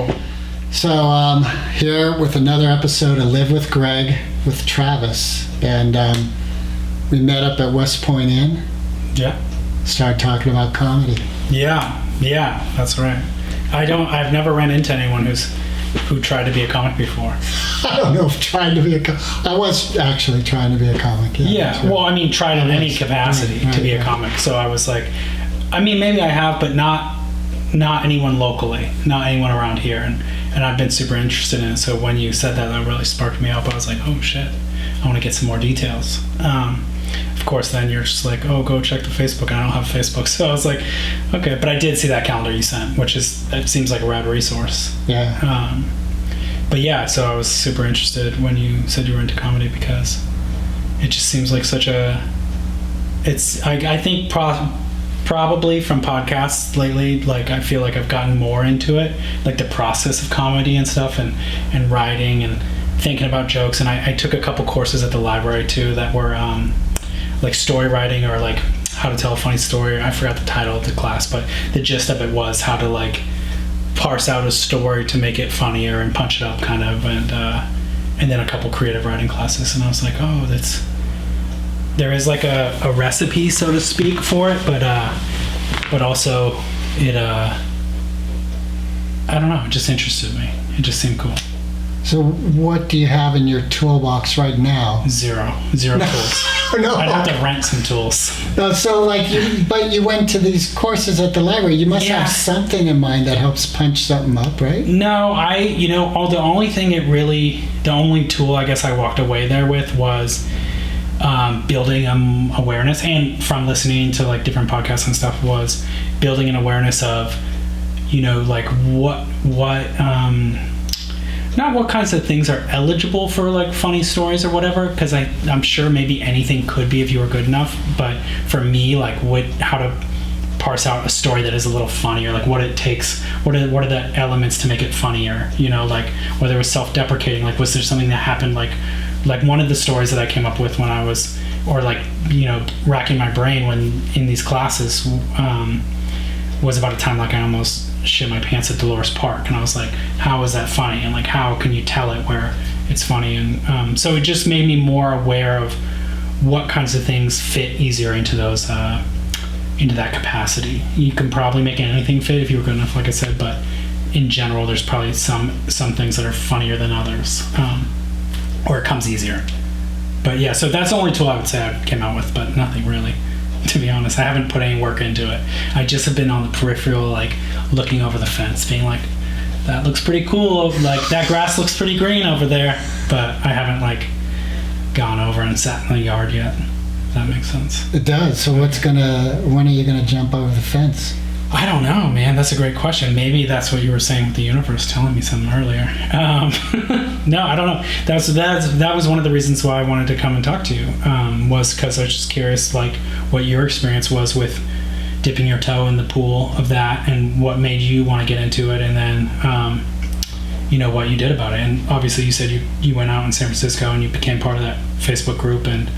Cool. So here with another episode of Live with Greg with Travis, and we met up at West Point Inn. Yeah. Started talking about comedy. Yeah, that's right. I've never ran into anyone who tried to be a comic before. I don't know if trying to be a comic. I was actually trying to be a comic. Yeah. Well, I mean, tried in any capacity to be a comic. So I was like, I mean, maybe I have, but not anyone locally, not anyone around here. And I've been super interested in it. So when you said that really sparked me up. I was like, oh shit, I want to get some more details. Of course, then you're just like, oh, go check the Facebook, and I don't have Facebook. So I was like, okay, but I did see that calendar you sent, it seems like a rad resource. Yeah. But yeah, so I was super interested when you said you were into comedy, because it just seems like such a, I think probably from podcasts lately, like I feel like I've gotten more into it, like the process of comedy and stuff, and writing and thinking about jokes. And I took a couple courses at the library too that were like story writing, or like how to tell a funny story. I forgot the title of the class, but the gist of it was how to like parse out a story to make it funnier and punch it up kind of, and then a couple creative writing classes. And I was like, oh, there is like a recipe, so to speak, for it, but also it I don't know, it just interested me. It just seemed cool. So what do you have in your toolbox right now? Zero tools. No. I'd have to rent some tools. No, so like but you went to these courses at the library. You must have something in mind that helps punch something up, right? No, the only tool I guess I walked away there with was building awareness, and from listening to like different podcasts and stuff, was building an awareness of, like what not what kinds of things are eligible for like funny stories or whatever, because I'm sure maybe anything could be if you were good enough, but for me, like how to parse out a story that is a little funnier, like what it takes, what are the elements to make it funnier, like whether it was self-deprecating, like was there something that happened, like one of the stories that I came up with when I was, or like, racking my brain when in these classes, was about a time like I almost shit my pants at Dolores Park, and I was like, how is that funny, and like how can you tell it where it's funny? And so it just made me more aware of what kinds of things fit easier into those into that capacity. You can probably make anything fit if you were good enough, like I said, but in general there's probably some things that are funnier than others, or it comes easier. But yeah, so that's the only tool I would say I came out with, but nothing really, to be honest. I haven't put any work into it. I just have been on the peripheral, like looking over the fence, being like, that looks pretty cool, like that grass looks pretty green over there, but I haven't like gone over and sat in the yard yet. Does that make sense? It does. So when are you gonna jump over the fence? I don't know, man. That's a great question. Maybe that's what you were saying with the universe telling me something earlier. No, I don't know. That was one of the reasons why I wanted to come and talk to you, was because I was just curious, like, what your experience was with dipping your toe in the pool of that, and what made you want to get into it, and then, what you did about it. And obviously you said you went out in San Francisco and you became part of that Facebook group, and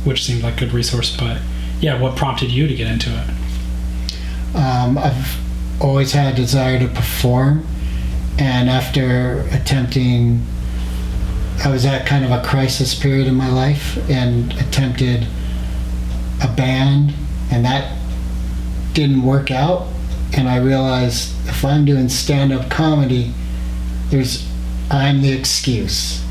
which seemed like a good resource. But yeah, what prompted you to get into it? I've always had a desire to perform, and after I was at kind of a crisis period in my life and attempted a band, and that didn't work out, and I realized if I'm doing stand-up comedy, I'm the excuse.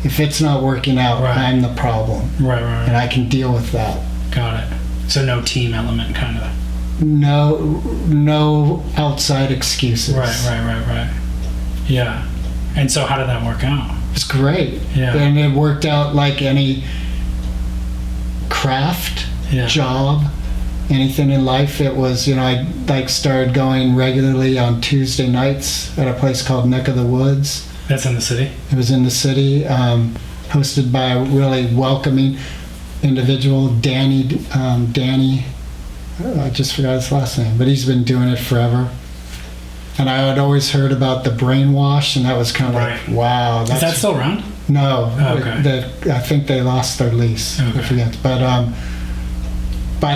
If it's not working out, right, I'm the problem. Right. And I can deal with that. Got it. So no team element, kind of. No outside excuses. Right. Yeah. And so how did that work out? It's great. Yeah. And it worked out like any craft, job, anything in life. It was, I like started going regularly on Tuesday nights at a place called Neck of the Woods. That's in the city? It was in the city, hosted by a really welcoming individual, Danny, I just forgot his last name, but he's been doing it forever. And I had always heard about the Brainwash, and that was kind of like, wow. Is that still around? No. Oh, okay. I think they lost their lease. Okay. I forget. But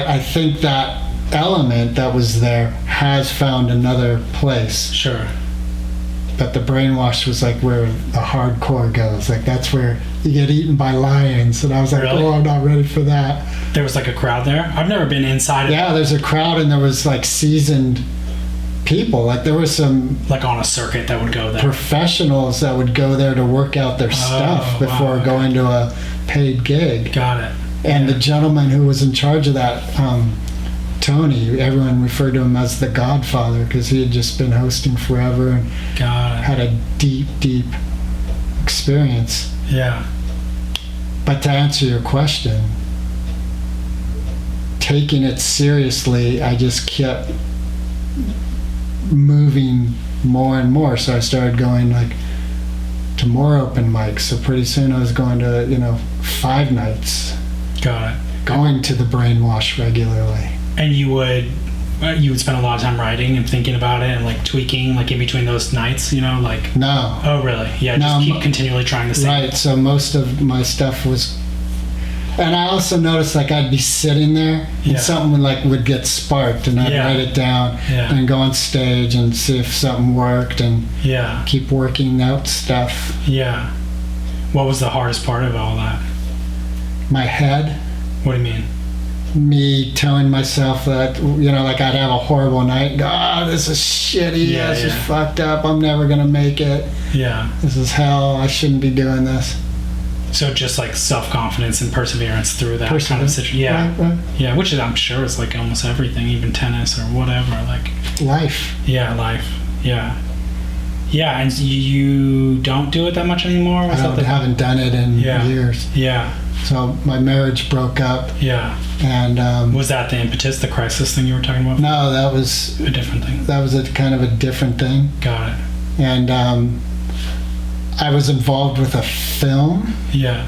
I think that element that was there has found another place. Sure. but the brainwash was like where the hardcore goes. Like that's where you get eaten by lions. And I was like, Really? oh, I'm not ready for that. There was like a crowd there. I've never been inside. Yeah, there's a crowd, and there was like seasoned people. Like there was some Like on a circuit that would go there. professionals that would go there to work out their stuff before wow, okay. going to a paid gig. Got it. And the gentleman who was in charge of that, Tony, everyone referred to him as the Godfather because he had just been hosting forever and Got it. had a deep experience. Yeah. But to answer your question, taking it seriously, I just kept moving more and more. So I started going like to more open mics. So pretty soon I was going to, 5 nights, Got it. going to the brainwash regularly. And you would spend a lot of time writing and thinking about it and like tweaking like in between those nights, like. No. Oh really? Yeah. No, Just keep continually trying the same. Right. So most of my stuff was, and I also noticed like I'd be sitting there and Yeah. something would get sparked, and I'd Yeah. write it down Yeah. and go on stage and see if something worked and Yeah. keep working out stuff. Yeah. What was the hardest part of all that? My head, What do you mean? me telling myself that, like I'd have a horrible night. This is shitty. Yeah, This is yeah. fucked up. I'm never gonna make it. Yeah. This is hell. I shouldn't be doing this. So just like self-confidence and perseverance through that kind of situation. Yeah. Right. Yeah. Which I'm sure is like almost everything, even tennis or whatever. Like, Life. yeah, life. Yeah. Yeah. And you don't do it that much anymore? I Was that haven't done it in Yeah. years. Yeah. So my marriage broke up, Yeah. and Was that the impetus, the crisis thing you were talking about? no, that was A different thing. a kind of a different thing. Got it. And I was involved with a film, Yeah.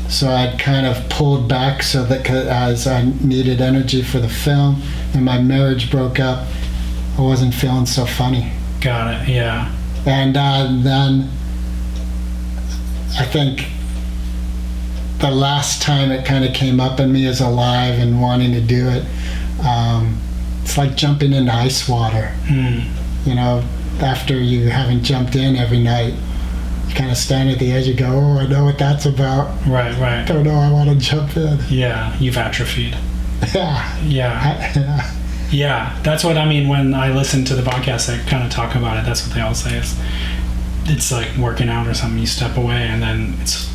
so I'd kind of pulled back so that as I needed energy for the film, and my marriage broke up, I wasn't feeling so funny. Got it. Yeah. And then I think the last time it kind of came up in me as alive and wanting to do it, it's like jumping into ice water. Hmm. After you haven't jumped in every night, you kind of stand at the edge and go, oh, I know what that's about. Right. Right. Don't know, I want to jump in. Yeah. You've atrophied. Yeah. Yeah. Yeah. That's what I mean when I listen to the podcast. I kind of talk about it. That's what they all say. It's like working out or something. You step away and then it's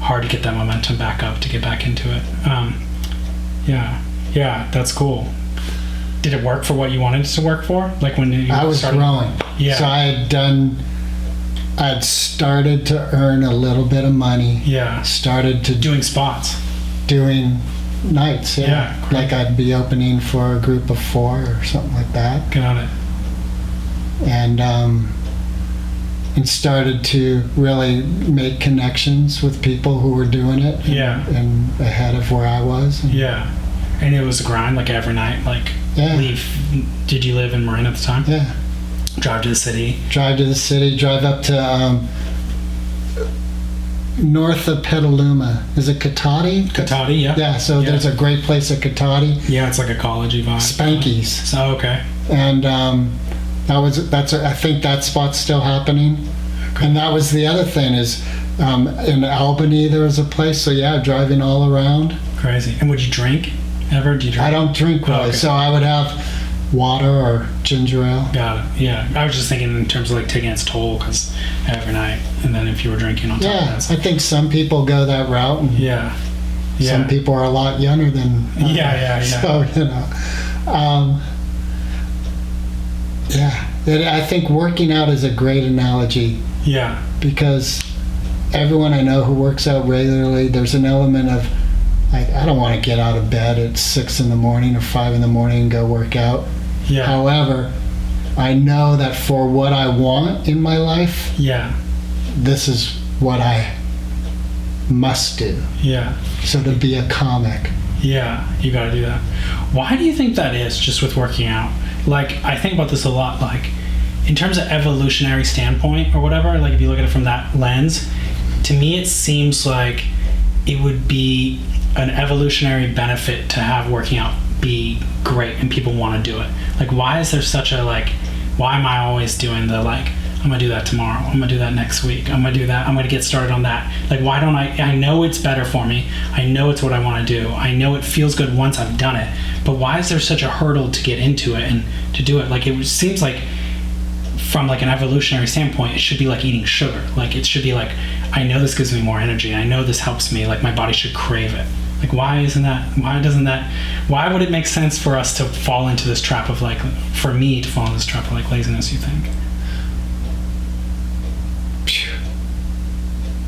hard to get that momentum back up to get back into it. Yeah, that's cool. Did it work for what you wanted it to work for? Like when you I was started? growing. Yeah. So I'd started to earn a little bit of money. Yeah. Started to Doing spots. doing nights. Yeah, great. Like I'd be opening for a group of 4 or something like that. Got it. And started to really make connections with people who were doing it. Yeah. And ahead of where I was. And Yeah. And it was a grind, like every night. Like Yeah. leave. Did you live in Marin at the time? Yeah. Drive to the city. Drive to the city, drive up to north of Petaluma. Is it Katati? Katati, yeah. Yeah, so Yeah. there's a great place at Katati. Yeah, it's like a college-y vibe. Spankies. So okay. And I think that spot's still happening. And that was the other thing is in Albany there was a place. So yeah, driving all around. Crazy. And would you drink ever? Do you drink? I don't drink really, Oh, okay. so I would have water or ginger ale. Got it. Yeah. I was just thinking in terms of like taking its toll because every night, and then if you were drinking on top of Yeah, that. I think some people go that route, and Yeah. Yeah. some people are a lot younger than. Yeah. So I think working out is a great analogy Yeah. because everyone I know who works out regularly, there's an element of like I don't want to get out of bed at 6 in the morning or 5 in the morning and go work out. Yeah. However, I know that for what I want in my life, Yeah. this is what I must do. Yeah. So to be a comic. Yeah. You got to do that. Why do you think that is? Just with working out, like I think about this a lot. Like in terms of evolutionary standpoint or whatever. Like if you look at it from that lens, to me it seems like it would be an evolutionary benefit to have working out be great and people want to do it. Like why is there such a like Why am I always doing the like, I'm gonna do that tomorrow, I'm gonna do that next week, I'm gonna do that, I'm gonna get started on that? Like, why don't I know it's better for me, I know it's what I want to do, I know it feels good once I've done it, but why is there such a hurdle to get into it and to do it? Like, it seems like from like an evolutionary standpoint, it should be like eating sugar. Like, it should be like, I know this gives me more energy, I know this helps me, like my body should crave it. Like, why would it make sense for us to fall into this trap of like, for me to fall into this trap of like laziness, you think?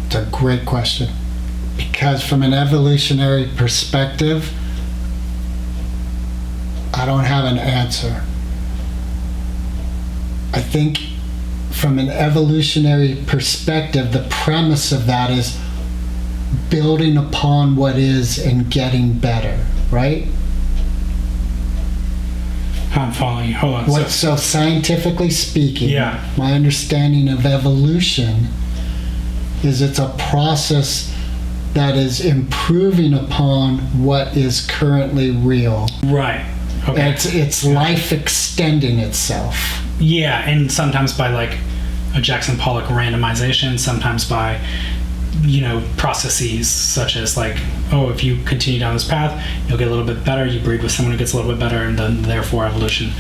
It's a great question. Because from an evolutionary perspective, I don't have an answer. I think from an evolutionary perspective, the premise of that is building upon what is and getting better, right? I'm following you. Hold on. So scientifically speaking, Yeah. my understanding of evolution is it's a process that is improving upon what is currently real. Right. Okay. It's life extending itself. Yeah, and sometimes by like a Jackson Pollock randomization, sometimes by, you know, processes such as like, oh, if you continue down this path, you'll get a little bit better, you breed with someone who gets a little bit better, and then therefore evolution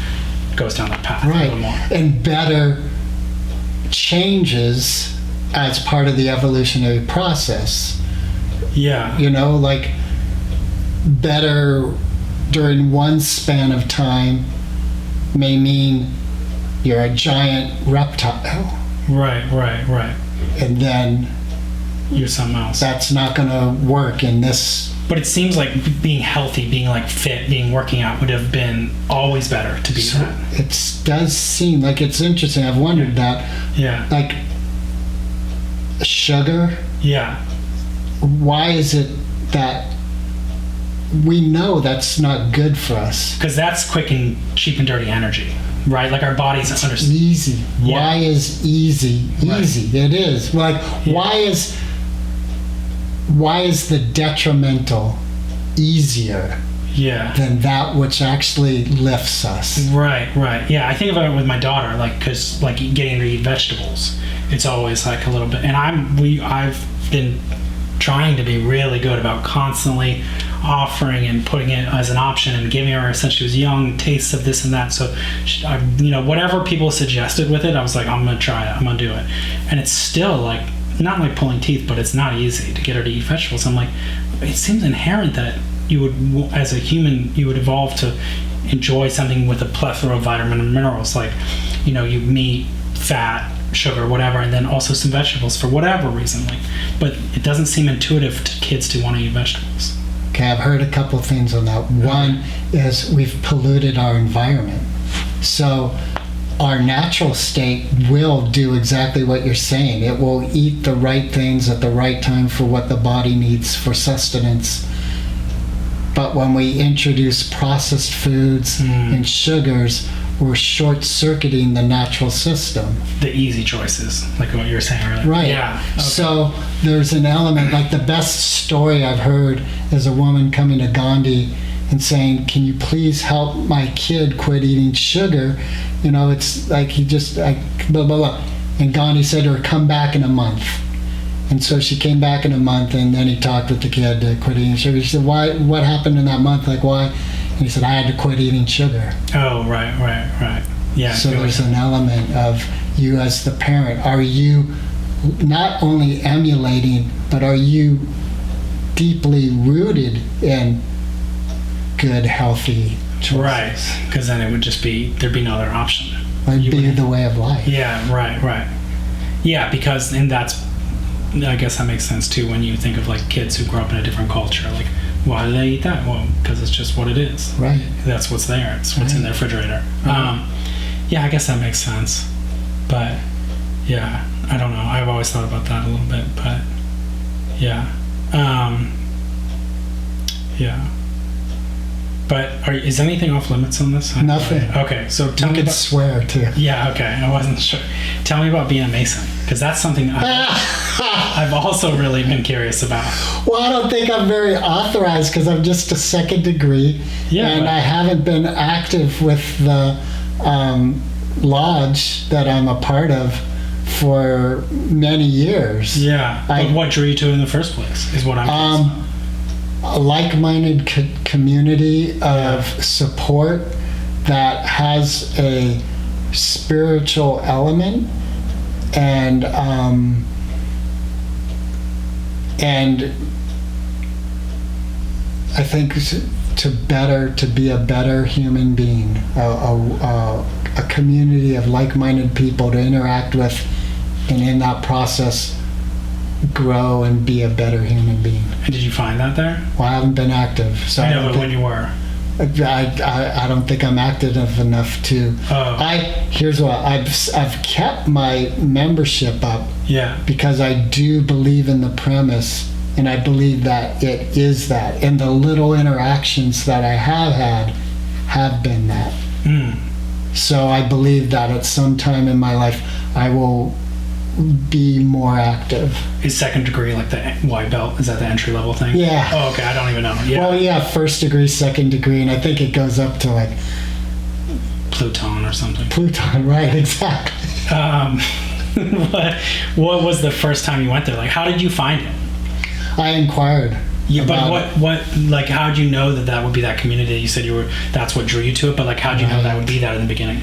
goes down that path a Right. little more. And better changes as part of the evolutionary process. Yeah. You know, like better during one span of time may mean you're a giant reptile, Right. and then You're something else. that's not going to work in this. But it seems like being healthy, being like fit, being working out would have been always better to be So that. it does seem like it's interesting. I've wondered that. Yeah. Like sugar, Yeah. why is it that we know that's not good for us? Because that's quick and cheap and dirty energy, right? Like our bodies understand. Easy. Yeah. Why is easy? Right. Easy. It is. Like why is the detrimental easier Yeah. than that which actually lifts us? Right. Yeah, I think about it with my daughter, like, because like getting her to eat vegetables, it's always like a little bit. And I've been trying to be really good about constantly offering and putting it as an option and giving her, since she was young, tastes of this and that. So, whatever people suggested with it, I was like, I'm gonna try it, I'm gonna do it. And it's still like, not like pulling teeth, but it's not easy to get her to eat vegetables. I'm like, it seems inherent that you would, as a human, you would evolve to enjoy something with a plethora of vitamin and minerals, like, you meat, fat, sugar, whatever, and then also some vegetables for whatever reason. Like, but it doesn't seem intuitive to kids to want to eat vegetables. Okay, I've heard a couple things on that. One is we've polluted our environment. So our natural state will do exactly what you're saying. It will eat the right things at the right time for what the body needs for sustenance. But when we introduce processed foods and sugars, we're short-circuiting the natural system. The easy choices, like what you were saying earlier. Right. Yeah. Okay. So there's an element, like the best story I've heard is a woman coming to Gandhi and saying, can you please help my kid quit eating sugar? It's like he just, like, blah, blah, blah. And Gandhi said to her, come back in a month. And so she came back in a month, and then he talked with the kid to quit eating sugar. She said, why? What happened in that month? Like, why? And he said, I had to quit eating sugar. Oh, right. Yeah. So there's an element of you as the parent. Are you not only emulating, but are you deeply rooted in good, healthy choices? Right. Because then it would just be, there'd be no other option. It'd be the way of life. Yeah, right. Yeah, because, and that's, I guess that makes sense too when you think of like kids who grow up in a different culture. Like, why do they eat that? Well, because it's just what it is. Right. That's what's there. It's what's in their refrigerator. Yeah, I guess that makes sense. But yeah, I don't know. I've always thought about that a little bit. But yeah, yeah. But is anything off limits on this? Nothing. Okay, so tell You me could about. swear too. Yeah, okay. I wasn't sure. Tell me about being a Mason, because that's something I've also really been curious about. Well, I don't think I'm very authorized because I'm just a second degree, Yeah, and but- I haven't been active with the lodge that I'm a part of for many years. Yeah. But what drew you to it in the first place is what I'm curious about. A like-minded community of support that has a spiritual element, and I think to be a better human being, a community of like-minded people to interact with, and in that process grow and be a better human being. And did you find that there? Well, I haven't been active, so I know, but when you were. I don't think I'm active enough to. Here's what I've kept my membership up. Yeah. Because I do believe in the premise, and I believe that it is that, and the little interactions that I have had have been that. So I believe that at some time in my life I will be more active. Is second degree like the white belt? Is that the entry level thing? Yeah. Oh, okay. I don't even know. Yeah. Well, yeah, first degree, second degree, and I think it goes up to like Pluton or something. Pluton, right? Exactly. What was the first time you went there? Like, how did you find it? I inquired. Yeah, but what like how did you know that would be that community? You said that's what drew you to it, but like how did you know that would be that in the beginning?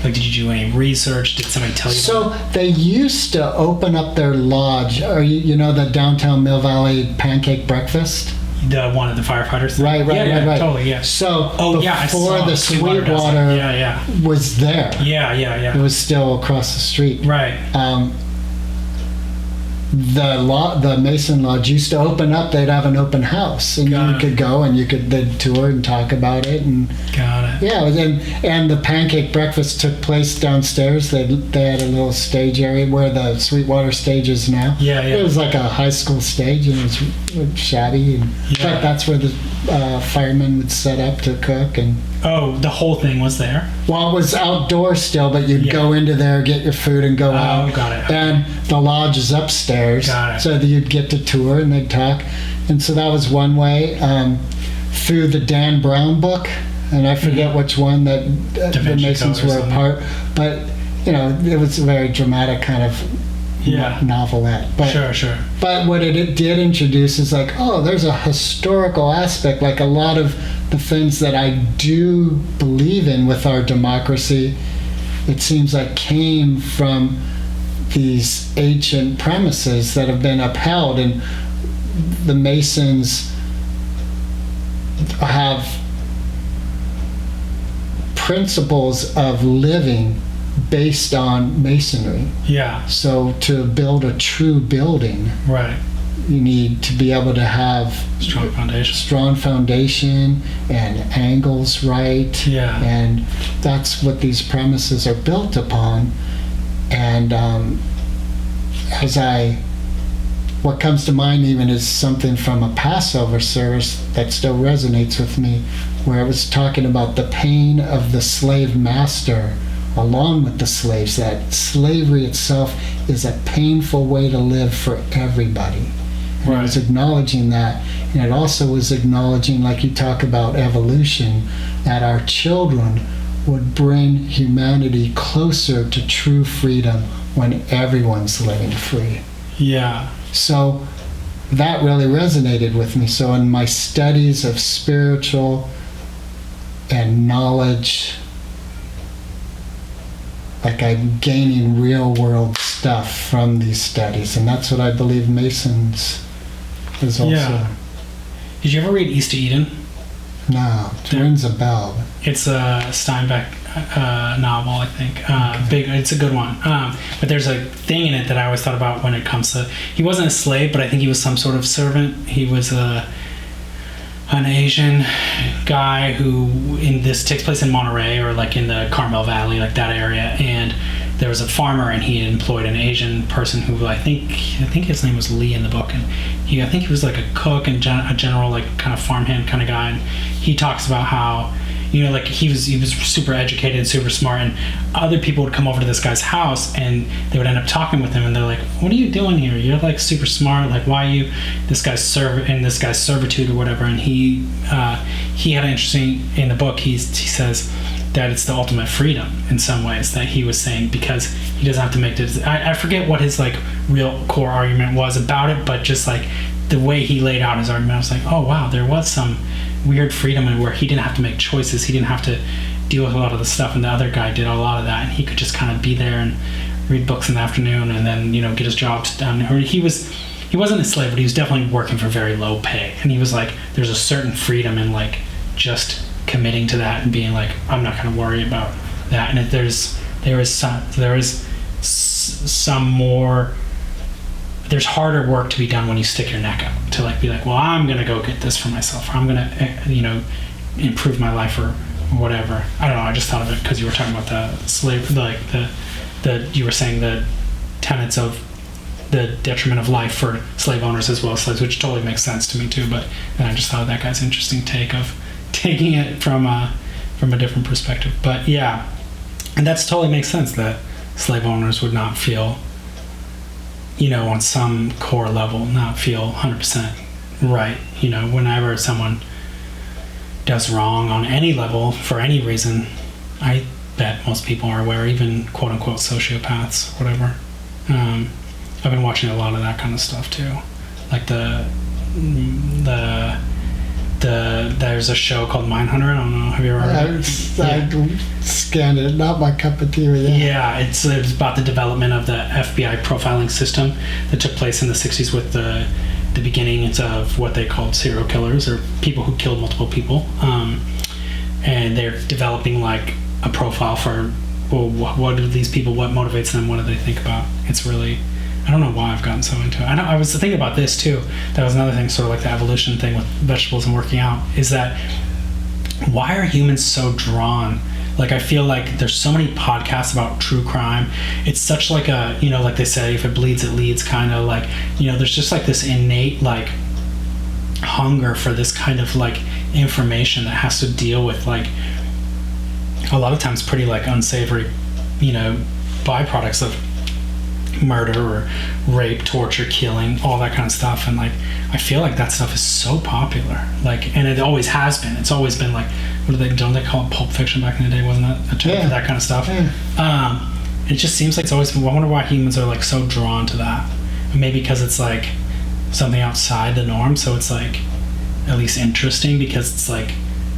Like, did you do any research? Did somebody tell you? So they used to open up their lodge, or you know the downtown Mill Valley Pancake Breakfast? The one of the firefighters thing? Right. Totally, yeah. So I before saw the Sweetwater was there. Yeah. It was still across the street. Right. The Mason Lodge used to open up. They'd have an open house, and you could go and they'd tour and talk about it. And got it. Yeah, and the Pancake Breakfast took place downstairs. They had a little stage area where the Sweetwater stage is now. Yeah. It was like a high school stage, and it was shabby. But that's where the firemen would set up to cook. And the whole thing was there? Well, it was outdoor still, but you'd go into there, get your food, and go out. Oh, got it. And the lodge is upstairs, so that you'd get to tour and they'd talk. And so that was one way. Through the Dan Brown book, and I forget which one that the Masons were a part, but it was a very dramatic kind of novelette. But, sure. But what it did introduce is like, there's a historical aspect, like a lot of the things that I do believe in with our democracy, it seems like came from these ancient premises that have been upheld, and the Masons have principles of living based on masonry. Yeah. So to build a true building, right, you need to be able to have strong foundation and angles right. Yeah. And that's what these premises are built upon. And what comes to mind even is something from a Passover service that still resonates with me, where it was talking about the pain of the slave master along with the slaves, that slavery itself is a painful way to live for everybody. And it was acknowledging that, and it also was acknowledging, like you talk about evolution, that our children would bring humanity closer to true freedom when everyone's living free. Yeah. So that really resonated with me. So in my studies of spiritual and knowledge, like I'm gaining real world stuff from these studies, and that's what I believe Masons is also. Yeah. Did you ever read East of Eden? No, it rings a bell. It's a Steinbeck novel, I think. It's a good one. But there's a thing in it that I always thought about when it comes to, he wasn't a slave, but I think he was some sort of servant. He was an Asian guy who, this takes place in Monterey, or like in the Carmel Valley, like that area, and there was a farmer, and he employed an Asian person who I think his name was Lee in the book, and I think he was like a cook and a general, like kind of farmhand kind of guy, and he talks about how like he was super educated, super smart, and other people would come over to this guy's house and they would end up talking with him, and they're like, what are you doing here? You're like super smart, like why are you this guy's servitude or whatever. And he had an interesting, in the book he says that it's the ultimate freedom in some ways, that he was saying, because he doesn't have to make this. I forget what his like real core argument was about it, but just like the way he laid out his argument, I was like, oh wow, there was some weird freedom in where he didn't have to make choices, he didn't have to deal with a lot of the stuff, and the other guy did a lot of that, and he could just kind of be there and read books in the afternoon and then get his jobs done. Or he wasn't a slave, but he was definitely working for very low pay, and he was like, there's a certain freedom in like just committing to that and being like, I'm not going to worry about that. And there's harder work to be done when you stick your neck out to like be like, well, I'm going to go get this for myself, or I'm going to improve my life, or whatever. I don't know, I just thought of it because you were talking about the slave, like you were saying the tenets of the detriment of life for slave owners as well as slaves, which totally makes sense to me too. But then I just thought of that guy's interesting take of taking it from a different perspective. But yeah, and that's totally makes sense that slave owners would not feel, on some core level, not feel 100% right. Whenever someone does wrong on any level for any reason, I bet most people are aware, even quote unquote sociopaths, whatever. I've been watching a lot of that kind of stuff too, like there's a show called Mindhunter. I don't know. Have you ever heard of it? I scanned it. Not my cup of tea. Yeah, it's about the development of the FBI profiling system that took place in the 60s with the beginnings of what they called serial killers, or people who killed multiple people. And they're developing like a profile for, well, what are these people? What motivates them? What do they think about? It's really... I don't know why I've gotten so into it. I was thinking about this too. That was another thing, sort of like the evolution thing with vegetables and working out, is that why are humans so drawn? Like, I feel like there's so many podcasts about true crime. It's such like a, like they say, if it bleeds, it leads, kind of like, there's just like this innate like hunger for this kind of like information that has to deal with like a lot of times pretty like unsavory, byproducts of murder or rape, torture, killing, all that kind of stuff. And like, I feel like that stuff is so popular, like, and it always has been. It's always been like, don't they call it Pulp Fiction back in the day? Wasn't that a term for that kind of stuff? It just seems like it's always been. I wonder why humans are like so drawn to that. Maybe because it's like something outside the norm, so it's like at least interesting, because it's like,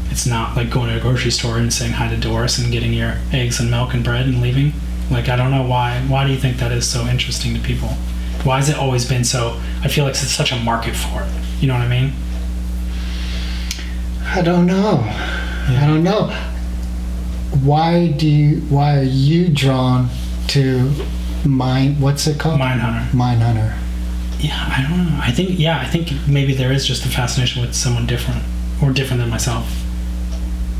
it's not like going to a grocery store and saying hi to Doris and getting your eggs and milk and bread and leaving. Like, I don't know why. Why do you think that is so interesting to people? Why has it always been so? I feel like it's such a market for it. You know what I mean? I don't know. Yeah. I don't know. Why are you drawn to what's it called? Mindhunter. Yeah, I don't know. I think maybe there is just a fascination with someone different, or different than myself.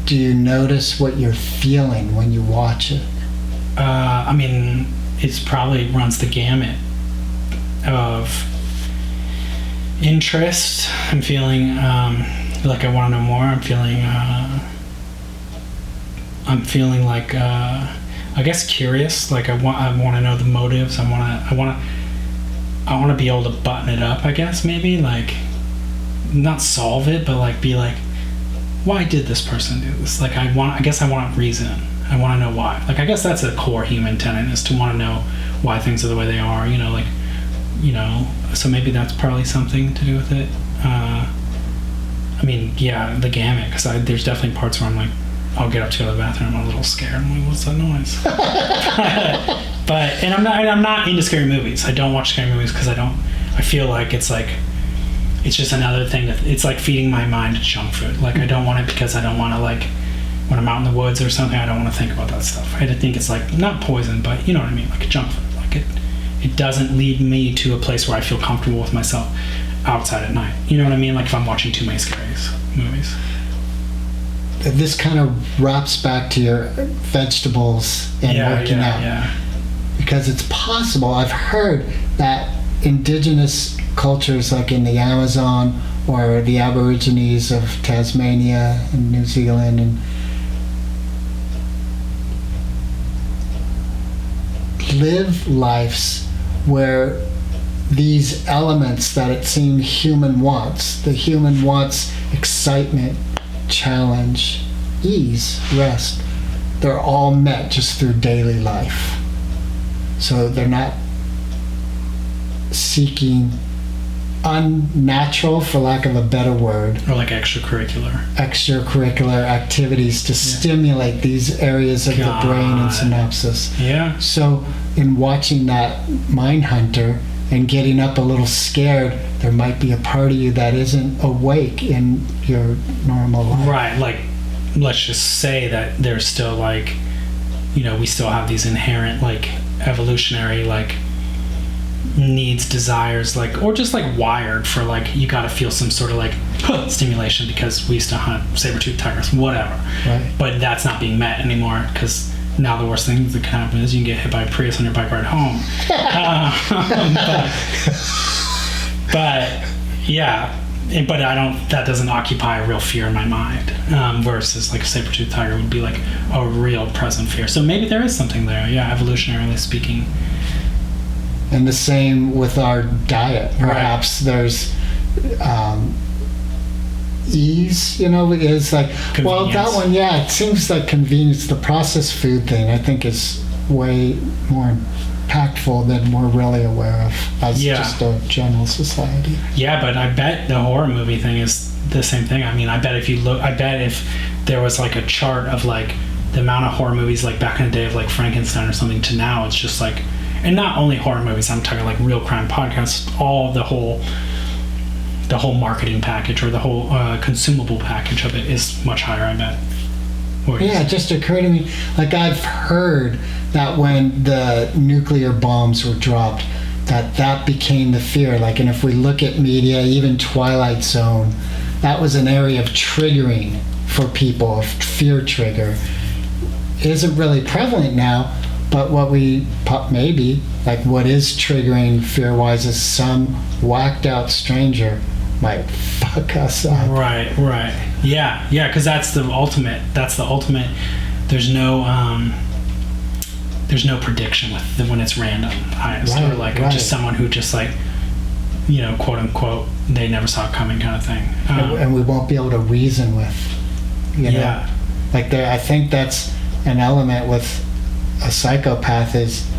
Do you notice what you're feeling when you watch it? I mean, it probably runs the gamut of interest. I'm feeling like I want to know more. I'm feeling like I guess curious. Like I want to know the motives. I want to be able to button it up, I guess, maybe, like not solve it, but like be like, why did this person do this? Like I guess I want reason. I want to know why. Like, I guess that's a core human tenet, is to want to know why things are the way they are, so maybe that's probably something to do with it. I mean, yeah, the gamut, because there's definitely parts where I'm like, I'll get up to go to the bathroom, I'm a little scared. I'm like, what's that noise? But I'm not into scary movies. I don't watch scary movies because I feel like it's just another thing that, it's like feeding my mind junk food. Like, I don't want it because I don't want to, like, when I'm out in the woods or something, I don't want to think about that stuff. I think it's like, not poison, but you know what I mean, like a junk food. Like it doesn't lead me to a place where I feel comfortable with myself outside at night. You know what I mean? Like if I'm watching too many scary movies. This kind of wraps back to your vegetables and working out. Yeah. Because it's possible, I've heard that indigenous cultures like in the Amazon or the Aborigines of Tasmania and New Zealand and live lives where these elements that it seems the human wants excitement, challenge, ease, rest, they're all met just through daily life. So they're not seeking unnatural, for lack of a better word, or like extracurricular activities to stimulate these areas of the brain and synapses. Yeah. So in watching that Mindhunter and getting up a little scared, there might be a part of you that isn't awake in your normal life. Right. Like, let's just say that there's still like, we still have these inherent like evolutionary like needs, desires, like, or just like wired for like, you got to feel some sort of like stimulation because we used to hunt saber-toothed tigers, whatever. Right. But that's not being met anymore because now the worst thing that can happen is you can get hit by a Prius on your bike ride home. But yeah, but that doesn't occupy a real fear in my mind, versus like a saber-toothed tiger would be like a real present fear. So maybe there is something there, evolutionarily speaking. And the same with our diet. Perhaps there's ease, is like, well, that one, it seems like convenience. The processed food thing, I think, is way more impactful than we're really aware of as just a general society. Yeah, but I bet the horror movie thing is the same thing. I mean, I bet if there was like a chart of like the amount of horror movies like back in the day of like Frankenstein or something to now, it's just like, and not only horror movies, I'm talking like real crime podcasts, all the whole marketing package or the whole consumable package of it is much higher, I bet. It just occurred to me, like I've heard that when the nuclear bombs were dropped, that became the fear. Like, and if we look at media, even Twilight Zone, that was an area of triggering for people, a fear trigger. It isn't really prevalent now, but what is triggering fear-wise is some whacked-out stranger might fuck us up. Right. Yeah, because that's the ultimate. There's no prediction when it's random. Or just someone who just like, quote unquote, they never saw it coming kind of thing. And we won't be able to reason with, know. Like I think that's an element with a psychopath is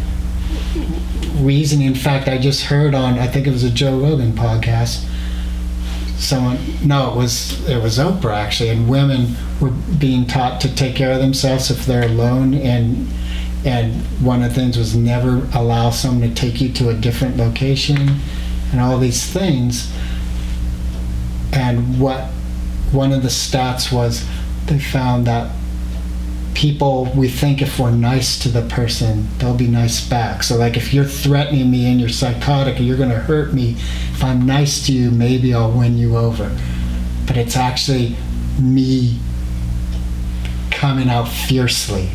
reasoning. In fact, I just heard on, I think it was a Joe Rogan podcast, it was Oprah actually, and women were being taught to take care of themselves if they're alone, and one of the things was never allow someone to take you to a different location and all these things. And one of the stats was they found that people, we think if we're nice to the person, they'll be nice back. So like if you're threatening me and you're psychotic or you're going to hurt me, if I'm nice to you, maybe I'll win you over. But it's actually me coming out fiercely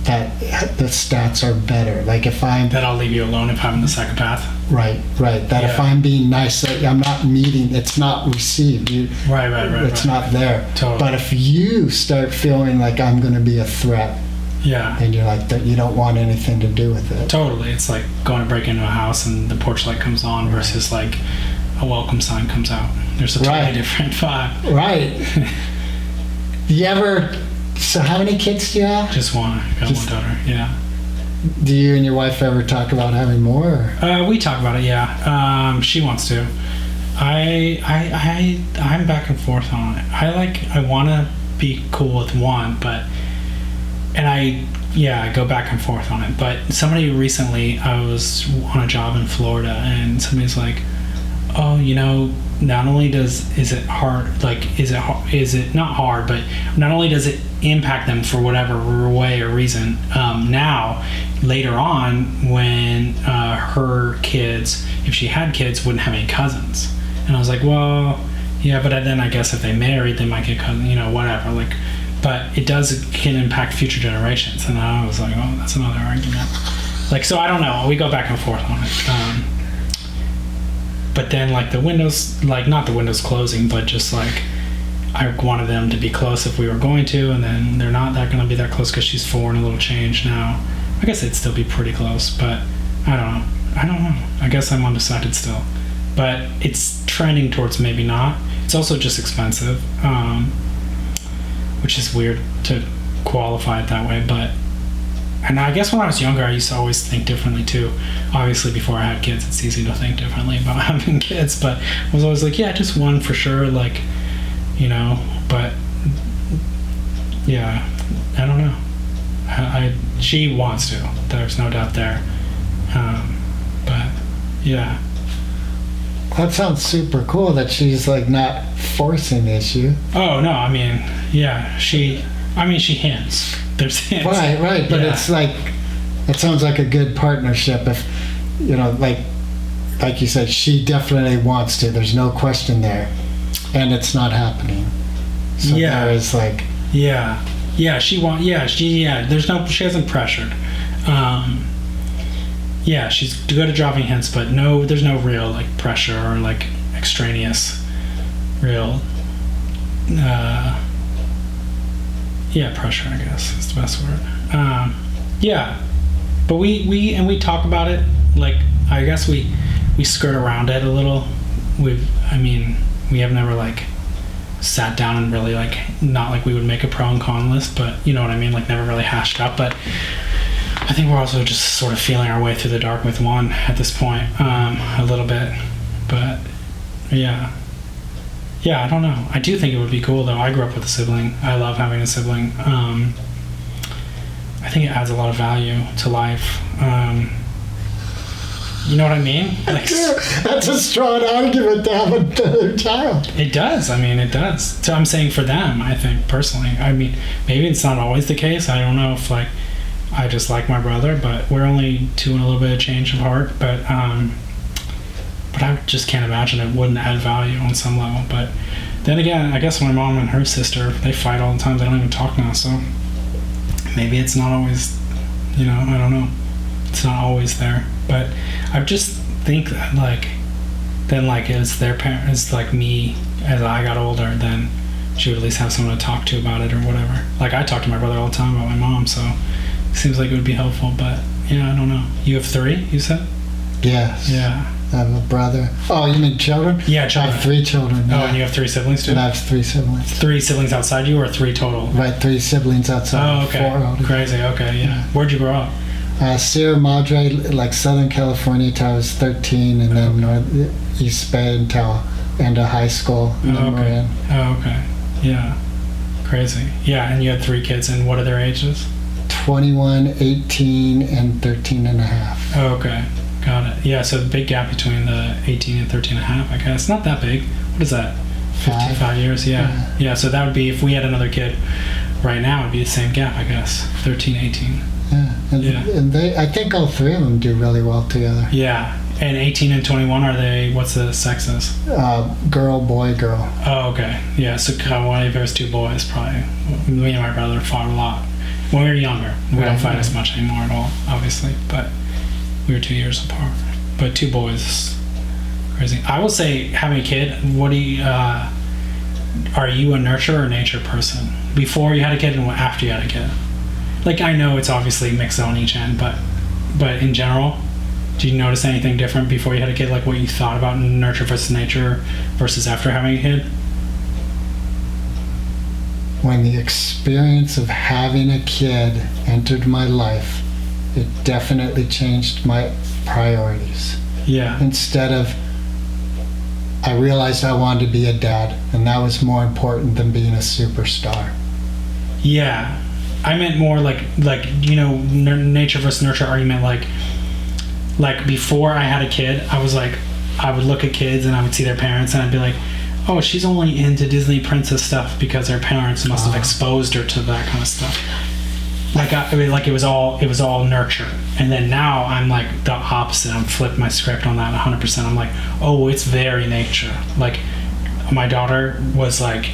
that the stats are better. Like if I'm... That I'll leave you alone if I'm the psychopath. Right. That if I'm being nice, I'm not meeting, it's not received. Right. It's not there. Totally. But if you start feeling like I'm going to be a threat, and you're like, you don't want anything to do with it. Totally. It's like going to break into a house and the porch light comes on versus like a welcome sign comes out. There's a totally different vibe. Right. So how many kids do you have? Just one. I got one daughter, yeah. Do you and your wife ever talk about having more? We talk about it, yeah. She wants to. I'm back and forth on it. I want to be cool with one, and I go back and forth on it. But somebody recently, I was on a job in Florida, and somebody's like, oh, not only is it not hard, but not only does it impact them for whatever way or reason, now later on when her kids, if she had kids, wouldn't have any cousins. And I was like, well, yeah, but then I guess if they married, they might get cousins, whatever. Like, but it can impact future generations. And I was like, oh, that's another argument. Like, so I don't know. We go back and forth on it. But then like the windows, like not the windows closing, but just like I wanted them to be close if we were going to, and then they're not that going to be that close because she's 4 and a little change now. I guess it'd still be pretty close, but I don't know. I guess I'm undecided still, but it's trending towards maybe not. It's also just expensive, which is weird to qualify it that way, but. And I guess when I was younger, I used to always think differently too. Obviously, before I had kids, it's easy to think differently about having kids. But I was always like, yeah, just one for sure. Like, you know. But yeah, I don't know. She wants to. There's no doubt there. But yeah. That sounds super cool that she's like not forcing the issue. Oh no, I mean, yeah, she hints. There's hints. Right, but it's like, it sounds like a good partnership if, you know, like you said, she definitely wants to, there's no question there, and it's not happening. So there is like... she hasn't pressured. She's good at dropping hints, but there's no real like pressure or like extraneous real pressure, I guess is the best word. But we talk about it, like, I guess we skirt around it a little. We have never like sat down and really like, not like we would make a pro and con list, but you know what I mean, like never really hashed up. But I think we're also just sort of feeling our way through the dark with one at this point, a little bit. But yeah, I don't know. I do think it would be cool, though. I grew up with a sibling. I love having a sibling. I think it adds a lot of value to life. You know what I mean? Like, that's a strong argument to have another child. It does. I mean, it does. So I'm saying for them, I think, personally. I mean, maybe it's not always the case. I don't know if, like, I just like my brother, but we're only 2 and a little bit of change of heart. But I just can't imagine it wouldn't add value on some level. But then again, I guess my mom and her sister, they fight all the time. They don't even talk now, so maybe it's not always, you know, I don't know. It's not always there. But I just think that, like, then, like, as their parents, like me, as I got older, then she would at least have someone to talk to about it or whatever. Like, I talk to my brother all the time about my mom, so it seems like it would be helpful. But, yeah, I don't know. You have 3, you said? Yes. Yeah. I have a brother. Oh, you mean children? Yeah, children. I have 3 children. Oh, and you have 3 siblings too? And I have 3 siblings. 3 siblings outside you, or 3 total? Right, 3 siblings outside. Oh, okay. 4 older. Crazy. Okay, yeah. Where'd you grow up? Sierra Madre, like Southern California, till I was 13, and then North East Bay until end of high school. And then Marin. Oh, okay. Yeah. Crazy. Yeah, and you had 3 kids, and what are their ages? 21, 18, and 13 and a half. Oh, okay. Got it. Yeah, so the big gap between the 18 and 13 and a half, I guess. Not that big. What is that? 55 years? Yeah. Yeah, so that would be, if we had another kid right now, it would be the same gap, I guess. 13, 18. Yeah. And they, I think all 3 of them do really well together. Yeah. And 18 and 21, are they, what's the sexes? Girl, boy, girl. Oh, okay. Yeah, so one of there's 2 boys, probably. Me and my brother fought a lot. When we were younger. We don't fight as much anymore at all, obviously, but we were 2 years apart. But 2 boys, crazy. I will say, having a kid, what do you, are you a nurture or nature person? Before you had a kid and after you had a kid? Like, I know it's obviously mixed on each end, but in general, do you notice anything different before you had a kid? Like what you thought about nurture versus nature versus after having a kid? When the experience of having a kid entered my life, it definitely changed my priorities. Yeah. Instead of, I realized I wanted to be a dad, and that was more important than being a superstar. Yeah. I meant more like you know, nature versus nurture argument, like before I had a kid, I was like, I would look at kids and I would see their parents and I'd be like, oh, she's only into Disney princess stuff because her parents must have exposed her to that kind of stuff. Like, I mean, like it was all nurture. And then now I'm like the opposite. I'm flipped my script on that 100%. I'm like, oh, it's very nature. Like, my daughter was like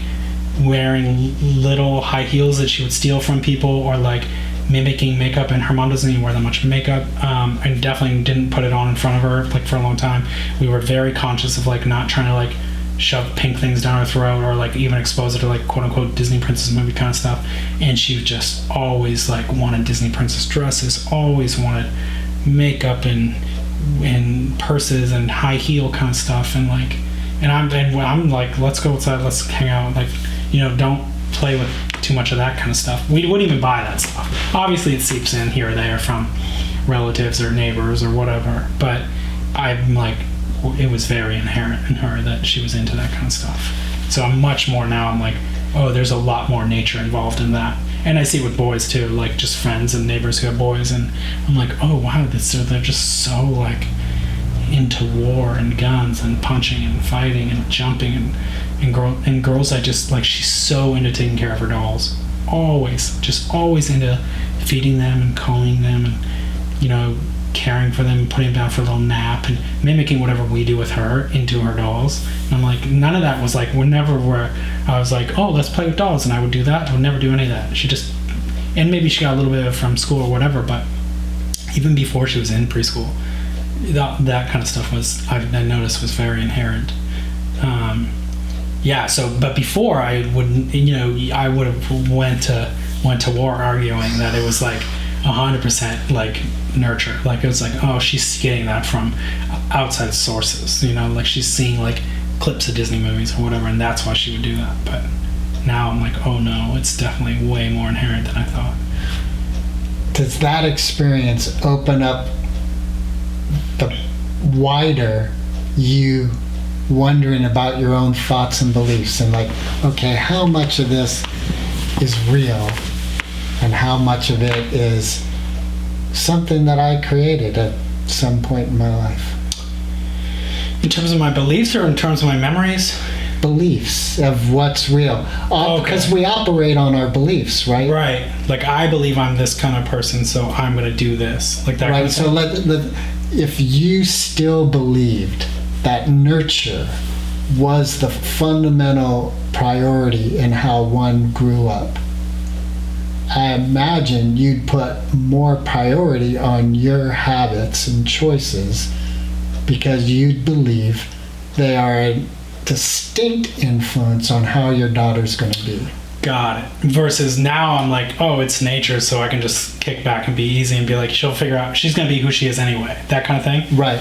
wearing little high heels that she would steal from people, or like mimicking makeup, and her mom doesn't even wear that much makeup, and definitely didn't put it on in front of her like for a long time. We were very conscious of like not trying to like shove pink things down her throat, or like even expose her to like quote unquote Disney princess movie kind of stuff. And she would just always like wanted Disney princess dresses, always wanted makeup and purses and high heel kind of stuff. And like, and I'm like, let's go outside, let's hang out. Like, you know, don't play with too much of that kind of stuff. We wouldn't even buy that stuff. Obviously, it seeps in here or there from relatives or neighbors or whatever. But I'm like, it was very inherent in her that she was into that kind of stuff. So I'm much more now, I'm like, oh, there's a lot more nature involved in that. And I see it with boys too, like just friends and neighbors who have boys, and I'm like, oh wow, they're just so like into war and guns and punching and fighting and jumping, and girls, I just like, she's so into taking care of her dolls, always into feeding them and combing them and, you know, caring for them, putting them down for a little nap, and mimicking whatever we do with her into her dolls. And I'm like, none of that was like, where I was like, oh, let's play with dolls, and I would do that. I would never do any of that. She just, and maybe she got a little bit of it from school or whatever, but even before she was in preschool, that kind of stuff was, I noticed, was very inherent. But before I wouldn't, you know, I would have went to war arguing that it was like 100% like nurture. Like it was like, oh, she's getting that from outside sources, you know, like she's seeing like clips of Disney movies or whatever, and that's why she would do that. But now I'm like, oh no, it's definitely way more inherent than I thought. Does that experience open up the wider you wondering about your own thoughts and beliefs, and like, okay, how much of this is real and how much of it is something that I created at some point in my life? In terms of my beliefs or in terms of my memories? Beliefs of what's real. Because we operate on our beliefs, right? Right. Like, I believe I'm this kind of person, so I'm going to do this. Like that. Right. So if you still believed that nurture was the fundamental priority in how one grew up, I imagine you'd put more priority on your habits and choices because you'd believe they are a distinct influence on how your daughter's going to be. Got it. Versus now I'm like, oh, it's nature, so I can just kick back and be easy and be like, she'll figure out, she's going to be who she is anyway. That kind of thing. Right.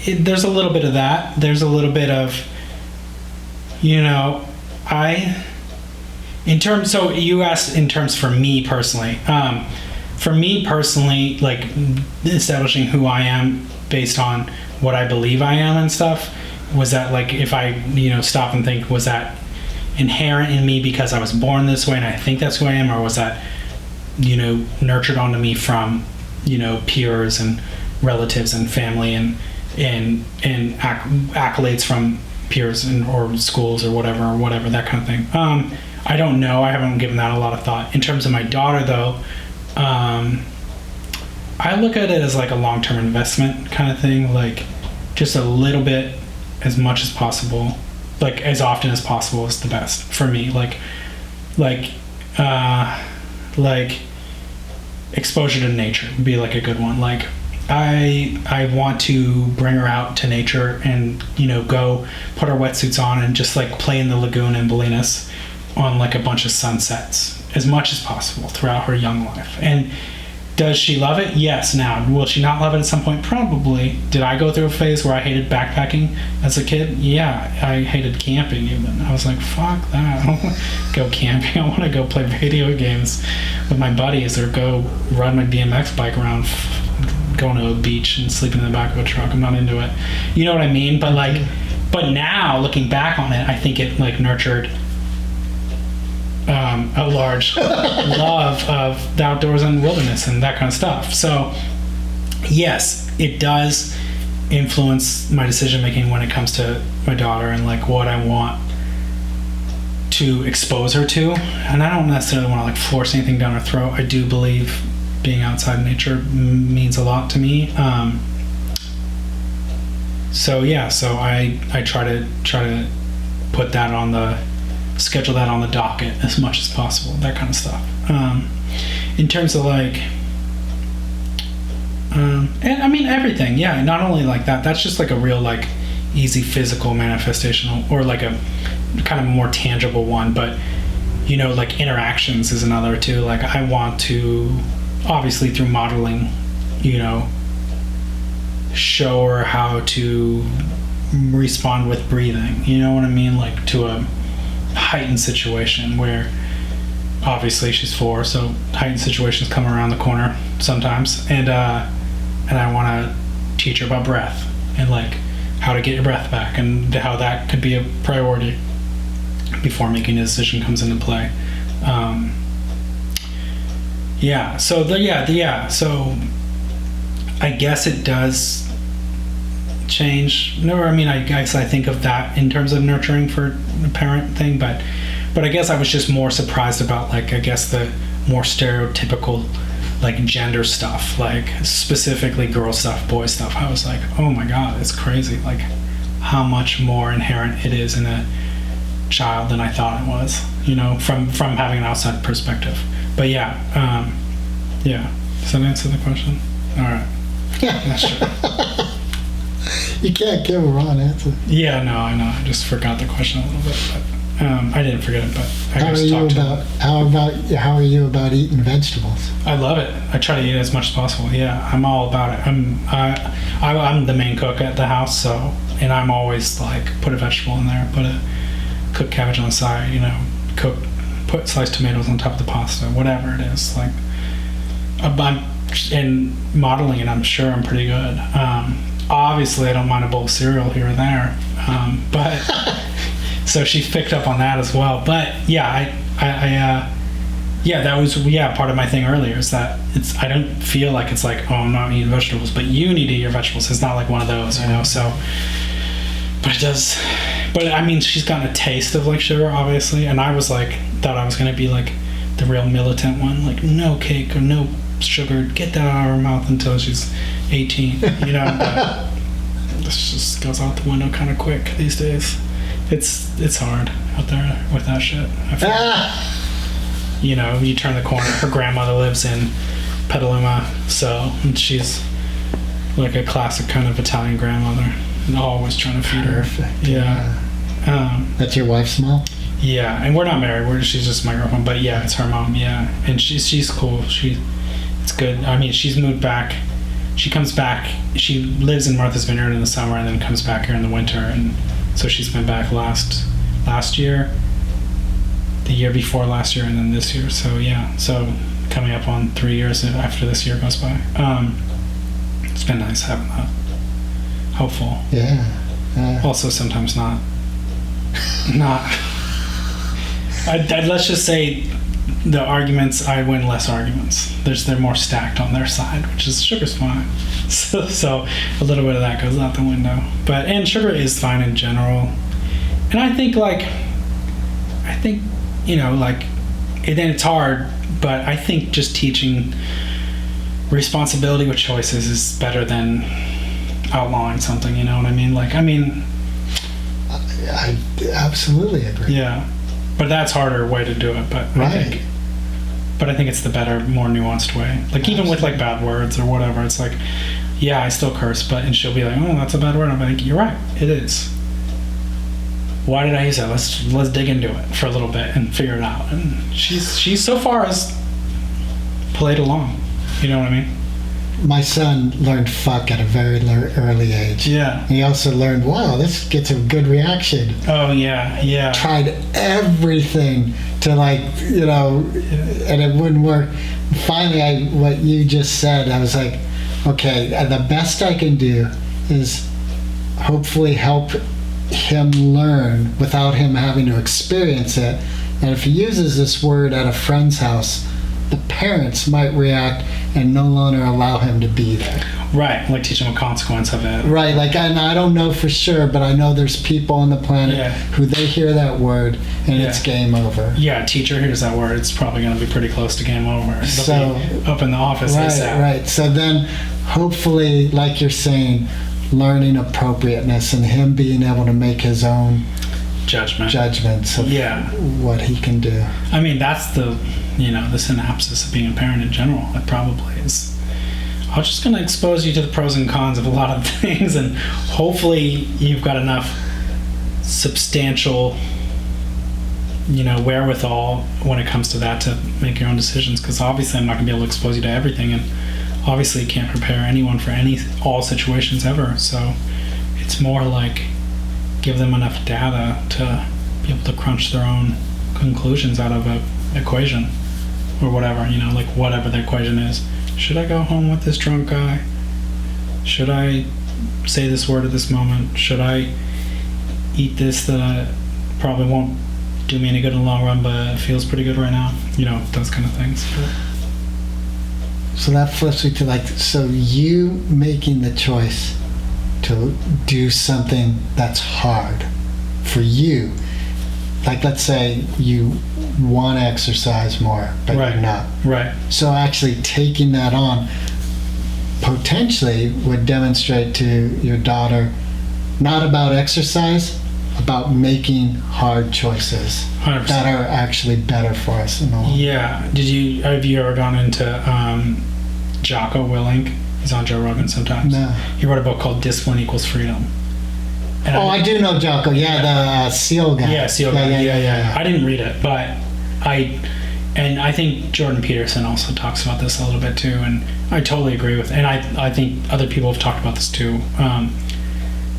There's a little bit of that. There's a little bit of, you know, so you asked in terms for me personally. For me personally, like establishing who I am based on what I believe I am and stuff, was that like, if I, you know, stop and think, was that inherent in me because I was born this way and I think that's who I am, or was that, you know, nurtured onto me from, you know, peers and relatives and family and accolades from peers and or schools or whatever, that kind of thing. I don't know. I haven't given that a lot of thought. In terms of my daughter, though, I look at it as like a long-term investment kind of thing, like just a little bit, as much as possible, like as often as possible is the best for me. Like exposure to nature would be like a good one. Like I want to bring her out to nature and, you know, go put our wetsuits on and just like play in the lagoon in Bolinas on like a bunch of sunsets as much as possible throughout her young life. And does she love it? Yes. Now, will she not love it at some point? Probably. Did I go through a phase where I hated backpacking as a kid? Yeah, I hated camping even. I was like, fuck that. I don't want to go camping. I want to go play video games with my buddies or go ride my BMX bike around, going to a beach and sleeping in the back of a truck. I'm not into it. You know what I mean? But like, but now looking back on it, I think it like nurtured a large love of the outdoors and wilderness and that kind of stuff. So yes, it does influence my decision making when it comes to my daughter and like what I want to expose her to. And I don't necessarily want to like force anything down her throat. I do believe being outside in nature means a lot to me. So I try to put that on the schedule, that on the docket as much as possible, that kind of stuff. In terms of like and I mean everything, yeah, not only like that, that's just like a real like easy physical manifestation or like a kind of more tangible one, but you know, like interactions is another too. Like I want to, obviously through modeling, you know, show her how to respond with breathing, you know what I mean, like to a heightened situation where obviously she's 4, so heightened situations come around the corner sometimes, and I want to teach her about breath and like how to get your breath back and how that could be a priority before making a decision comes into play. So I guess it does change. No, I mean, I guess I think of that in terms of nurturing for a parent thing, but I guess I was just more surprised about, like, I guess the more stereotypical, like, gender stuff, like specifically girl stuff, boy stuff. I was like, oh my God, it's crazy, like how much more inherent it is in a child than I thought it was, you know, from having an outside perspective. But yeah, does that answer the question? All right. That's true. You can't give a wrong answer. Yeah, no, I know. I just forgot the question a little bit, but I didn't forget it. But how are you about eating vegetables? I love it. I try to eat as much as possible. Yeah, I'm all about it. I'm the main cook at the house, so, and I'm always like put a vegetable in there, put a cooked cabbage on the side, you know, put sliced tomatoes on top of the pasta, whatever it is. Like, in modeling it, I'm sure I'm pretty good. Obviously, I don't mind a bowl of cereal here and there, but so she's picked up on that as well. But yeah, that was part of my thing earlier, is that I don't feel like it's like, oh, I'm not eating vegetables, but you need to eat your vegetables. It's not like one of those, you know. So, but it does. But I mean, she's gotten a taste of like sugar, obviously, and I was like, thought I was gonna be like the real militant one, like no cake or no sugar, get that out of her mouth until she's 18, you know. But this just goes out the window kind of quick these days. It's hard out there with that shit. I feel you know, you turn the corner, her grandmother lives in Petaluma, so she's like a classic kind of Italian grandmother, and always trying to feed her. Perfect. Yeah. That's your wife's mom? Yeah, and we're not married. She's just my girlfriend, but yeah, it's her mom. Yeah, and she's cool. It's good. I mean, she's moved back. She comes back. She lives in Martha's Vineyard in the summer, and then comes back here in the winter. And so she's been back last year, the year before last year, and then this year. So yeah, so coming up on 3 years after this year goes by. It's been nice having that. Hopeful. Yeah. Also, sometimes not. Let's just say the arguments, I win less arguments. They're more stacked on their side, which is sugar's fine. So a little bit of that goes out the window. And sugar is fine in general. And I think you know, like, and then it's hard, but I think just teaching responsibility with choices is better than outlawing something, you know what I mean? Like, I absolutely agree. Yeah. But that's harder way to do it, but right. I think it's the better, more nuanced way. Like, absolutely. Even with like bad words or whatever, it's like, yeah, I still curse, and she'll be like, oh, that's a bad word. I'm like, you're right, it is. Why did I use that? Let's dig into it for a little bit and figure it out. And she's so far has played along. You know what I mean? My son learned fuck at a very early age. Yeah. He also learned, wow, this gets a good reaction. Oh, yeah. Tried everything to, like, you know, and it wouldn't work. Finally, what you just said, I was like, okay, the best I can do is hopefully help him learn without him having to experience it. And if he uses this word at a friend's house, the parents might react and no longer allow him to be there. Right, like teach him a consequence of it. Right, like, and I don't know for sure, but I know there's people on the planet who they hear that word and it's game over. Yeah, a teacher hears that word, it's probably going to be pretty close to game over. They'll so be up in the office. Right. So then, hopefully, like you're saying, learning appropriateness and him being able to make his own judgments of what he can do. I mean, that's the synopsis of being a parent in general. It probably is. I'm just going to expose you to the pros and cons of a lot of things, and hopefully you've got enough substantial, wherewithal when it comes to that to make your own decisions, because obviously I'm not going to be able to expose you to everything, and obviously you can't prepare anyone for all situations ever. So it's more like give them enough data to be able to crunch their own conclusions out of an equation or whatever, like whatever the equation is. Should I go home with this drunk guy? Should I say this word at this moment? Should I eat this that probably won't do me any good in the long run, but it feels pretty good right now? Those kind of things. So that flips me to so you making the choice to do something that's hard for you. Like, let's say you want to exercise more, but Right. you're not. Right. So actually taking that on potentially would demonstrate to your daughter not about exercise, about making hard choices 100%. that are actually better for us in the long run. Yeah. Have you ever gone into Jocko Willink? He's on Joe Rogan sometimes. No. He wrote a book called Discipline Equals Freedom. And Oh, I do know Jocko. Yeah, the SEAL guy. Yeah, SEAL guy. Yeah. I didn't read it, but I think Jordan Peterson also talks about this a little bit too, and I totally agree with. And I think other people have talked about this too,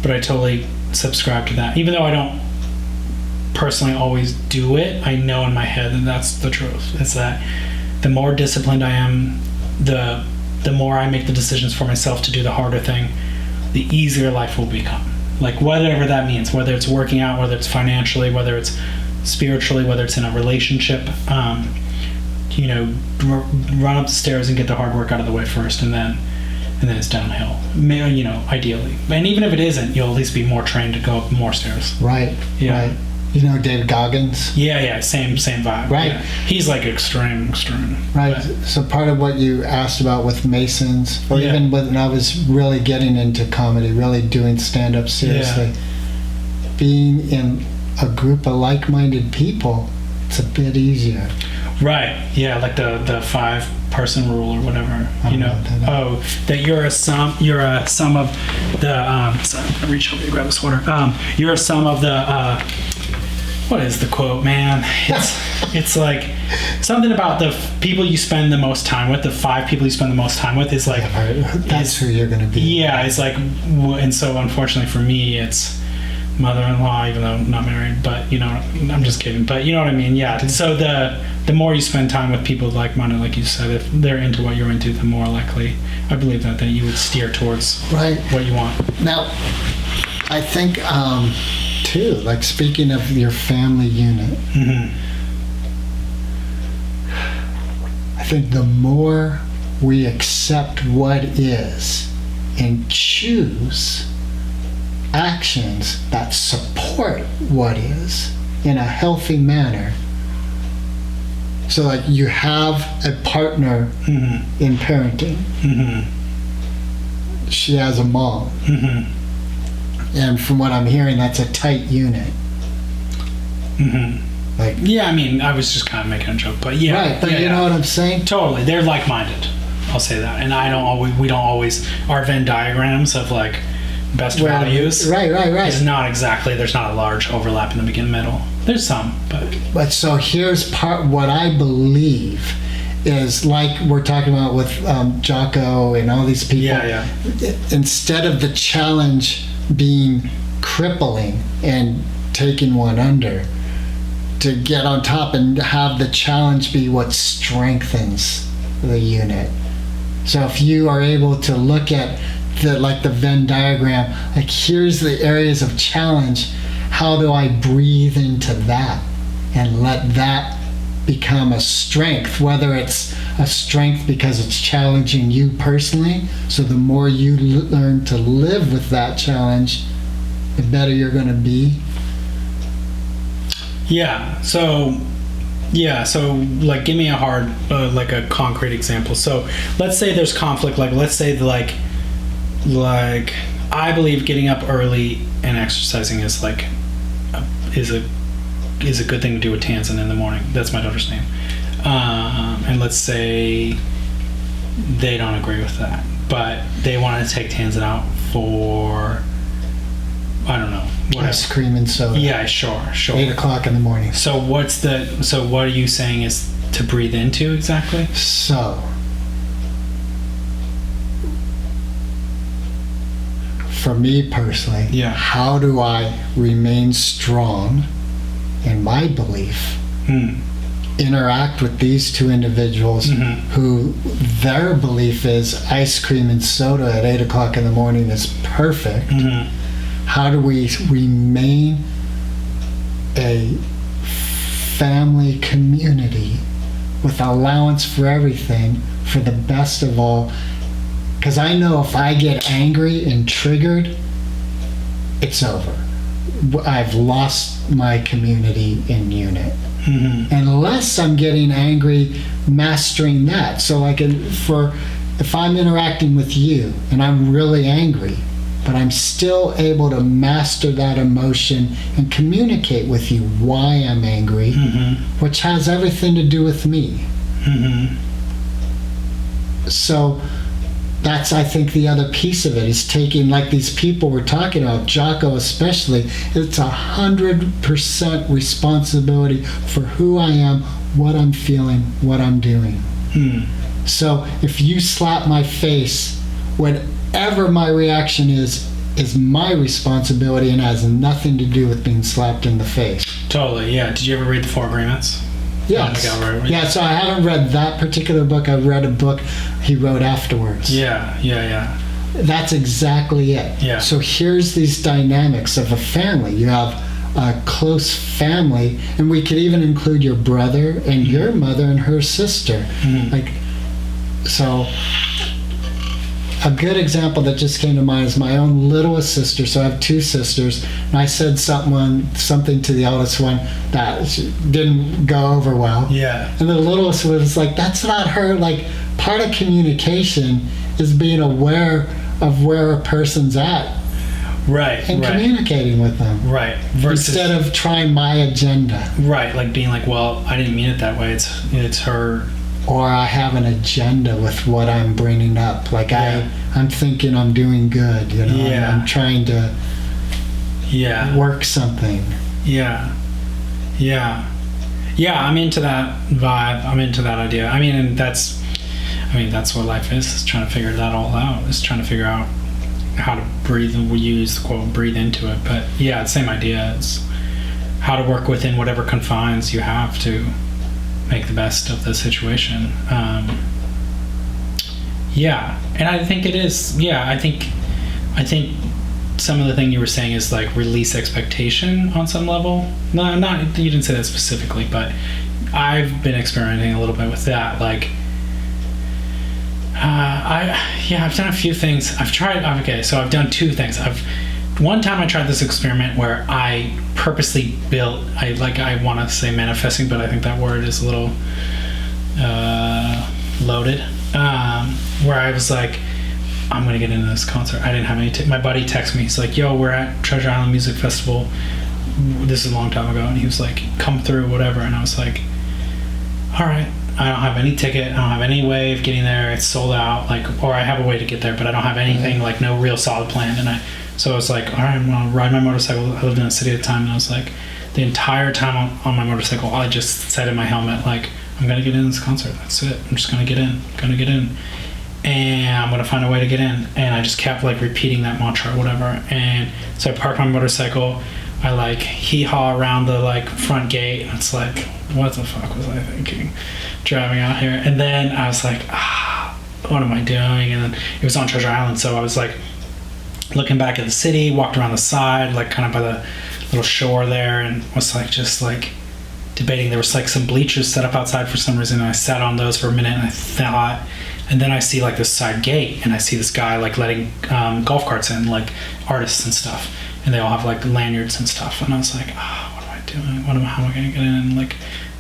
but I totally subscribe to that. Even though I don't personally always do it, I know in my head that that's the truth. It's that the more disciplined I am, the more I make the decisions for myself to do the harder thing, the easier life will become. Like whatever that means, whether it's working out, whether it's financially, whether it's spiritually, whether it's in a relationship, run up the stairs and get the hard work out of the way first, and then it's downhill. Ideally, and even if it isn't, you'll at least be more trained to go up more stairs. Right. Yeah. Right. You know David Goggins? Yeah, same vibe. Right. Yeah. He's like extreme. Right. But, So part of what you asked about with Masons, or Yeah. even when I was really getting into comedy, really doing stand-up seriously, being in a group of like-minded people, it's a bit easier. right. Yeah, like the 5-person rule or whatever. I don't know what that is. That you're a sum of the. Sorry, I reach over to grab this water. You're a sum of the. What is the quote, man? It's like something about the people you spend the most time with. The 5 people you spend the most time with is like. That's who you're going to be. Yeah, it's like, and so unfortunately for me, it's mother-in-law, even though I'm not married. But I'm just kidding. But you know what I mean? Yeah. So the more you spend time with people like-minded, like you said, if they're into what you're into, the more likely I believe that you would steer towards Right. what you want. Now, I think too, like speaking of your family unit, Mm-hmm. I think the more we accept what is and choose actions that support what is in a healthy manner. So like you have a partner Mm-hmm. in parenting. Mm-hmm. She has a mom. Mm-hmm. And from what I'm hearing, that's a tight unit. Mm-hmm. Like, Yeah, I mean, I was just kind of making a joke, but yeah. right, but yeah, you know what I'm saying? Totally, they're like-minded. I'll say that, and we don't always. Our Venn diagrams of like best Well, values Right. is not exactly. There's not a large overlap in the beginning middle. There's some, but But so here's what I believe is like we're talking about with Jocko and all these people. yeah. Instead of the challenge being crippling and taking one under, to get on top and have the challenge be what strengthens the unit. So if you are able to look at the Venn diagram, like here's the areas of challenge, how do I breathe into that and let that become a strength, whether it's a strength because it's challenging you personally, so the more you learn to live with that challenge, the better you're going to be. Yeah. So like, give me a hard, like a concrete example. So let's say there's conflict. Like, let's say like I believe getting up early and exercising is like is a good thing to do with Tanzan in the morning. That's my daughter's name. And let's say they don't agree with that, but they wanted to take Tanzan out for, I don't know, whatever. Ice cream and soda. Yeah, sure. 8 o'clock in the morning. So what are you saying is to breathe into exactly? So, for me personally, Yeah. how do I remain strong in my belief, interact with these two individuals who their belief is ice cream and soda at 8 o'clock in the morning is perfect? How do we remain a family community with allowance for everything for the best of all? Because I know if I get angry and triggered, it's over. I've lost my community and unit. Unless I'm getting angry, mastering that. So like if I'm interacting with you and I'm really angry, but I'm still able to master that emotion and communicate with you why I'm angry, which has everything to do with me. So that's, I think, the other piece of it is taking, like these people we're talking about, Jocko especially, it's 100% responsibility for who I am, what I'm feeling, what I'm doing. So if you slap my face, whatever my reaction is my responsibility and has nothing to do with being slapped in the face. Totally, yeah. Did you ever read The Four Agreements? Yes. Yeah, so I haven't read that particular book. I've read a book he wrote afterwards. Yeah. That's exactly it. Yeah. So here's these dynamics of a family. You have a close family, and we could even include your brother and your mother and her sister. Like, so a good example that just came to mind is my own littlest sister. So I have two sisters, and I said something to the eldest one that didn't go over well. Yeah. And the littlest was like, that's not her. Like, part of communication is being aware of where a person's at. Right. And communicating with them. Right. Instead of trying my agenda. Right. Like being like, well, I didn't mean it that way. It's her. Or I have an agenda with what I'm bringing up. Like I'm thinking I'm doing good, you know. Yeah. I'm trying to work something. Yeah. I'm into that vibe. I'm into that idea. I mean, that's what life is trying to figure that all out. Is trying to figure out how to breathe, and we use the quote, breathe into it. But yeah, it's the same idea. It's how to work within whatever confines you have to make the best of the situation. And I think it is. I think some of the thing you were saying is like release expectation on some level. No, not you didn't say that specifically, but I've been experimenting a little bit with that. Like, I've done a few things. I've done two things. One time I tried this experiment where I purposely built, I want to say manifesting, but I think that word is a little loaded, where I was like, I'm going to get into this concert. I didn't have any my buddy texted me. He's like, yo, we're at Treasure Island Music Festival. This is a long time ago. And he was like, come through, whatever. And I was like, all right. I don't have any ticket. I don't have any way of getting there. It's sold out. Or I have a way to get there, but I don't have anything, no real solid plan. So I was like, all right, I'm going to ride my motorcycle. I lived in a city at the time, and I was like, the entire time on my motorcycle, I just said in my helmet, like, I'm going to get in this concert. That's it. I'm just going to get in. And I'm going to find a way to get in. And I just kept, repeating that mantra or whatever. And so I parked my motorcycle. I, hee-haw around the, front gate. And it's like, what the fuck was I thinking? Driving out here. And then I was like, what am I doing? And then it was on Treasure Island, so I was, looking back at the city, walked around the side, kind of by the little shore there, and was just debating. There was some bleachers set up outside for some reason, and I sat on those for a minute, and I thought, and then I see this side gate, and I see this guy letting golf carts in, artists and stuff, and they all have lanyards and stuff, and I was like, what am I doing? How am I gonna get in?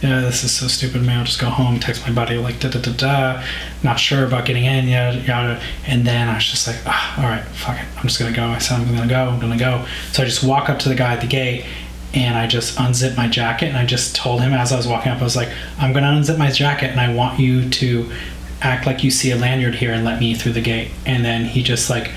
This is so stupid. Maybe I'll just go home, text my buddy, not sure about getting in, yada. And then I was just like, all right, fuck it. I'm just going to go. I said, I'm going to go. So I just walk up to the guy at the gate, and I just unzipped my jacket, and I just told him as I was walking up, I was like, I'm going to unzip my jacket, and I want you to act like you see a lanyard here and let me through the gate. And then he just like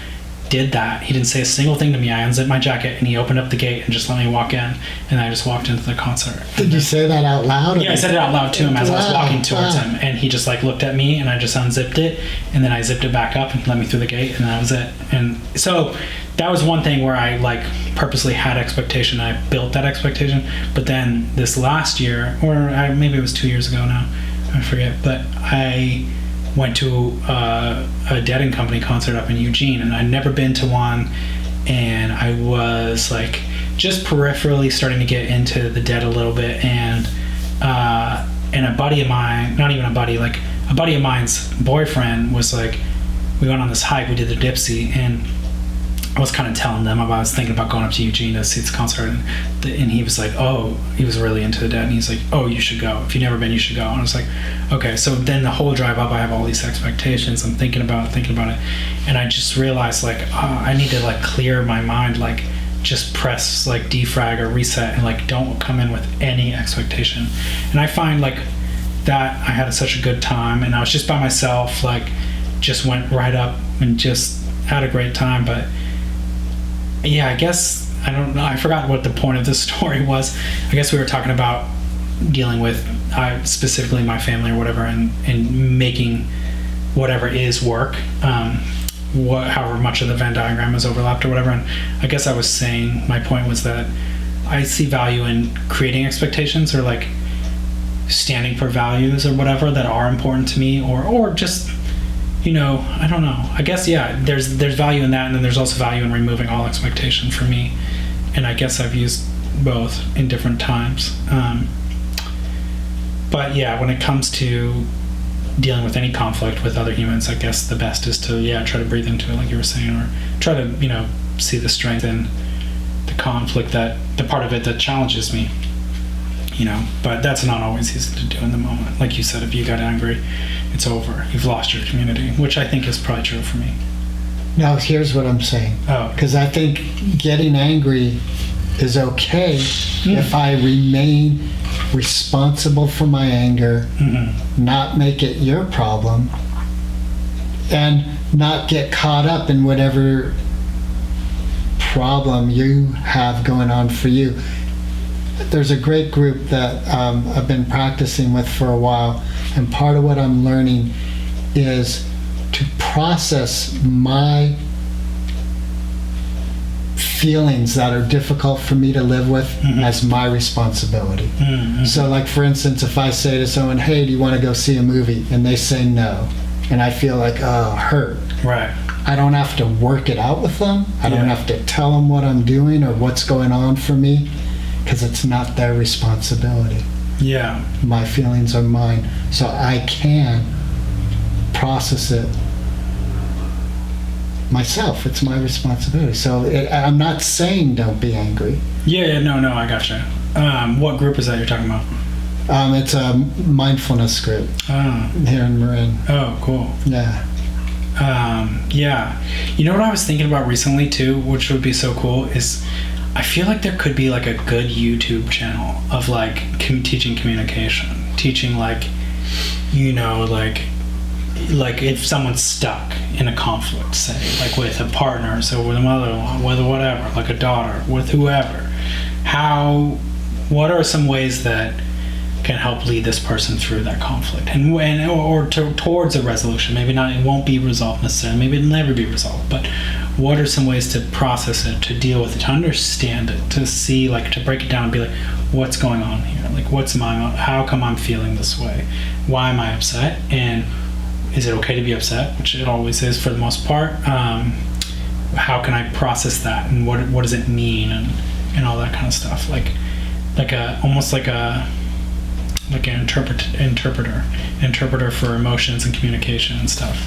did that. He didn't say a single thing to me. I unzipped my jacket and he opened up the gate and just let me walk in, and I just walked into the concert. Did you say that out loud? Yeah, I said it out loud to him as I was walking towards him, and he just like looked at me, and I just unzipped it, and then I zipped it back up and let me through the gate, and that was it. And so that was one thing where I like purposely had expectation. I built that expectation, but then this last year, or maybe it was 2 years ago now, I forget, but I went to a Dead and Company concert up in Eugene, and I'd never been to one, and I was like just peripherally starting to get into the Dead a little bit, and a buddy of mine, not even a buddy, like a buddy of mine's boyfriend was like, we went on this hike, we did the Dipsy, and I was kind of telling them about, I was thinking about going up to Eugene to see this concert, and he was like, oh, he was really into the Dead, and he's like, oh, you should go. If you've never been, you should go. And I was like, okay. So then the whole drive up, I have all these expectations. I'm thinking about it, and I just realized like, I need to like clear my mind, like just press like defrag or reset, and like don't come in with any expectation. And I find like that I had such a good time, and I was just by myself, like just went right up and just had a great time. But yeah, I guess, I don't know, I forgot what the point of this story was. I guess we were talking about dealing with specifically my family or whatever, and making whatever is work, however much of the Venn diagram is overlapped or whatever. And I guess I was saying, my point was that I see value in creating expectations, or like standing for values or whatever that are important to me, or just, you know, I don't know. I guess, yeah, there's value in that, and then there's also value in removing all expectation for me. And I guess I've used both in different times. But yeah, when it comes to dealing with any conflict with other humans, I guess the best is to, try to breathe into it, like you were saying, or try to, see the strength in the conflict, that the part of it that challenges me. But that's not always easy to do in the moment. Like you said, if you got angry, it's over. You've lost your community, which I think is probably true for me. Now, here's what I'm saying. Oh. Because I think getting angry is okay if I remain responsible for my anger, not make it your problem, and not get caught up in whatever problem you have going on for you. There's a great group that I've been practicing with for a while, and part of what I'm learning is to process my feelings that are difficult for me to live with as my responsibility. So like, for instance, if I say to someone, hey, do you want to go see a movie? And they say no, and I feel like, oh, hurt. Right. I don't have to work it out with them. I don't have to tell them what I'm doing or what's going on for me, because it's not their responsibility. Yeah. My feelings are mine. So I can process it myself. It's my responsibility. So I'm not saying don't be angry. No, I gotcha. What group is that you're talking about? It's a mindfulness group here in Marin. Oh, cool. Yeah. Yeah. You know what I was thinking about recently too, which would be so cool, is I feel like there could be like a good YouTube channel of like teaching communication, teaching like if someone's stuck in a conflict, say like with a partner, so with a mother-in-law, with whatever, like a daughter, with whoever, what are some ways that can help lead this person through that conflict towards a resolution? Maybe not, it won't be resolved necessarily, maybe it'll never be resolved, but what are some ways to process it, to deal with it, to understand it, to see, like, to break it down and be like, what's going on here? Like, how come I'm feeling this way? Why am I upset? And is it okay to be upset? Which it always is for the most part. How can I process that, and what does it mean, and all that kind of stuff? Almost like an interpreter for emotions and communication and stuff.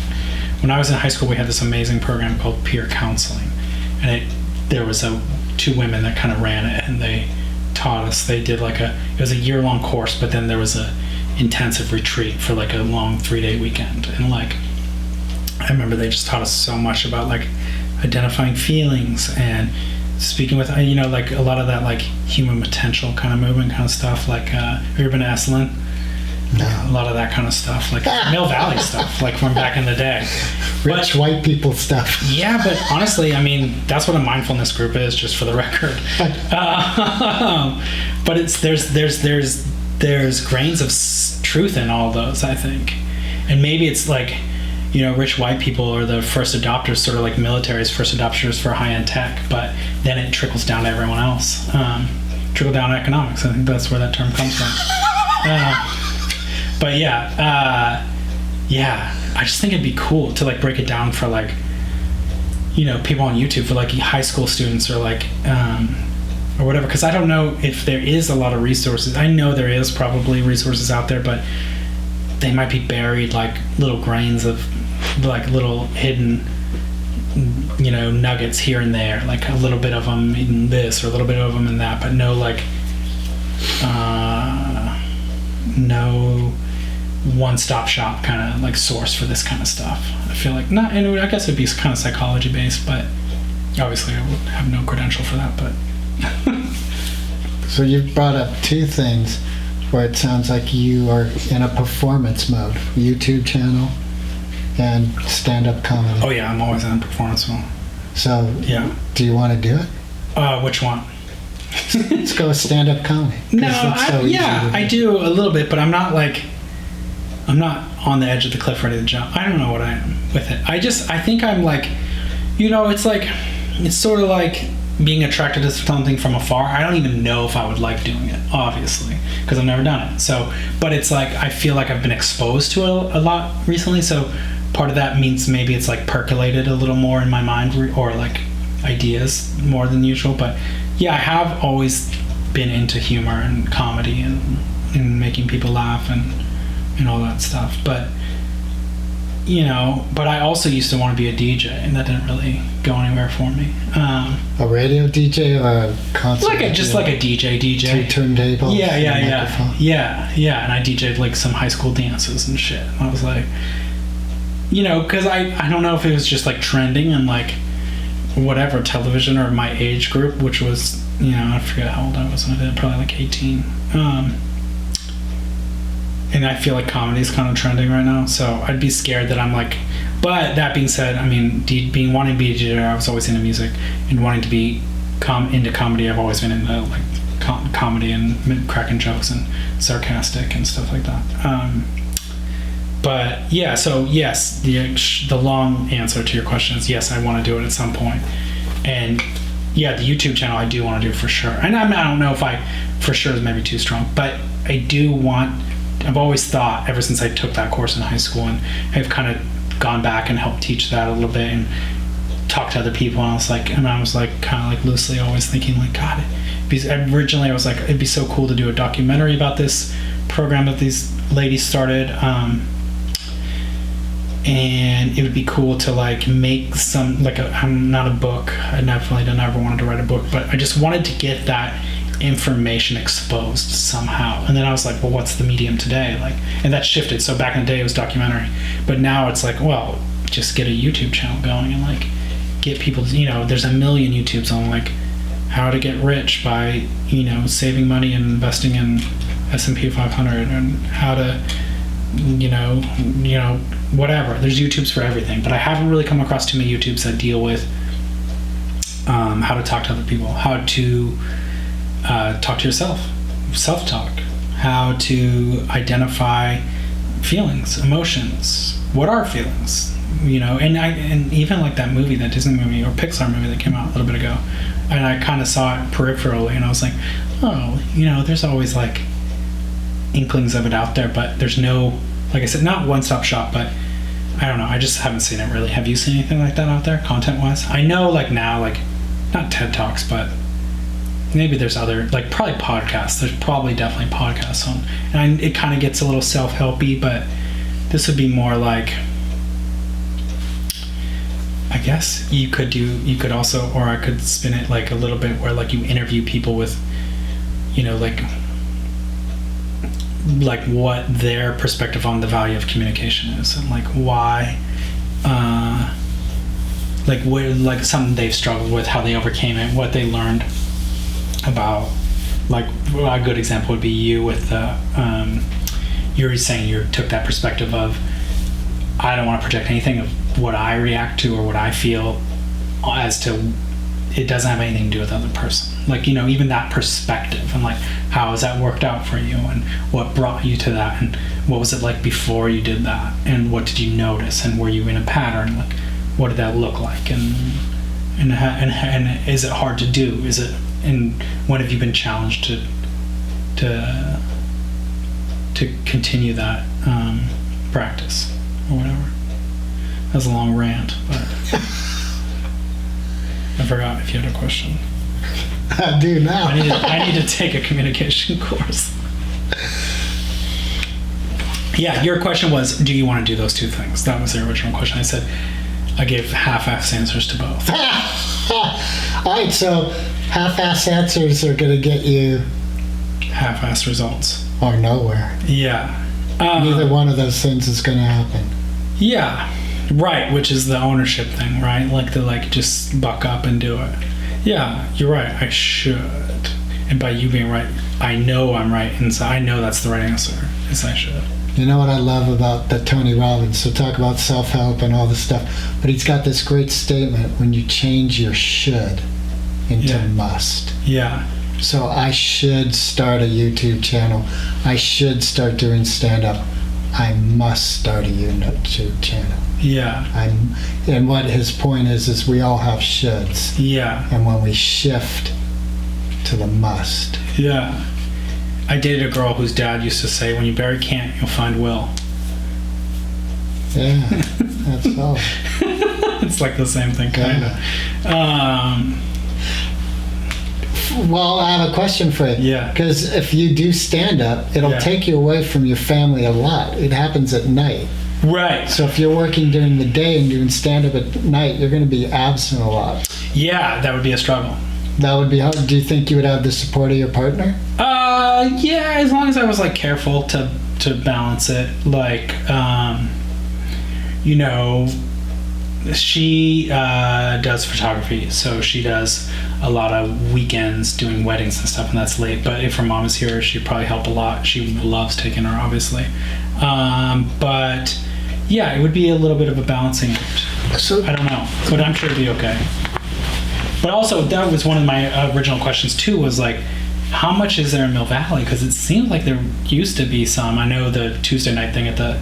When I was in high school, we had this amazing program called peer counseling, and there was two women that kind of ran it, and they taught us. They did it was a year-long course, but then there was a intensive retreat for like a long 3-day weekend, and I remember they just taught us so much about like identifying feelings and speaking with like a lot of that like human potential kind of movement kind of stuff. Have you ever been to Esalen? No. A lot of that kind of stuff, like Mill Valley stuff, like from back in the day. Rich white people stuff. Yeah, but honestly, I mean, that's what a mindfulness group is, just for the record. But there's grains of truth in all those, I think. And maybe it's like, rich white people are the first adopters, sort of like military's first adopters for high-end tech, but then it trickles down to everyone else. Trickle down economics, I think that's where that term comes from. But yeah, I just think it'd be cool to like break it down for like, people on YouTube, for like high school students or like, or whatever, because I don't know if there is a lot of resources. I know there is probably resources out there, but they might be buried like little grains of like little hidden nuggets here and there, like a little bit of them in this or a little bit of them in that, but no like no one-stop shop kind of like source for this kind of stuff. I feel like not, and I guess it'd be kind of psychology based, but obviously I would have no credential for that. But so you've brought up two things where it sounds like you are in a performance mode: YouTube channel and stand-up comedy. Oh yeah, I'm always in performance mode. So yeah, do you want to do it? Which one? Let's go with stand-up comedy. No, I do a little bit, but I'm not on the edge of the cliff ready to jump. I don't know what I am with it. I think I'm like, it's sort of like being attracted to something from afar. I don't even know if I would like doing it, obviously, because I've never done it. So, but it's like, I feel like I've been exposed to it a lot recently. So part of that means maybe it's like percolated a little more in my mind, or like ideas more than usual. But yeah, I have always been into humor and comedy and making people laugh and all that stuff. But but I also used to want to be a DJ, and that didn't really go anywhere for me. A radio DJ or a concert? Like a DJ. Two turntables. Yeah. And I DJ'd like some high school dances and shit. And I was like, because I don't know if it was just like trending and like whatever television or my age group, which was I forget how old I was when I did it, probably like 18. And I feel like comedy is kind of trending right now, so I'd be scared that I'm like. But that being said, I mean, wanting to be a DJ, I was always into music, and wanting to be into comedy, I've always been into like comedy and cracking jokes and sarcastic and stuff like that. But yeah, so yes, the long answer to your question is yes, I want to do it at some point. And yeah, the YouTube channel I do want to do for sure. And I don't know if I for sure is maybe too strong, but I do want. I've always thought, ever since I took that course in high school, and I've kind of gone back and helped teach that a little bit and talk to other people, and I was like kind of like loosely always thinking like, God, originally I was like, it'd be so cool to do a documentary about this program that these ladies started, and it would be cool to like make some I'm not a book. I definitely never wanted to write a book, but I just wanted to get that information exposed somehow. And then I was like, well, what's the medium today? Like, and that shifted. So back in the day it was documentary, but now it's like, well, just get a YouTube channel going and like get people there's a million YouTubes on like how to get rich by saving money and investing in S&P 500, and how to whatever. There's YouTubes for everything, but I haven't really come across too many YouTubes that deal with how to talk to other people, how to talk to yourself, self-talk, how to identify feelings, emotions. What are feelings? And even like that movie, that Disney movie or Pixar movie that came out a little bit ago, and I kind of saw it peripherally, and I was like, oh, there's always like inklings of it out there, but there's no, like I said, not one-stop shop, but I don't know. I just haven't seen it really. Have you seen anything like that out there, content-wise? I know like now, like not TED Talks, but maybe there's other, like probably podcasts. There's probably definitely podcasts on, and it kind of gets a little self-helpy, but this would be more like, I guess you could also, or I could spin it like a little bit where like you interview people with, like what their perspective on the value of communication is, and like why, like where, like something they've struggled with, how they overcame it, what they learned about, like a good example would be you with the you're saying you took that perspective of, I don't want to project anything of what I react to or what I feel, as to it doesn't have anything to do with the other person. Like, you know, even that perspective, and like, how has that worked out for you, and what brought you to that, and what was it like before you did that, and what did you notice, and were you in a pattern? Like, what did that look like, and is it hard to do? Is it, and when have you been challenged to continue that practice or whatever? That was a long rant, but I forgot if you had a question. I do now. I need to take a communication course. Yeah, your question was, do you want to do those two things? That was the original question. I said I gave half-ass answers to both. All right, so half-ass answers are going to get you half-ass results. Or nowhere. Yeah. Neither one of those things is going to happen. Yeah. Right, which is the ownership thing, right? Like, to like just buck up and do it. Yeah, you're right. I should. And by you being right, I know I'm right, and so I know that's the right answer. Is I should. You know what I love about the Tony Robbins? So talk about self-help and all this stuff, but he's got this great statement: when you change your should into must. Yeah. So I should start a YouTube channel. I should start doing stand-up. I must start a YouTube channel. Yeah. And what his point is we all have shoulds. Yeah. And when we shift to the must. Yeah. I dated a girl whose dad used to say, when you bury Kant, you'll find Will. Yeah, that's all. It's like the same thing, kind of. Well, I have a question for you. Yeah. Because if you do stand-up, it'll take you away from your family a lot. It happens at night. Right. So if you're working during the day and doing stand-up at night, you're going to be absent a lot. Yeah, that would be a struggle. That would be hard. Do you think you would have the support of your partner? Yeah, as long as I was like careful to balance it. Like, you know, she does photography, so she does a lot of weekends doing weddings and stuff, and that's late. But if her mom is here, she'd probably help a lot. She loves taking her, obviously. But yeah, it would be a little bit of a balancing act. So I don't know, but I'm sure it'd be okay. But also, that was one of my original questions too, was like, how much is there in Mill Valley? Because it seems like there used to be some. I know the Tuesday night thing at the,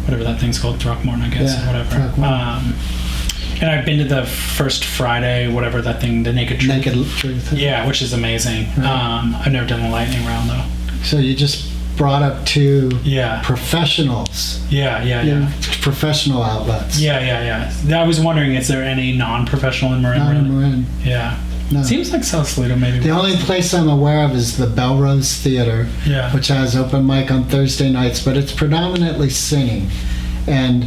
whatever that thing's called, Throckmorton, I guess, or whatever. And I've been to the First Friday, whatever that thing, the Naked Truth. Yeah, which is amazing. Right. I've never done the lightning round though. So you just brought up two professionals. Yeah. Professional outlets. Yeah. I was wondering, is there any non-professional in Marin? Not in Marin. Yeah. No. Seems like South Toledo maybe. The only place I'm aware of is the Belrose Theater, which has open mic on Thursday nights, but it's predominantly singing. And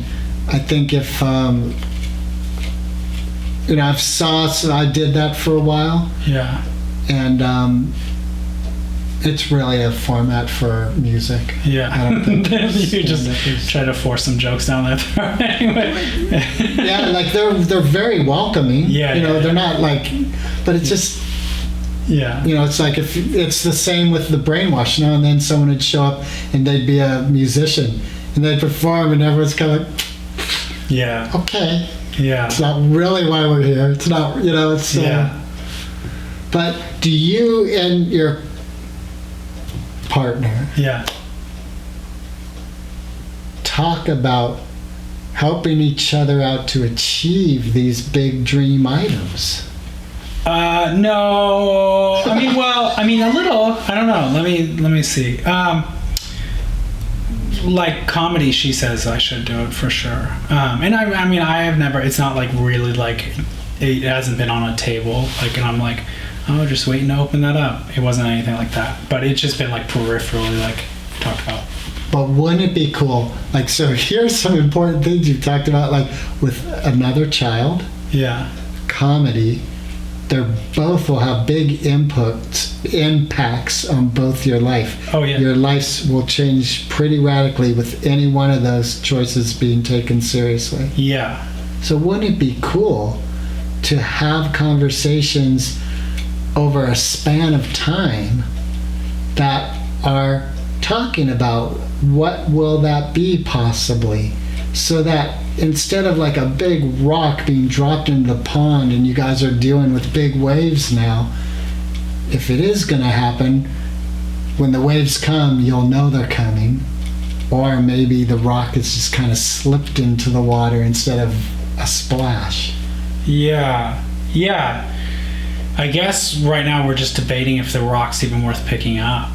I think if, I did that for a while. Yeah. And it's really a format for music. Yeah. I don't think you just try to force some jokes down that throat anyway. Yeah, like they're very welcoming. They're not like, but it's just, it's like if it's the same with the Brainwash, and then someone would show up and they'd be a musician and they'd perform and everyone's kind of like, okay. Yeah. It's not really why we're here. It's not, it's, but do you and your partner talk about helping each other out to achieve these big dream items? No. I mean, a little. I don't know. Let me see. Like comedy, she says I should do it for sure. And I have never. It's not like really like it hasn't been on a table. Like, and I'm like, oh, just waiting to open that up. It wasn't anything like that. But it's just been like peripherally like talked about. But wouldn't it be cool? Like, so here's some important things you've talked about, like with another child. Yeah. Comedy. They both will have big impacts on both your life. Oh yeah. Your lives will change pretty radically with any one of those choices being taken seriously. Yeah. So wouldn't it be cool to have conversations over a span of time that are talking about what will that be possibly, so that instead of like a big rock being dropped into the pond and you guys are dealing with big waves now, if it is going to happen, when the waves come, you'll know they're coming. Or maybe the rock is just kind of slipped into the water instead of a splash. Yeah. I guess right now we're just debating if the rock's even worth picking up.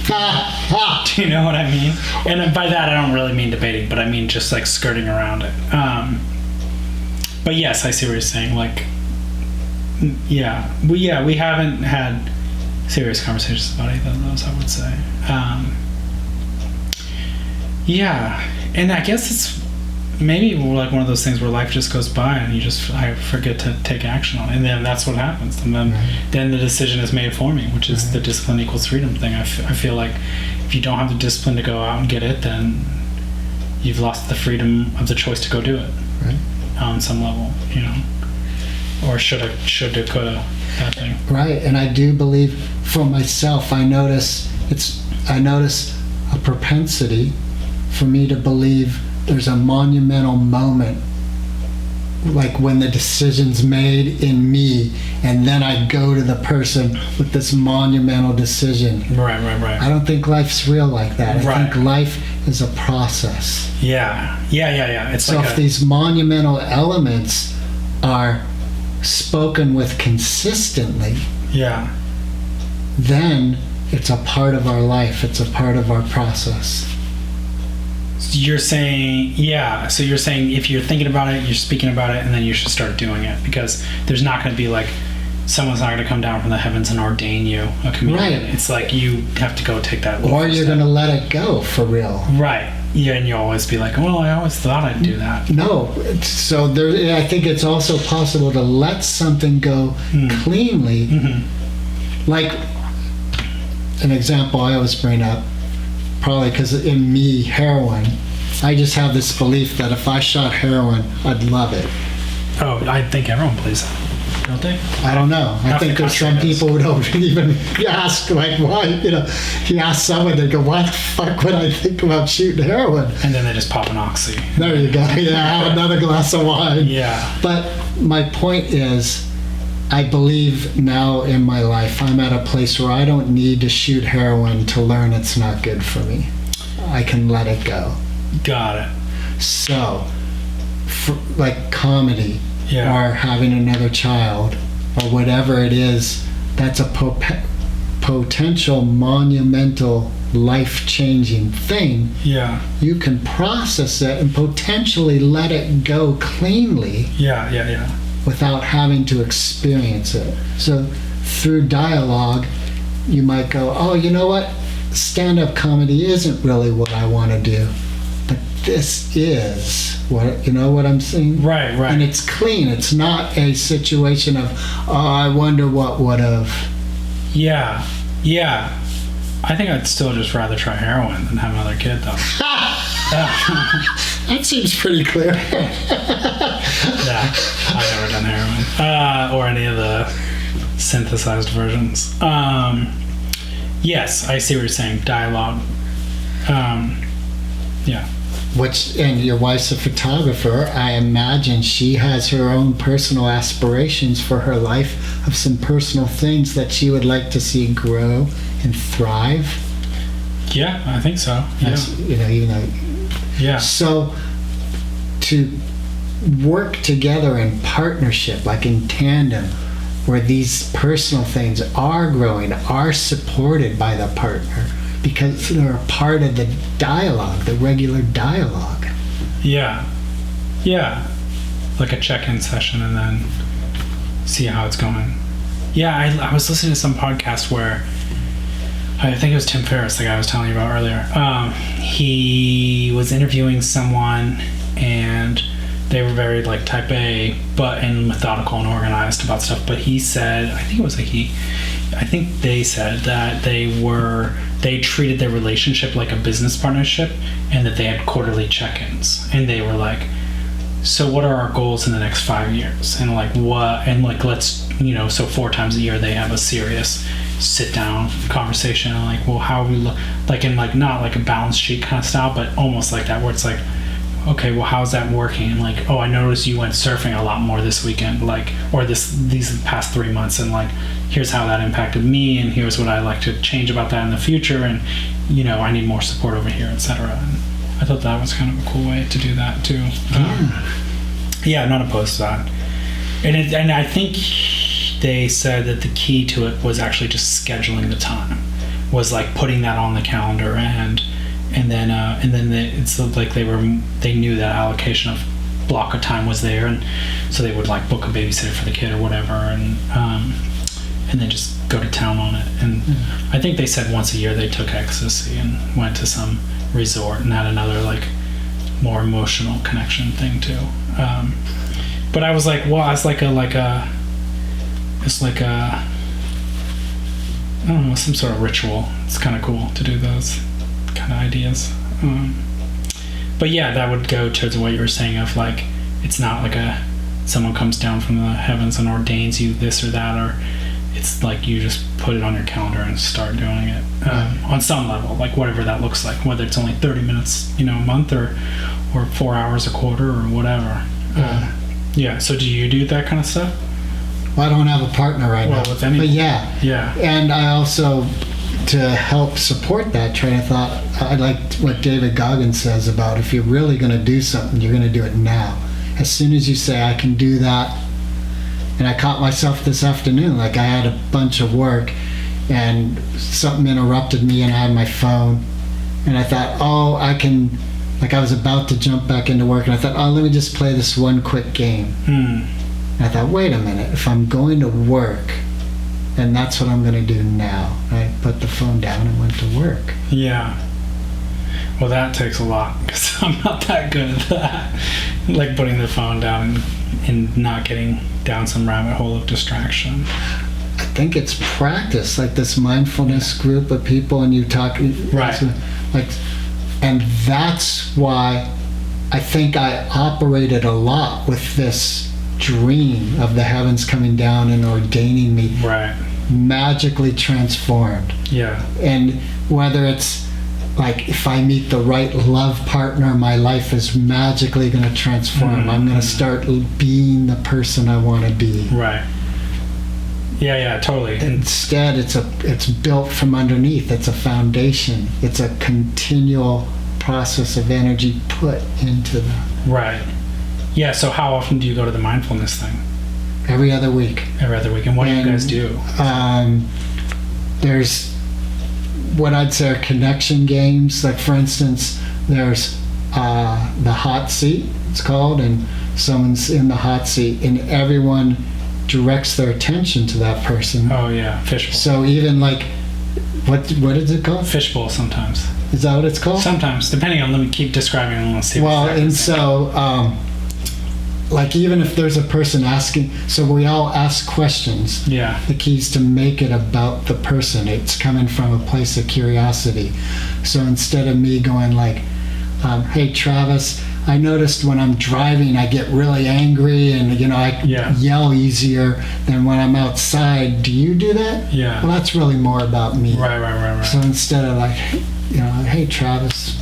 Do you know what I mean? And by that, I don't really mean debating, but I mean just like skirting around it. But yes, I see what you're saying. Like, we haven't had serious conversations about either of those, I would say. And I guess it's maybe like one of those things where life just goes by and I forget to take action on it, and then that's what happens, and then the decision is made for me, which is the discipline equals freedom thing. I feel like if you don't have the discipline to go out and get it, then you've lost the freedom of the choice to go do it, on some level, or shoulda, coulda, that thing. Right. And I do believe for myself, I notice a propensity for me to believe there's a monumental moment, like when the decision's made in me, and then I go to the person with this monumental decision. Right. I don't think life's real like that. I think life is a process. Yeah. It's so if these monumental elements are spoken with consistently, then it's a part of our life. It's a part of our process. You're saying, so you're saying if you're thinking about it, you're speaking about it, and then you should start doing it, because there's not going to be like, someone's not going to come down from the heavens and ordain you a comedian. Right. It's like you have to go take that. Or you're going to let it go for real. Right. Yeah, and you always be like, well, I always thought I'd do that. No. So I think it's also possible to let something go cleanly. Like an example I always bring up, probably because in me, heroin, I just have this belief that if I shot heroin, I'd love it. Oh, I think everyone believes that, don't they? I don't know. I think there's some people who don't even ask, like, why, you ask someone, they go, why the fuck would I think about shooting heroin? And then they just pop an oxy. There you go. Yeah, have another glass of wine. Yeah. But my point is, I believe now in my life, I'm at a place where I don't need to shoot heroin to learn it's not good for me. I can let it go. Got it. So, like comedy, or having another child, or whatever it is, that's a potential monumental life-changing thing. Yeah. You can process it and potentially let it go cleanly. Yeah. Without having to experience it. So through dialogue, you might go, oh, you know what? Stand-up comedy isn't really what I want to do, but this is what, you know what I'm saying? Right. And it's clean. It's not a situation of, oh, I wonder what would have. Yeah. I think I'd still just rather try heroin than have another kid, though. That seems pretty clear. Yeah, I've never done heroin or any of the synthesized versions. Yes, I see what you're saying. Dialogue. Yeah. And your wife's a photographer. I imagine she has her own personal aspirations for her life of some personal things that she would like to see grow and thrive. Yeah, I think so. Even though. Yeah. So to work together in partnership, like in tandem, where these personal things are growing, are supported by the partner, because they're a part of the dialogue, the regular dialogue. Yeah. Like a check-in session and then see how it's going. Yeah, I was listening to some podcast where I think it was Tim Ferriss, the guy I was telling you about earlier. He was interviewing someone, and they were very like type A, and methodical and organized about stuff. But he said, I think they said that they treated their relationship like a business partnership, and that they had quarterly check-ins. And they were like, so what are our goals in the next 5 years? And like what, and like let's, so 4 times a year they have a serious sit down conversation and like, well, how we look, like in like not like a balance sheet kind of style, but almost like that where it's like, okay, well, how's that working? And like, oh, I noticed you went surfing a lot more this weekend, like, or these past 3 months, and like, here's how that impacted me, and here's what I like to change about that in the future, and I need more support over here, etc. And I thought that was kind of a cool way to do that too. Yeah, I'm not opposed to that. And I think they said that the key to it was actually just scheduling the time, was like putting that on the calendar, and then it's like they knew that allocation of block of time was there, and so they would like book a babysitter for the kid or whatever, and then just go to town on it. And I think they said once a year they took ecstasy and went to some resort and had another like more emotional connection thing too. But I was like, well, it's like a I don't know, some sort of ritual. It's kind of cool to do those kind of ideas. But yeah, that would go towards what you were saying of like, it's not like someone comes down from the heavens and ordains you this or that, or it's like you just put it on your calendar and start doing it on some level, like whatever that looks like, whether it's only 30 minutes, a month, or 4 hours a quarter, or whatever. Yeah. So do you do that kind of stuff? Well, I don't have a partner right now. With anyone. But yeah. And I also, to help support that train of thought, I like what David Goggins says about if you're really going to do something, you're going to do it now. As soon as you say, I can do that. And I caught myself this afternoon, like I had a bunch of work and something interrupted me and I had my phone. And I thought, oh, I can, like I was about to jump back into work and I thought, oh, let me just play this one quick game. And I thought, wait a minute, if I'm going to work, and that's what I'm going to do now. I put the phone down and went to work. Yeah. Well, that takes a lot because I'm not that good at that. Like putting the phone down and not getting down some rabbit hole of distraction. I think it's practice, like this mindfulness group of people, and you talk, right? Like, and that's why I think I operated a lot with this dream of the heavens coming down and ordaining me, right? Magically transformed. Yeah. And whether it's like if I meet the right love partner, my life is magically going to transform. I'm going to start being the person I want to be. Right. Yeah, totally. Instead, it's built from underneath. It's a foundation. It's a continual process of energy put into that. Right. Yeah, so how often do you go to the mindfulness thing? Every other week. Every other week. And what do you guys do? There's what I'd say are connection games. Like, for instance, there's the hot seat, it's called, and someone's in the hot seat, and everyone directs their attention to that person. Oh, yeah, fishbowl. So even like, what is it called? Fishbowl sometimes. Is that what it's called? Sometimes, depending on, let me keep describing it and let's see. Well, and so, like even if there's a person asking, so we all ask questions. Yeah. The key is to make it about the person. It's coming from a place of curiosity. So instead of me going like, hey Travis, I noticed when I'm driving I get really angry and I yell easier than when I'm outside. Do you do that? Yeah. Well, that's really more about me. Right. So instead of like, hey Travis,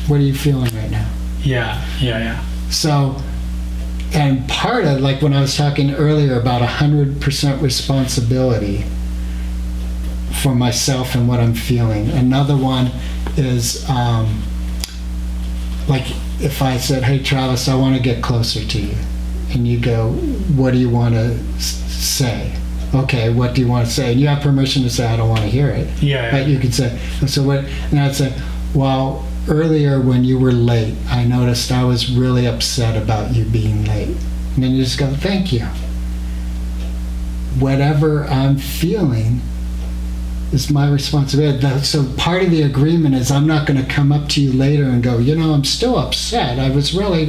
what are you feeling right now? Yeah. So, and part of, like when I was talking earlier about 100% responsibility for myself and what I'm feeling. Another one is like if I said, hey Travis, I want to get closer to you. And you go, what do you want to say? Okay, what do you want to say? And you have permission to say, I don't want to hear it. Yeah. But you could say, so what, and I'd say, well, earlier when you were late, I noticed I was really upset about you being late. And then you just go, thank you. Whatever I'm feeling is my responsibility. So part of the agreement is I'm not going to come up to you later and go, I'm still upset. I was really,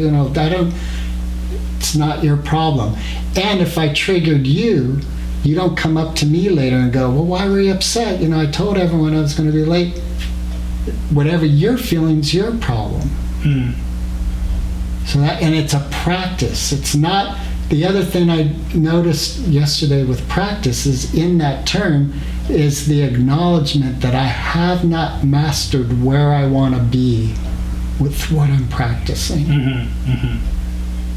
it's not your problem. And if I triggered you, you don't come up to me later and go, well, why were you upset? I told everyone I was going to be late. Whatever you're feeling is your problem. So that, and it's a practice. It's not, the other thing I noticed yesterday with practice is in that term is the acknowledgement that I have not mastered where I want to be with what I'm practicing.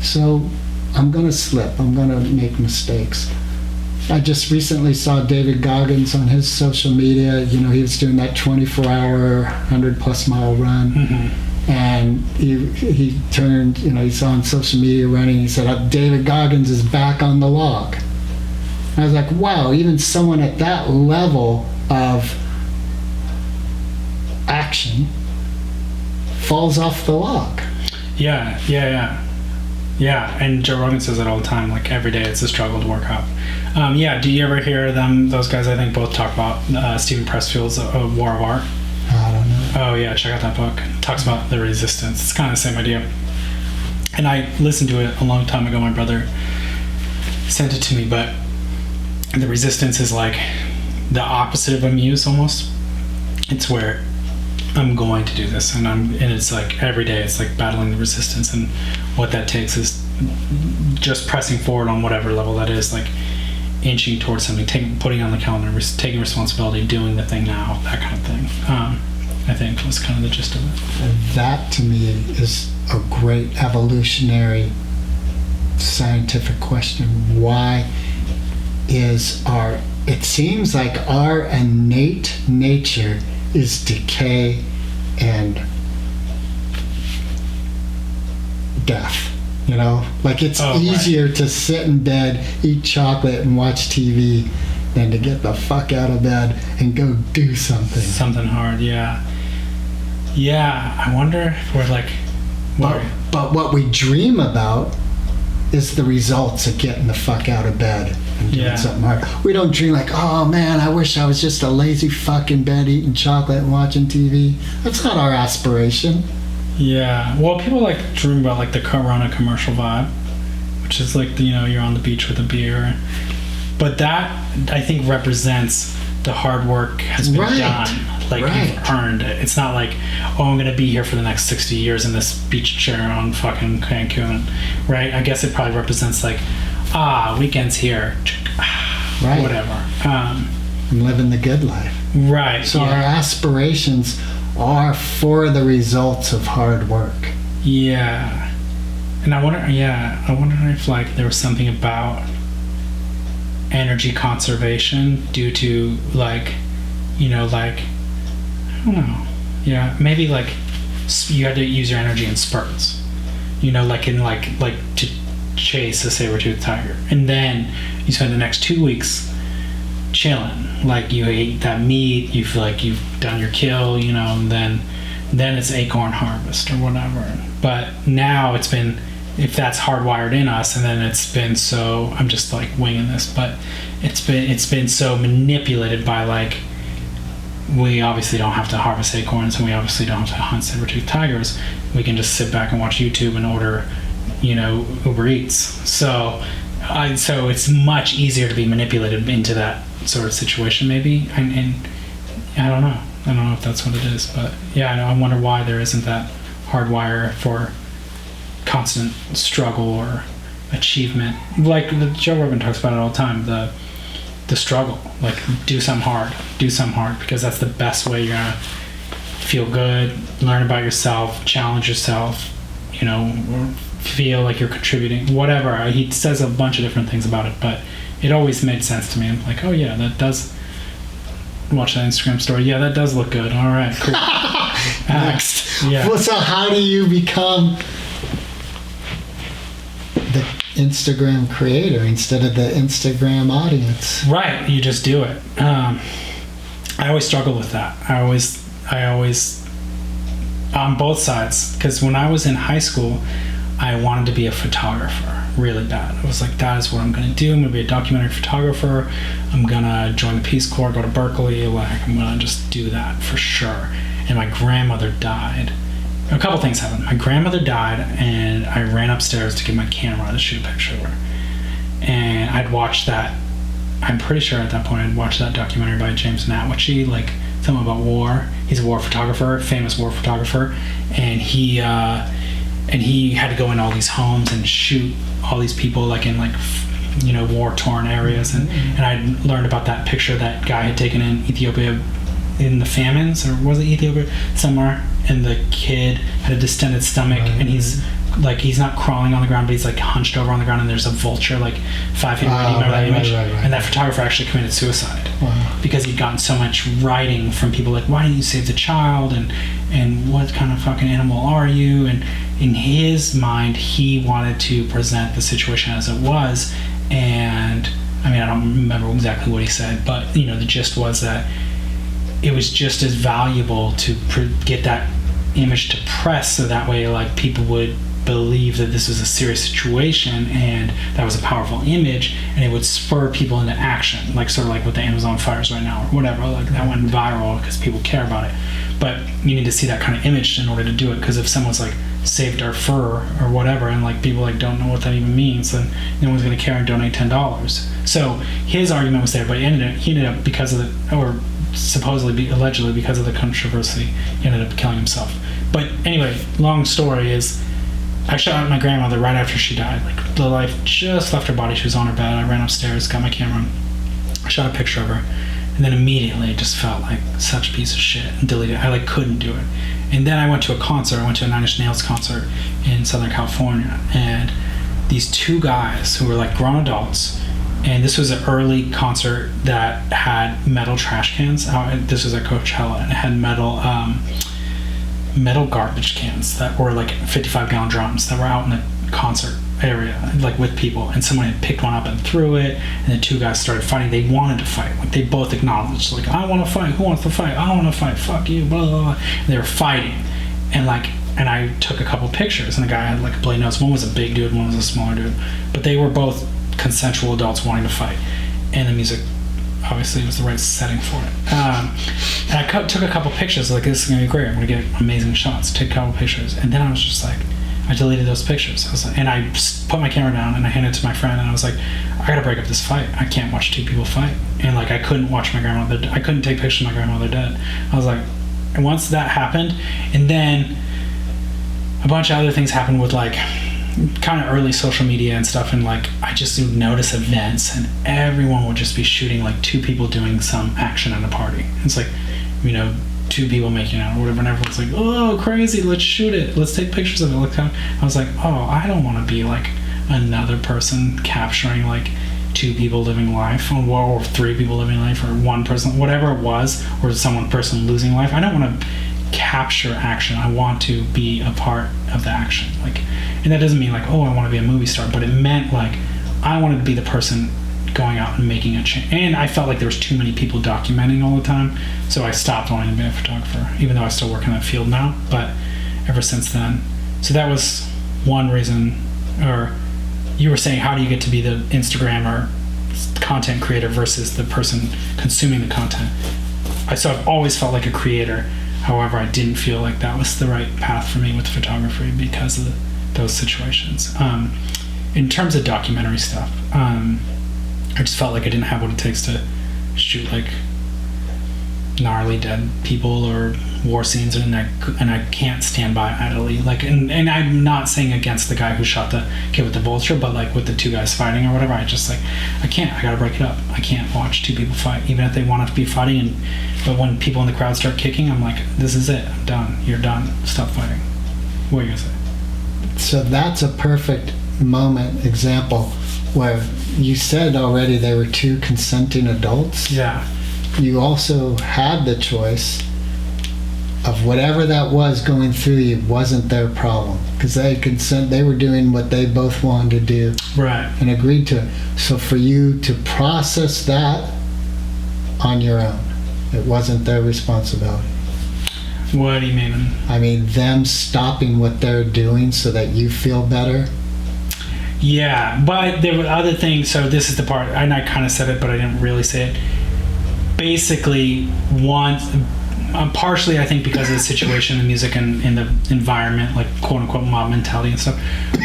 So I'm going to slip. I'm going to make mistakes. I just recently saw David Goggins on his social media. You know, he was doing that 24-hour, 100-plus mile run. And he turned, you know, he saw on social media running, he said, David Goggins is back on the log. And I was like, wow, even someone at that level of action falls off the log. Yeah, and Joe Rogan says it all the time, like every day it's a struggle to work out. Do you ever hear those guys, I think, both talk about Stephen Pressfield's War of Art? I don't know. Oh yeah, check out that book. It talks about the resistance. It's kind of the same idea. And I listened to it a long time ago. My brother sent it to me, but the resistance is like the opposite of a muse almost. It's where I'm going to do this, and it's like every day it's like battling the resistance, and what that takes is just pressing forward on whatever level that is, like inching towards something, putting on the calendar, taking responsibility, doing the thing now, that kind of thing. I think was kind of the gist of it. And that to me is a great evolutionary scientific question. Why is it seems like our innate nature is decay and death. You know, like it's easier to sit in bed, eat chocolate, and watch TV than to get the fuck out of bed and go do something. Something hard, yeah. Yeah, I wonder if we're like... But what we dream about is the results of getting the fuck out of bed and doing something hard. We don't dream like, oh man, I wish I was just a lazy fuck in bed eating chocolate and watching TV. That's not our aspiration. Yeah, well, people like dream about like the Corona commercial vibe, which is like, you know, you're on the beach with a beer. But that, I think, represents the hard work has been done. Like, you've earned it. It's not like, oh, I'm going to be here for the next 60 years in this beach chair on fucking Cancun, right? I guess it probably represents like, weekends here. Right. Whatever. I'm living the good life. Right. So our aspirations are for the results of hard work. Yeah. And I wonder if like there was something about energy conservation due to like, you know, like, I don't know. Yeah, maybe like you had to use your energy in spurts. You know, like in like to chase a saber-toothed tiger. And then you spend the next 2 weeks chilling. Like you ate that meat, you feel like you've done your kill, you know, and then it's acorn harvest or whatever. But now it's been, if that's hardwired in us, and then it's been so, I'm just like winging this, but it's been so manipulated by like, we obviously don't have to harvest acorns, and we obviously don't have to hunt saber-toothed tigers. We can just sit back and watch YouTube and order, you know, Uber Eats. So it's much easier to be manipulated into that sort of situation, maybe. And I don't know. I don't know if that's what it is, but yeah, I wonder why there isn't that hardwire for constant struggle or achievement. Like Joe Rogan talks about it all the time. The struggle, like do something hard, because that's the best way you're gonna feel good, learn about yourself, challenge yourself, you know, or feel like you're contributing, whatever. He says a bunch of different things about it, but it always made sense to me. I'm like, oh yeah, that does, watch that Instagram story, yeah, that does look good, all right, cool. Next. Yeah. Well, so how do you become the Instagram creator instead of the Instagram audience? Right, you just do it. I always struggle with that. I always on both sides, because when I was in high school, I wanted to be a photographer really bad. I was like, that is what I'm going to do. I'm going to be a documentary photographer. I'm going to join the Peace Corps, go to Berkeley. Like, I'm going to just do that for sure. And my grandmother died. A couple things happened. My grandmother died, and I ran upstairs to get my camera to shoot a picture of her. And I'd watched that. I'm pretty sure at that point I'd watched that documentary by James Natwitchie, like something about war. He's a war photographer, famous war photographer, and he and he had to go in all these homes and shoot all these people like in like war-torn areas, and I learned about that picture that guy had taken in Ethiopia in the famines, or was it Ethiopia somewhere, and the kid had a distended stomach, and he's not crawling on the ground, but he's like hunched over on the ground, and there's a vulture like 5 feet away. Remember that image? Right. And that photographer actually committed suicide because he'd gotten so much writing from people like, why didn't you save the child, and what kind of fucking animal are you? And in his mind, he wanted to present the situation as it was. And I mean, I don't remember exactly what he said, but the gist was that it was just as valuable to get that image to press, so that way like people would believe that this was a serious situation and that was a powerful image, and it would spur people into action, like sort of like with the Amazon fires right now or whatever, like that went viral because people care about it. But you need to see that kind of image in order to do it, because if someone's like saved our fur or whatever, and like people like don't know what that even means, then no one's going to care and donate $10. So his argument was there, but he ended up because of the, or supposedly allegedly because of the controversy, he ended up killing himself. But anyway, long story is, I shot my grandmother right after she died. Like the life just left her body. She was on her bed. I ran upstairs, got my camera, I shot a picture of her, and then immediately it just felt like such a piece of shit and deleted it. I like couldn't do it. And then I went to a concert. I went to a Nine Inch Nails concert in Southern California, and these two guys who were like grown adults, and this was an early concert that had metal trash cans out. This was at Coachella, and it had metal garbage cans that were like 55-gallon drums that were out in the concert area, like with people, and someone had picked one up and threw it, and the two guys started fighting. They wanted to fight, like they both acknowledged, like, I want to fight, who wants to fight, I want to fight, fuck you, blah, blah, blah. And they were fighting, and I took a couple pictures, and the guy had like a blade nose. One was a big dude, one was a smaller dude, but they were both consensual adults wanting to fight, and the music obviously was the right setting for it. And I took a couple pictures, like, this is gonna be great, I'm gonna get amazing shots, take a couple pictures, and then I was just like, I deleted those pictures. I was like, and I put my camera down and I handed it to my friend, and I was like, I gotta break up this fight. I can't watch two people fight. And like, I couldn't watch my grandmother, I couldn't take pictures of my grandmother dead. I was like, and once that happened, and then a bunch of other things happened with like kind of early social media and stuff, and like I just would notice events, and everyone would just be shooting like two people doing some action at a party. It's like, two people making out or whatever, and everyone's like, oh, crazy, let's shoot it, let's take pictures of it. I was like, oh, I don't want to be like another person capturing like two people living life, or three people living life, or one person, whatever it was, or person losing life. I don't want to capture action. I want to be a part of the action. Like, and that doesn't mean like, oh, I want to be a movie star, but it meant like I wanted to be the person going out and making a change. And I felt like there was too many people documenting all the time, so I stopped wanting to be a photographer, even though I still work in that field now, but ever since then. So that was one reason. Or you were saying, how do you get to be the Instagram or content creator versus the person consuming the content? I've always felt like a creator. However, I didn't feel like that was the right path for me with photography because of those situations. In terms of documentary stuff, I just felt like I didn't have what it takes to shoot like gnarly dead people or war scenes, and I can't stand by idly. Like, and I'm not saying against the guy who shot the kid with the vulture, but like with the two guys fighting or whatever, I just like, I can't. I gotta break it up. I can't watch two people fight, even if they want to be fighting. But when people in the crowd start kicking, I'm like, this is it. I'm done. You're done. Stop fighting. What are you gonna say? So that's a perfect example where you said already they were two consenting adults. Yeah. You also had the choice of whatever that was going through you wasn't their problem, because they were doing what they both wanted to do, right, and agreed to it. So for you to process that on your own, it wasn't their responsibility. What do you mean? I mean, them stopping what they're doing so that you feel better. Yeah, but there were other things. So this is the part, and I kind of said it, but I didn't really say it. Basically, partially I think because of the situation, the music, and in the environment, like quote unquote mob mentality and stuff.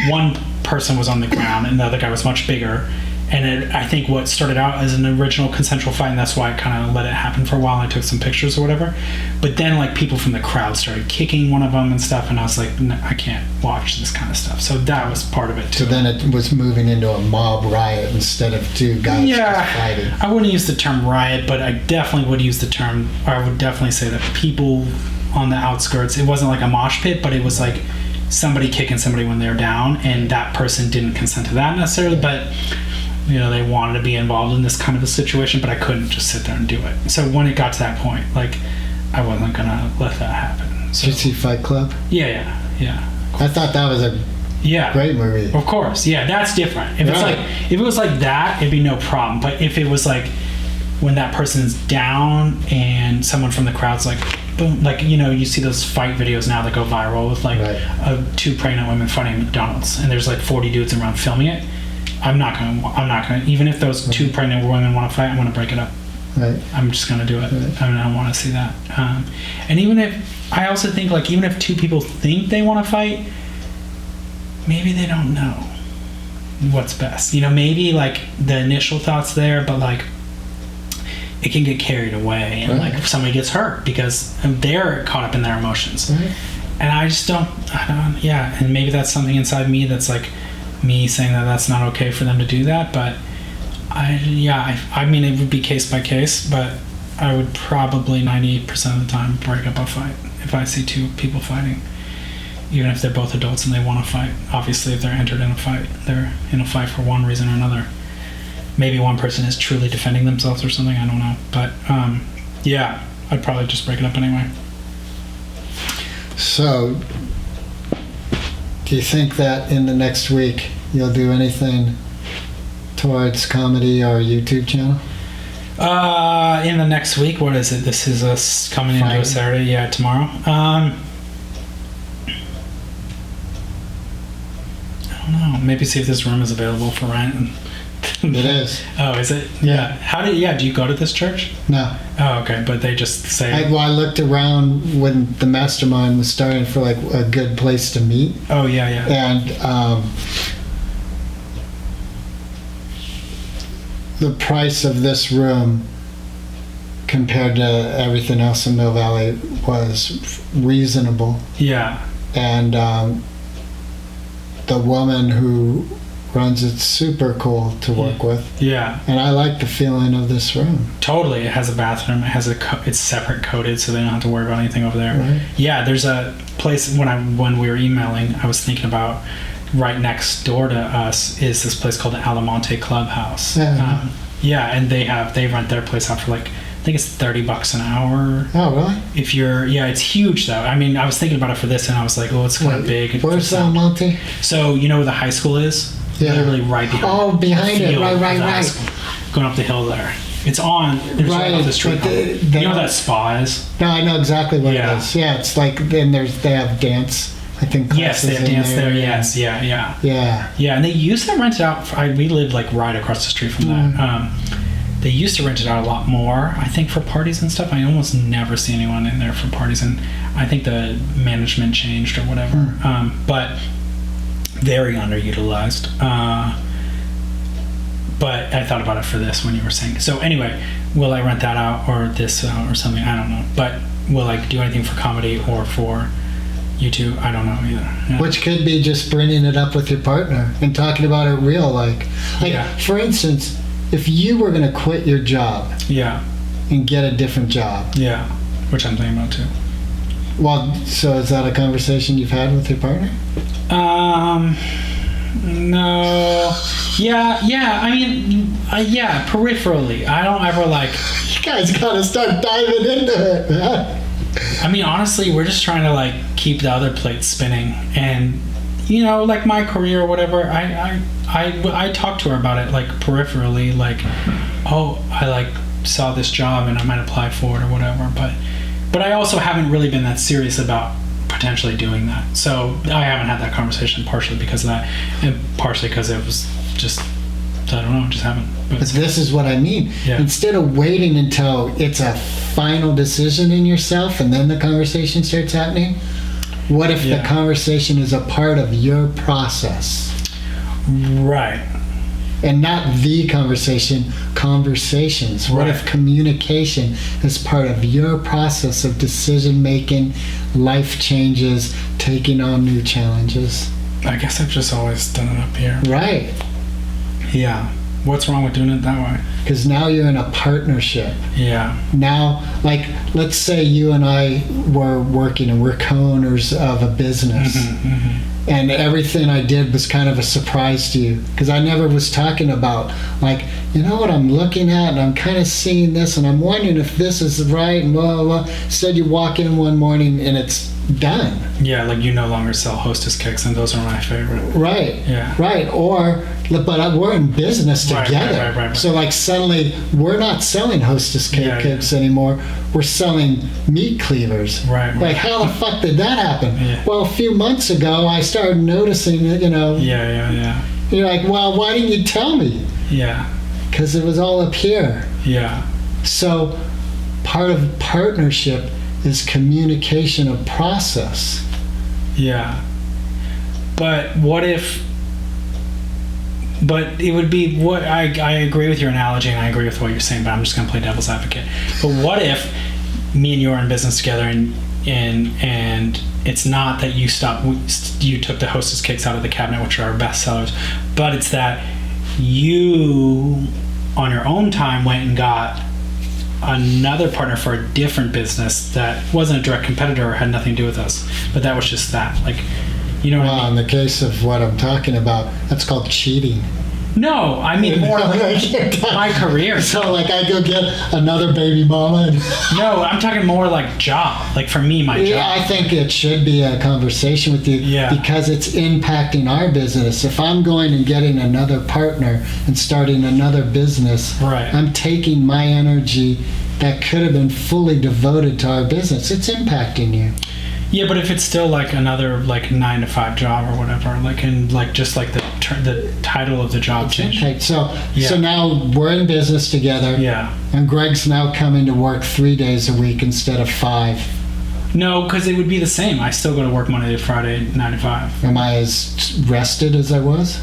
One person was on the ground, and the other guy was much bigger, And I think what started out as an original consensual fight, and that's why I kind of let it happen for a while. And I took some pictures or whatever. But then like people from the crowd started kicking one of them and stuff, and I was like, no, I can't watch this kind of stuff. So that was part of it too. So then it was moving into a mob riot instead of two guys just fighting. I wouldn't use the term riot, but I definitely would use the term, or I would definitely say that people on the outskirts, it wasn't like a mosh pit, but it was like somebody kicking somebody when they're down, and that person didn't consent to that necessarily, but you know, they wanted to be involved in this kind of a situation, but I couldn't just sit there and do it. So when it got to that point, like, I wasn't gonna let that happen. So, did you see Fight Club? Yeah. I thought that was a great movie. Of course, yeah, that's different. If it's like, if it was like that, it'd be no problem. But if it was like when that person's down and someone from the crowd's like, boom, like, you know, you see those fight videos now that go viral with like two pregnant women fighting at McDonald's, and there's like 40 dudes around filming it. I'm not gonna. Even if those two pregnant women want to fight, I'm gonna break it up. Right. I'm just gonna do it. Right. I mean, I don't want to see that. And even if I also think like even if two people think they want to fight, maybe they don't know what's best. You know, maybe like the initial thought's there, but like it can get carried away, and like somebody gets hurt because they're caught up in their emotions. Right. And I don't. Yeah, and maybe that's something inside me that's like me saying that that's not okay for them to do that, but I mean, it would be case by case, but I would probably 98% of the time break up a fight if I see two people fighting, even if they're both adults and they want to fight. Obviously, if they're entered in a fight, they're in a fight for one reason or another. Maybe one person is truly defending themselves or something, I don't know, but yeah, I'd probably just break it up anyway. So, do you think that in the next week you'll do anything towards comedy or YouTube channel? In the next week, what is it? This is us coming into a Saturday, yeah, tomorrow. I don't know. Maybe see if this room is available for rent. It is. Oh, is it? Yeah. Do you go to this church? No. Oh, okay. But they just say. I looked around when the mastermind was starting for like a good place to meet. Oh, yeah. And the price of this room compared to everything else in Mill Valley was reasonable. Yeah. And the woman who runs it's super cool to work with. Yeah. And I like the feeling of this room. Totally. It has a bathroom. It has it's separate coded, so they don't have to worry about anything over there. Right. Yeah. There's a place when we were emailing, I was thinking about right next door to us is this place called the Alamonte Clubhouse. Yeah. And they rent their place out for like, I think it's $30 an hour. Oh, really? If you're, it's huge though. I mean, I was thinking about it for this, and I was like, oh, it's kind of big. Where's Alamonte? So you know where the high school is? Yeah. Literally right behind. Oh, behind it. Right. Going up the hill there. It's on. There's right off the street. You know where that spa is? No, I know exactly what it is. Yeah, it's like then they have dance. I think. Yes, they have dance there. Yes, yeah. Yeah, and they used to rent it out. We lived like right across the street from that. They used to rent it out a lot more, I think, for parties and stuff. I almost never see anyone in there for parties, and I think the management changed or whatever. But very underutilized. But I thought about it for this when you were saying. So anyway, will I rent that out or this or something? I don't know. But will I do anything for comedy or for YouTube? I don't know either. Yeah. Which could be just bringing it up with your partner and talking about it real, like for instance, if you were going to quit your job, and get a different job, which I'm thinking about too. Well, so is that a conversation you've had with your partner? No. Yeah. I mean, peripherally. I don't ever like. You guys gotta start diving into it, man. I mean, honestly, we're just trying to like keep the other plate spinning, and you know, like my career or whatever. I talk to her about it like peripherally, like, oh, I like saw this job and I might apply for it or whatever, but I also haven't really been that serious about potentially doing that. So I haven't had that conversation, partially because of that, and partially because it was just, I don't know, just haven't. But this is what I mean. Yeah. Instead of waiting until it's a final decision in yourself and then the conversation starts happening, what if the conversation is a part of your process? Right. And not the conversation, conversations. What if communication is part of your process of decision making, life changes, taking on new challenges? I guess I've just always done it up here. Right. Yeah. What's wrong with doing it that way? Because now you're in a partnership. Yeah. Now, like, let's say you and I were working and we're co-owners of a business. And everything I did was kind of a surprise to you. Because I never was talking about, like, you know what I'm looking at, and I'm kind of seeing this, and I'm wondering if this is right, and blah, blah, blah. Instead, you walk in one morning and it's done. Yeah, like you no longer sell Hostess cakes, and those are my favorite. Right. Yeah. Right. Or, but we're in business together. Right. So, like, suddenly we're not selling Hostess cakes anymore. We're selling meat cleavers. Right. Like, how the fuck did that happen? Yeah. Well, a few months ago, I started noticing that, Yeah. You're like, well, why didn't you tell me? Yeah. Because it was all up here. Yeah. So, part of partnership is communication of process. Yeah. But what if... But it would be what I agree with your analogy, and I agree with what you're saying, but I'm just going to play devil's advocate. But what if me and you are in business together, and it's not that you took the Hostess cakes out of the cabinet, which are our best sellers, but it's that you on your own time went and got another partner for a different business that wasn't a direct competitor or had nothing to do with us, but that was just that, like, you know what I mean? In the case of what I'm talking about, that's called cheating. No, I mean more like my career. So, like, I go get another baby mama. No, I'm talking more like job. Like, for me, my job. Yeah, I think it should be a conversation with you because it's impacting our business. If I'm going and getting another partner and starting another business, right, I'm taking my energy that could have been fully devoted to our business. It's impacting you. Yeah, but if it's still like another like 9 to 5 job or whatever, like, and like just like the title of the job change. Okay, so now we're in business together. Yeah. And Greg's now coming to work 3 days a week instead of 5. No, because it would be the same. I still go to work Monday to Friday, 9 to 5. Am I as rested as I was?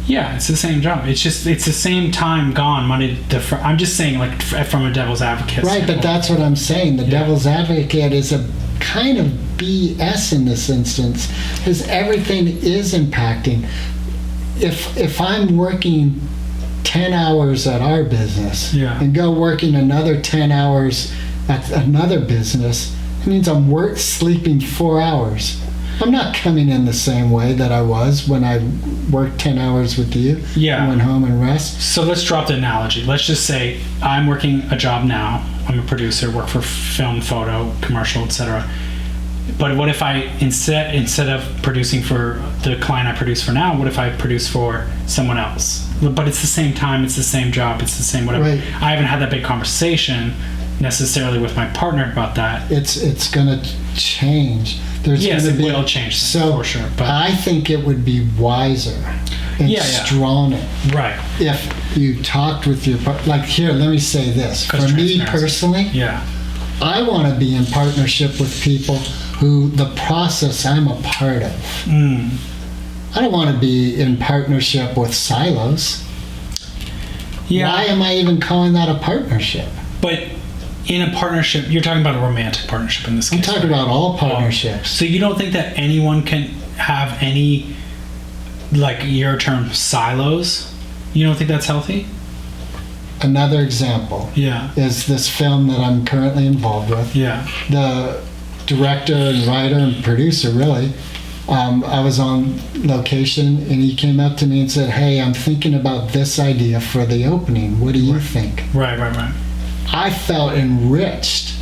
Yeah, it's the same job. It's the same time gone Monday to Friday. I'm just saying, like, from a devil's advocate. Right, but that's what I'm saying. The devil's advocate is a kind of BS in this instance, because everything is impacting. If I'm working 10 hours at our business and go working another 10 hours at another business, it means I'm sleeping 4 hours. I'm not coming in the same way that I was when I worked 10 hours with you. Yeah. Went home and rest. So let's drop the analogy. Let's just say I'm working a job now. I'm a producer, work for film, photo, commercial, etc. But what if I, instead of producing for the client I produce for now, what if I produce for someone else? But it's the same time, it's the same job, it's the same whatever. Right. I haven't had that big conversation necessarily with my partner about that. It's going to change. Yes, it will change, for sure. But I think it would be wiser and stronger if you talked with your like. Here, let me say this. For me personally, I want to be in partnership with people who the process I'm a part of. I don't want to be in partnership with silos. Why am I even calling that a partnership? But in a partnership, you're talking about a romantic partnership in this case. I'm talking about all partnerships. So you don't think that anyone can have any, like your term, silos? You don't think that's healthy? Another example is this film that I'm currently involved with. The director and writer and producer, really, I was on location and he came up to me and said, "Hey, I'm thinking about this idea for the opening. What do you think?" Right. I felt enriched.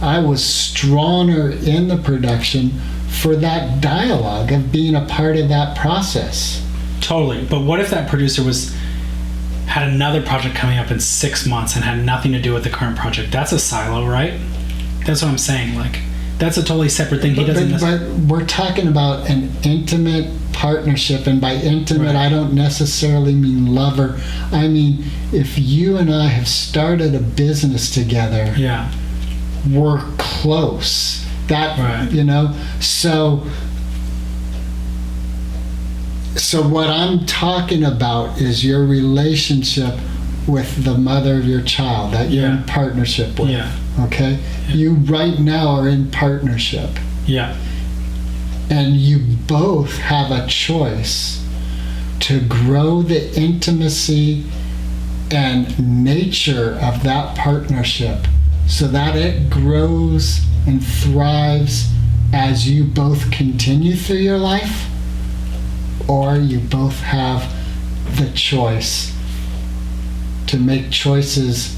I was stronger in the production for that dialogue of being a part of that process. Totally. But what if that producer had another project coming up in 6 months and had nothing to do with the current project? That's a silo, right? That's what I'm saying. Like, that's a totally separate thing. But we're talking about an intimate partnership, and by intimate, I don't necessarily mean lover. I mean, if you and I have started a business together, we're close. So So what I'm talking about is your relationship with the mother of your child that you're in partnership with. Yeah. Okay? Yeah. You right now are in partnership. Yeah. And you both have a choice to grow the intimacy and nature of that partnership so that it grows and thrives as you both continue through your life, or you both have the choice to make choices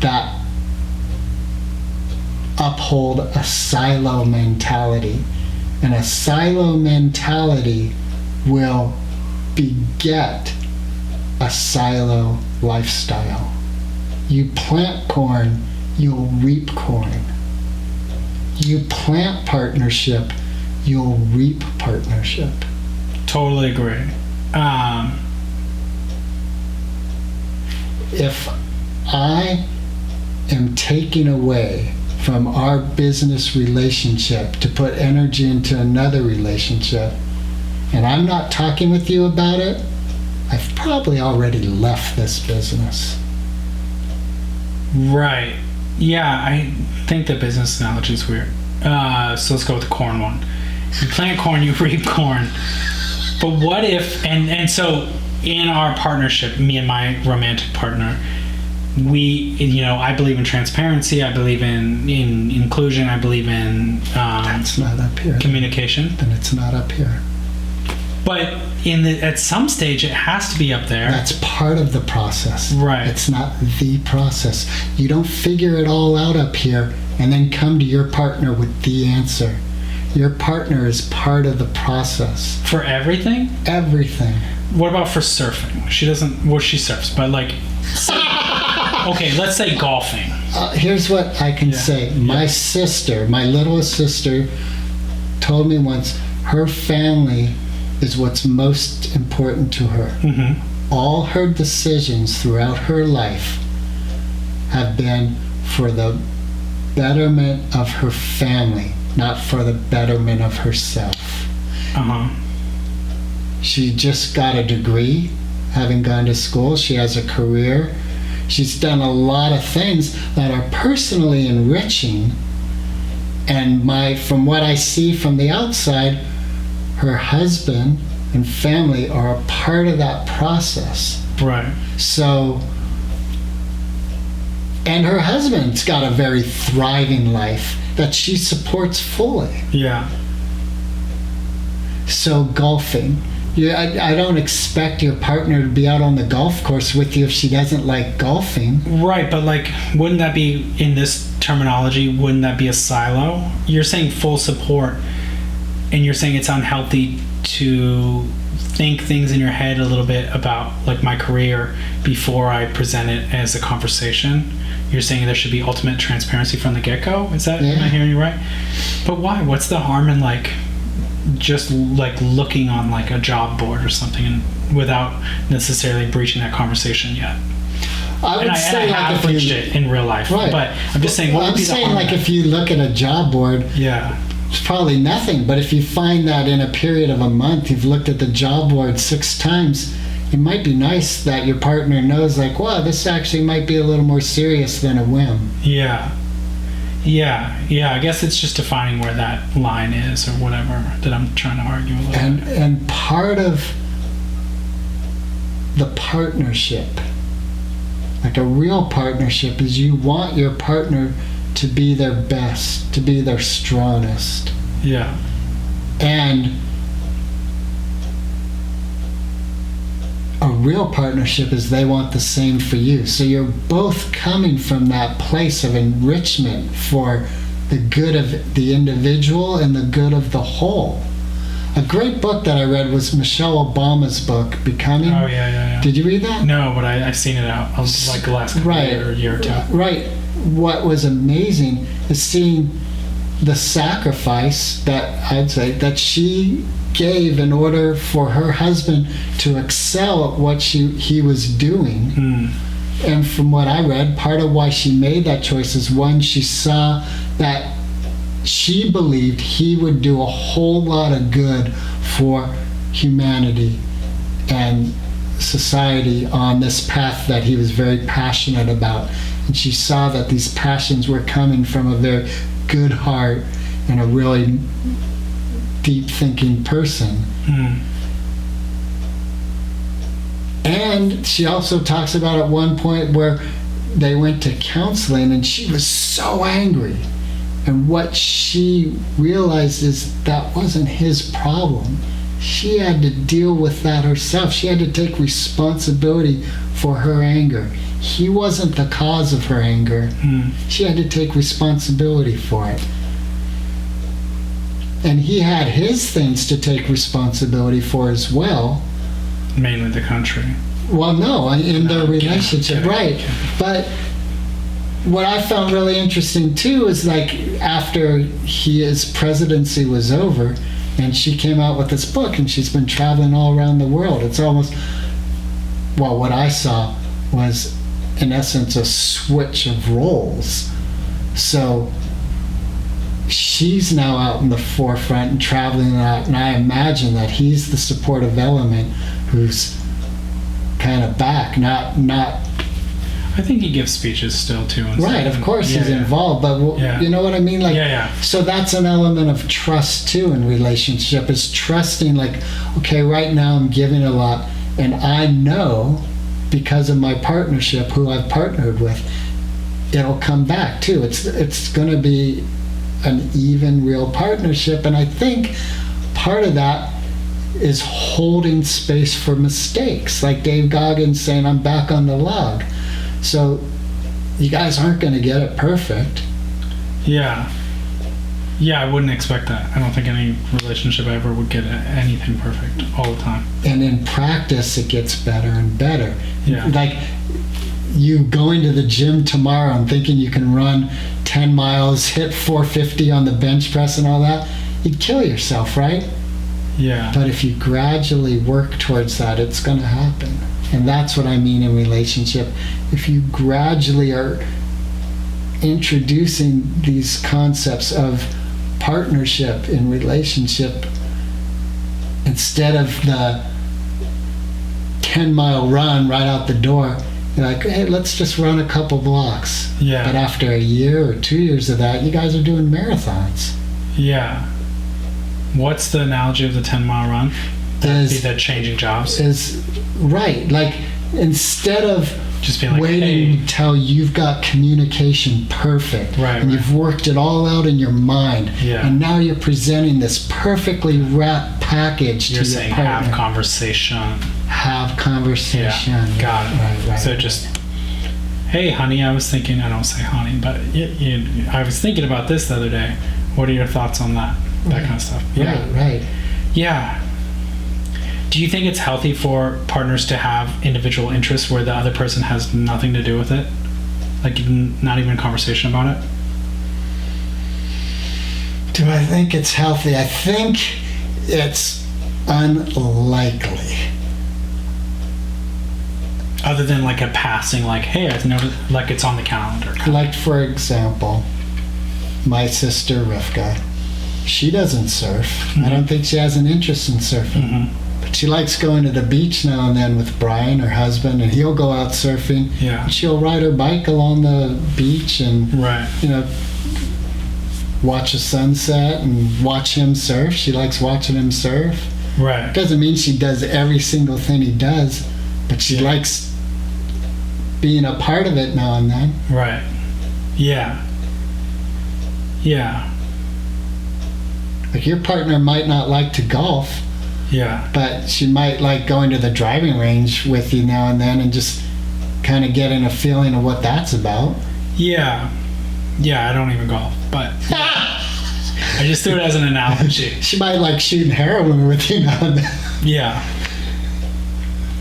that uphold a silo mentality. And a silo mentality will beget a silo lifestyle. You plant corn, you'll reap corn. You plant partnership, you'll reap partnership. Totally agree. If I am taking away from our business relationship to put energy into another relationship, and I'm not talking with you about it, I've probably already left this business. Right. Yeah, I think the business analogy is weird. So let's go with the corn one. You plant corn, you reap corn. But what if, and so in our partnership, me and my romantic partner, I believe in transparency, I believe in inclusion, I believe in That's not up here. communication. Then it's not up here. But at some stage, it has to be up there. That's part of the process. Right. It's not the process. You don't figure it all out up here and then come to your partner with the answer. Your partner is part of the process. For everything? Everything. What about for surfing? She doesn't, well, she surfs, but like, okay, let's say golfing. Here's what I can say. My sister, my littlest sister, told me once, her family is what's most important to her. Mm-hmm. All her decisions throughout her life have been for the betterment of her family, not for the betterment of herself. Uh-huh. She just got a degree, having gone to school. She has a career. She's done a lot of things that are personally enriching. And from what I see from the outside, her husband and family are a part of that process. Right. So, and her husband's got a very thriving life that she supports fully. Yeah. So golfing. I don't expect your partner to be out on the golf course with you if she doesn't like golfing. Right, but like, wouldn't that be, in this terminology, wouldn't that be a silo? You're saying full support, and you're saying it's unhealthy to think things in your head a little bit about like my career before I present it as a conversation. You're saying there should be ultimate transparency from the get-go? Is that, am I hearing you right? But why? What's the harm in like just like looking on like a job board or something and without necessarily breaching that conversation yet? I would say I have breached it in real life, right. But I'm just saying, what would be the harm? Like if you look at a job board, it's probably nothing. But if you find that in a period of a month, you've looked at the job board 6 times, it might be nice that your partner knows, like, wow, this actually might be a little more serious than a whim. Yeah. I guess it's just defining where that line is or whatever that I'm trying to argue a little bit. And part of the partnership, like a real partnership, is you want your partner to be their best, to be their strongest. Yeah. And a real partnership is they want the same for you. So you're both coming from that place of enrichment for the good of the individual and the good of the whole. A great book that I read was Michelle Obama's book, Becoming. Oh, yeah. Did you read that? No, but I've seen it out like the last year or two. Right. What was amazing is seeing the sacrifice that I'd say that she gave in order for her husband to excel at what he was doing. And from what I read, part of why she made that choice is, one, she saw that she believed he would do a whole lot of good for humanity and society on this path that he was very passionate about. And she saw that these passions were coming from a very good heart and a really deep thinking person. And she also talks about at one point where they went to counseling and she was so angry. And what she realized is that wasn't his problem. She had to deal with that herself. She had to take responsibility for her anger. He wasn't the cause of her anger. She had to take responsibility for it. And he had his things to take responsibility for as well. Mainly the country. Well, no, in their relationship, right. But what I found really interesting too is like after his presidency was over and she came out with this book and she's been traveling all around the world. It's almost, well, what I saw was in essence a switch of roles. So she's now out in the forefront and traveling out, and I imagine that he's the supportive element who's kind of back, not I think he gives speeches still too. And right, stuff. of course he's involved, but you know what I mean? Like, so that's an element of trust too in relationship, is trusting like, okay, right now I'm giving a lot, and I know because of my partnership, who I've partnered with, it'll come back too. It's going to be an even, real partnership, and I think part of that is holding space for mistakes, like Dave Goggins saying, I'm back on the log. So you guys aren't going to get it perfect. Yeah, I wouldn't expect that. I don't think any relationship ever would get anything perfect all the time. And in practice, it gets better and better. Like you going to the gym tomorrow and thinking you can run 10 miles, hit 450 on the bench press and all that, you'd kill yourself, right? Yeah. But if you gradually work towards that, it's going to happen. And that's what I mean in relationship. If you gradually are introducing these concepts of partnership in relationship instead of the 10-mile run right out the door, you're like, hey, let's just run a couple blocks. Yeah. But after a year or 2 years of that, you guys are doing marathons. Yeah. What's the analogy of the 10-mile run? That'd be the changing jobs? Is right. Like, instead of just being like, waiting until you've got communication perfect, and you've worked it all out in your mind, and now you're presenting this perfectly wrapped package to your partner. Have conversation. Have conversation. Yeah. Got it. Right. So just, hey, honey, I was thinking, I don't say honey, but I was thinking about this the other day. What are your thoughts on that? That kind of stuff. Yeah. Right. Yeah. Do you think it's healthy for partners to have individual interests where the other person has nothing to do with it? Like, not even a conversation about it? Do I think it's healthy? I think it's unlikely. Other than like a passing, like, hey, I've noticed, like it's on the calendar. Like, for example, my sister Rivka, she doesn't surf. Mm-hmm. I don't think she has an interest in surfing. Mm-hmm. But she likes going to the beach now and then with Brian, her husband, and he'll go out surfing. Yeah. And she'll ride her bike along the beach and, watch a sunset and watch him surf. She likes watching him surf. Right. Doesn't mean she does every single thing he does, but she likes being a part of it now and then. Right. Yeah. Yeah. Like, your partner might not like to golf. Yeah. But she might like going to the driving range with you now and then and just kind of getting a feeling of what that's about. Yeah. Yeah, I don't even golf, but I just threw it as an analogy. She might like shooting heroin with you now and then. Yeah.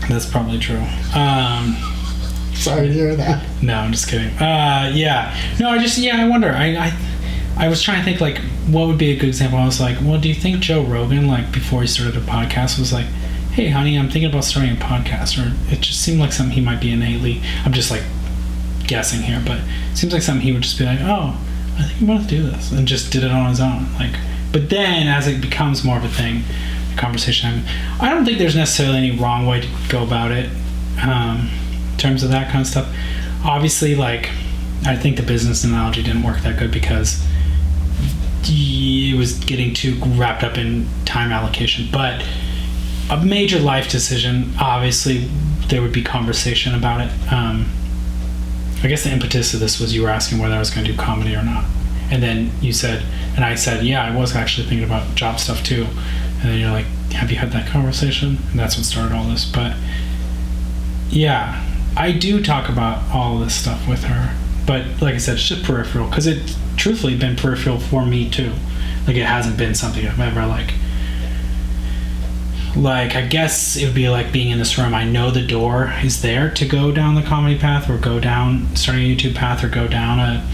That's probably true. Sorry to hear that. No, I'm just kidding. Yeah. No, I wonder. I was trying to think, like, what would be a good example? I was like, well, do you think Joe Rogan, like, before he started a podcast, was like, hey, honey, I'm thinking about starting a podcast? Or it just seemed like something he might be innately, I'm just, like, guessing here, but it seems like something he would just be like, oh, I think I'm about to do this, and just did it on his own. Like, but then, as it becomes more of a thing, conversation. I don't think there's necessarily any wrong way to go about it in terms of that kind of stuff. Obviously, like, I think the business analogy didn't work that good because it was getting too wrapped up in time allocation. But a major life decision, obviously, there would be conversation about it. I guess the impetus of this was you were asking whether I was going to do comedy or not. And then you said, and I said, yeah, I was actually thinking about job stuff too. And then you're like, have you had that conversation? And that's what started all this. But yeah, I do talk about all this stuff with her. But like I said, it's just peripheral, because it's truthfully been peripheral for me too. Like, it hasn't been something I've ever like I guess it would be like being in this room. I know the door is there to go down the comedy path, or go down starting a YouTube path, or go down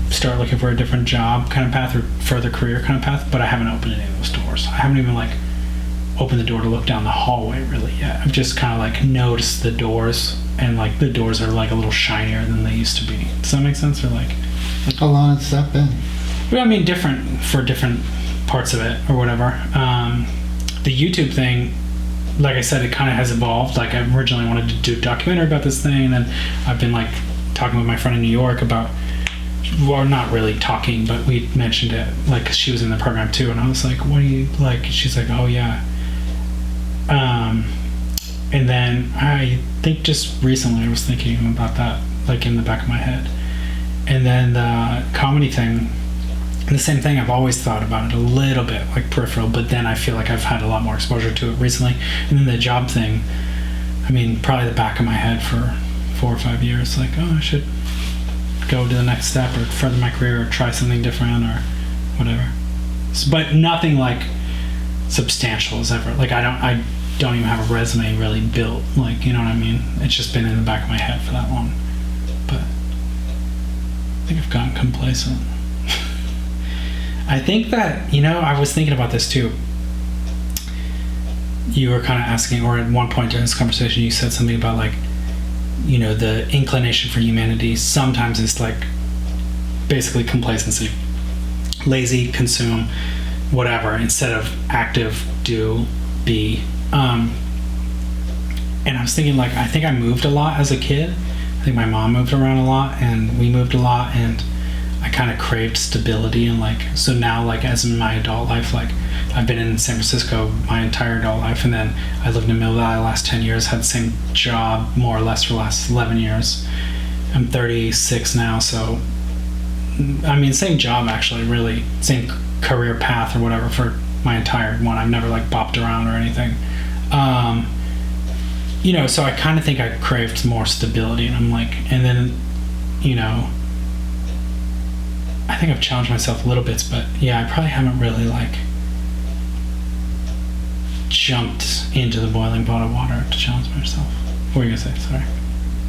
start looking for a different job kind of path, or further career kind of path, but I haven't opened any of those doors. I haven't even like opened the door to look down the hallway really yet. I've just kind of like noticed the doors, and like the doors are like a little shinier than they used to be. Does that make sense? Or like how long has that been? Well, I mean, different for different parts of it or whatever. The YouTube thing, like I said, it kind of has evolved. Like, I originally wanted to do a documentary about this thing, and then I've been like talking with my friend in New York about, well, not really talking, but we mentioned it, like, 'cause she was in the program too, and I was like, what do you like? She's like, oh yeah. And then I think just recently I was thinking about that, like, in the back of my head. And then the comedy thing, the same thing. I've always thought about it a little bit, like peripheral, but then I feel like I've had a lot more exposure to it recently. And then the job thing, I mean, probably the back of my head for 4 or 5 years, like, oh, I should go to the next step, or further my career, or try something different, or whatever. But nothing like substantial as ever. Like, I don't even have a resume really built, like, you know what I mean? It's just been in the back of my head for that long. But I think I've gotten complacent. I think that, you know, I was thinking about this too. You were kind of asking, or at one point during this conversation, you said something about, like, you know, the inclination for humanity sometimes is like basically complacency, lazy, consume, whatever, instead of active, do, be. And I was thinking, like, I think I moved a lot as a kid. I think my mom moved around a lot, and we moved a lot, and I kind of craved stability. And like, so now, like, as in my adult life, like, I've been in San Francisco my entire adult life, and then I lived in Mill Valley the last 10 years, had the same job more or less for the last 11 years. I'm 36 now, so I mean, same job actually, really, same career path or whatever for my entire one. I've never like bopped around or anything. You know, so I kind of think I craved more stability, and I'm like, and then, you know, I think I've challenged myself a little bit, but yeah, I probably haven't really like jumped into the boiling pot of water to challenge myself. What were you gonna say? Sorry.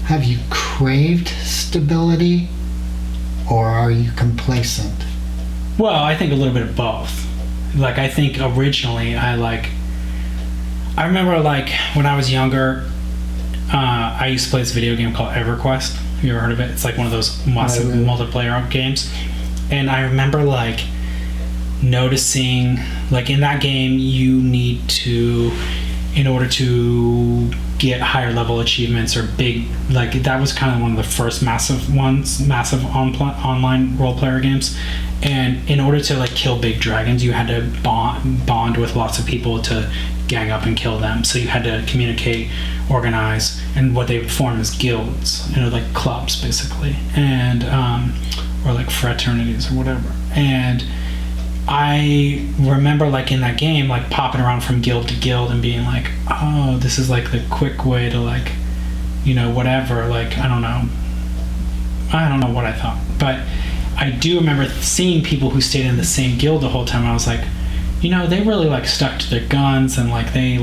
Have you craved stability, or are you complacent? Well, I think a little bit of both. Like, I think originally I remember, like, when I was younger, I used to play this video game called EverQuest. Have you ever heard of it? It's like one of those massive multiplayer games. And I remember, like, noticing, like, in that game, you need to, in order to get higher level achievements or big, like, that was kind of one of the first massive online role player games. And in order to, like, kill big dragons, you had to bond with lots of people to gang up and kill them. So you had to communicate, organize, and what they would form as guilds, you know, like clubs basically, and or like fraternities or whatever. And I remember, like, in that game, like, popping around from guild to guild and being like, oh, this is like the quick way to, like, you know, whatever, like, I don't know what I thought, but I do remember seeing people who stayed in the same guild the whole time. I was like, you know, they really, like, stuck to their guns, and like they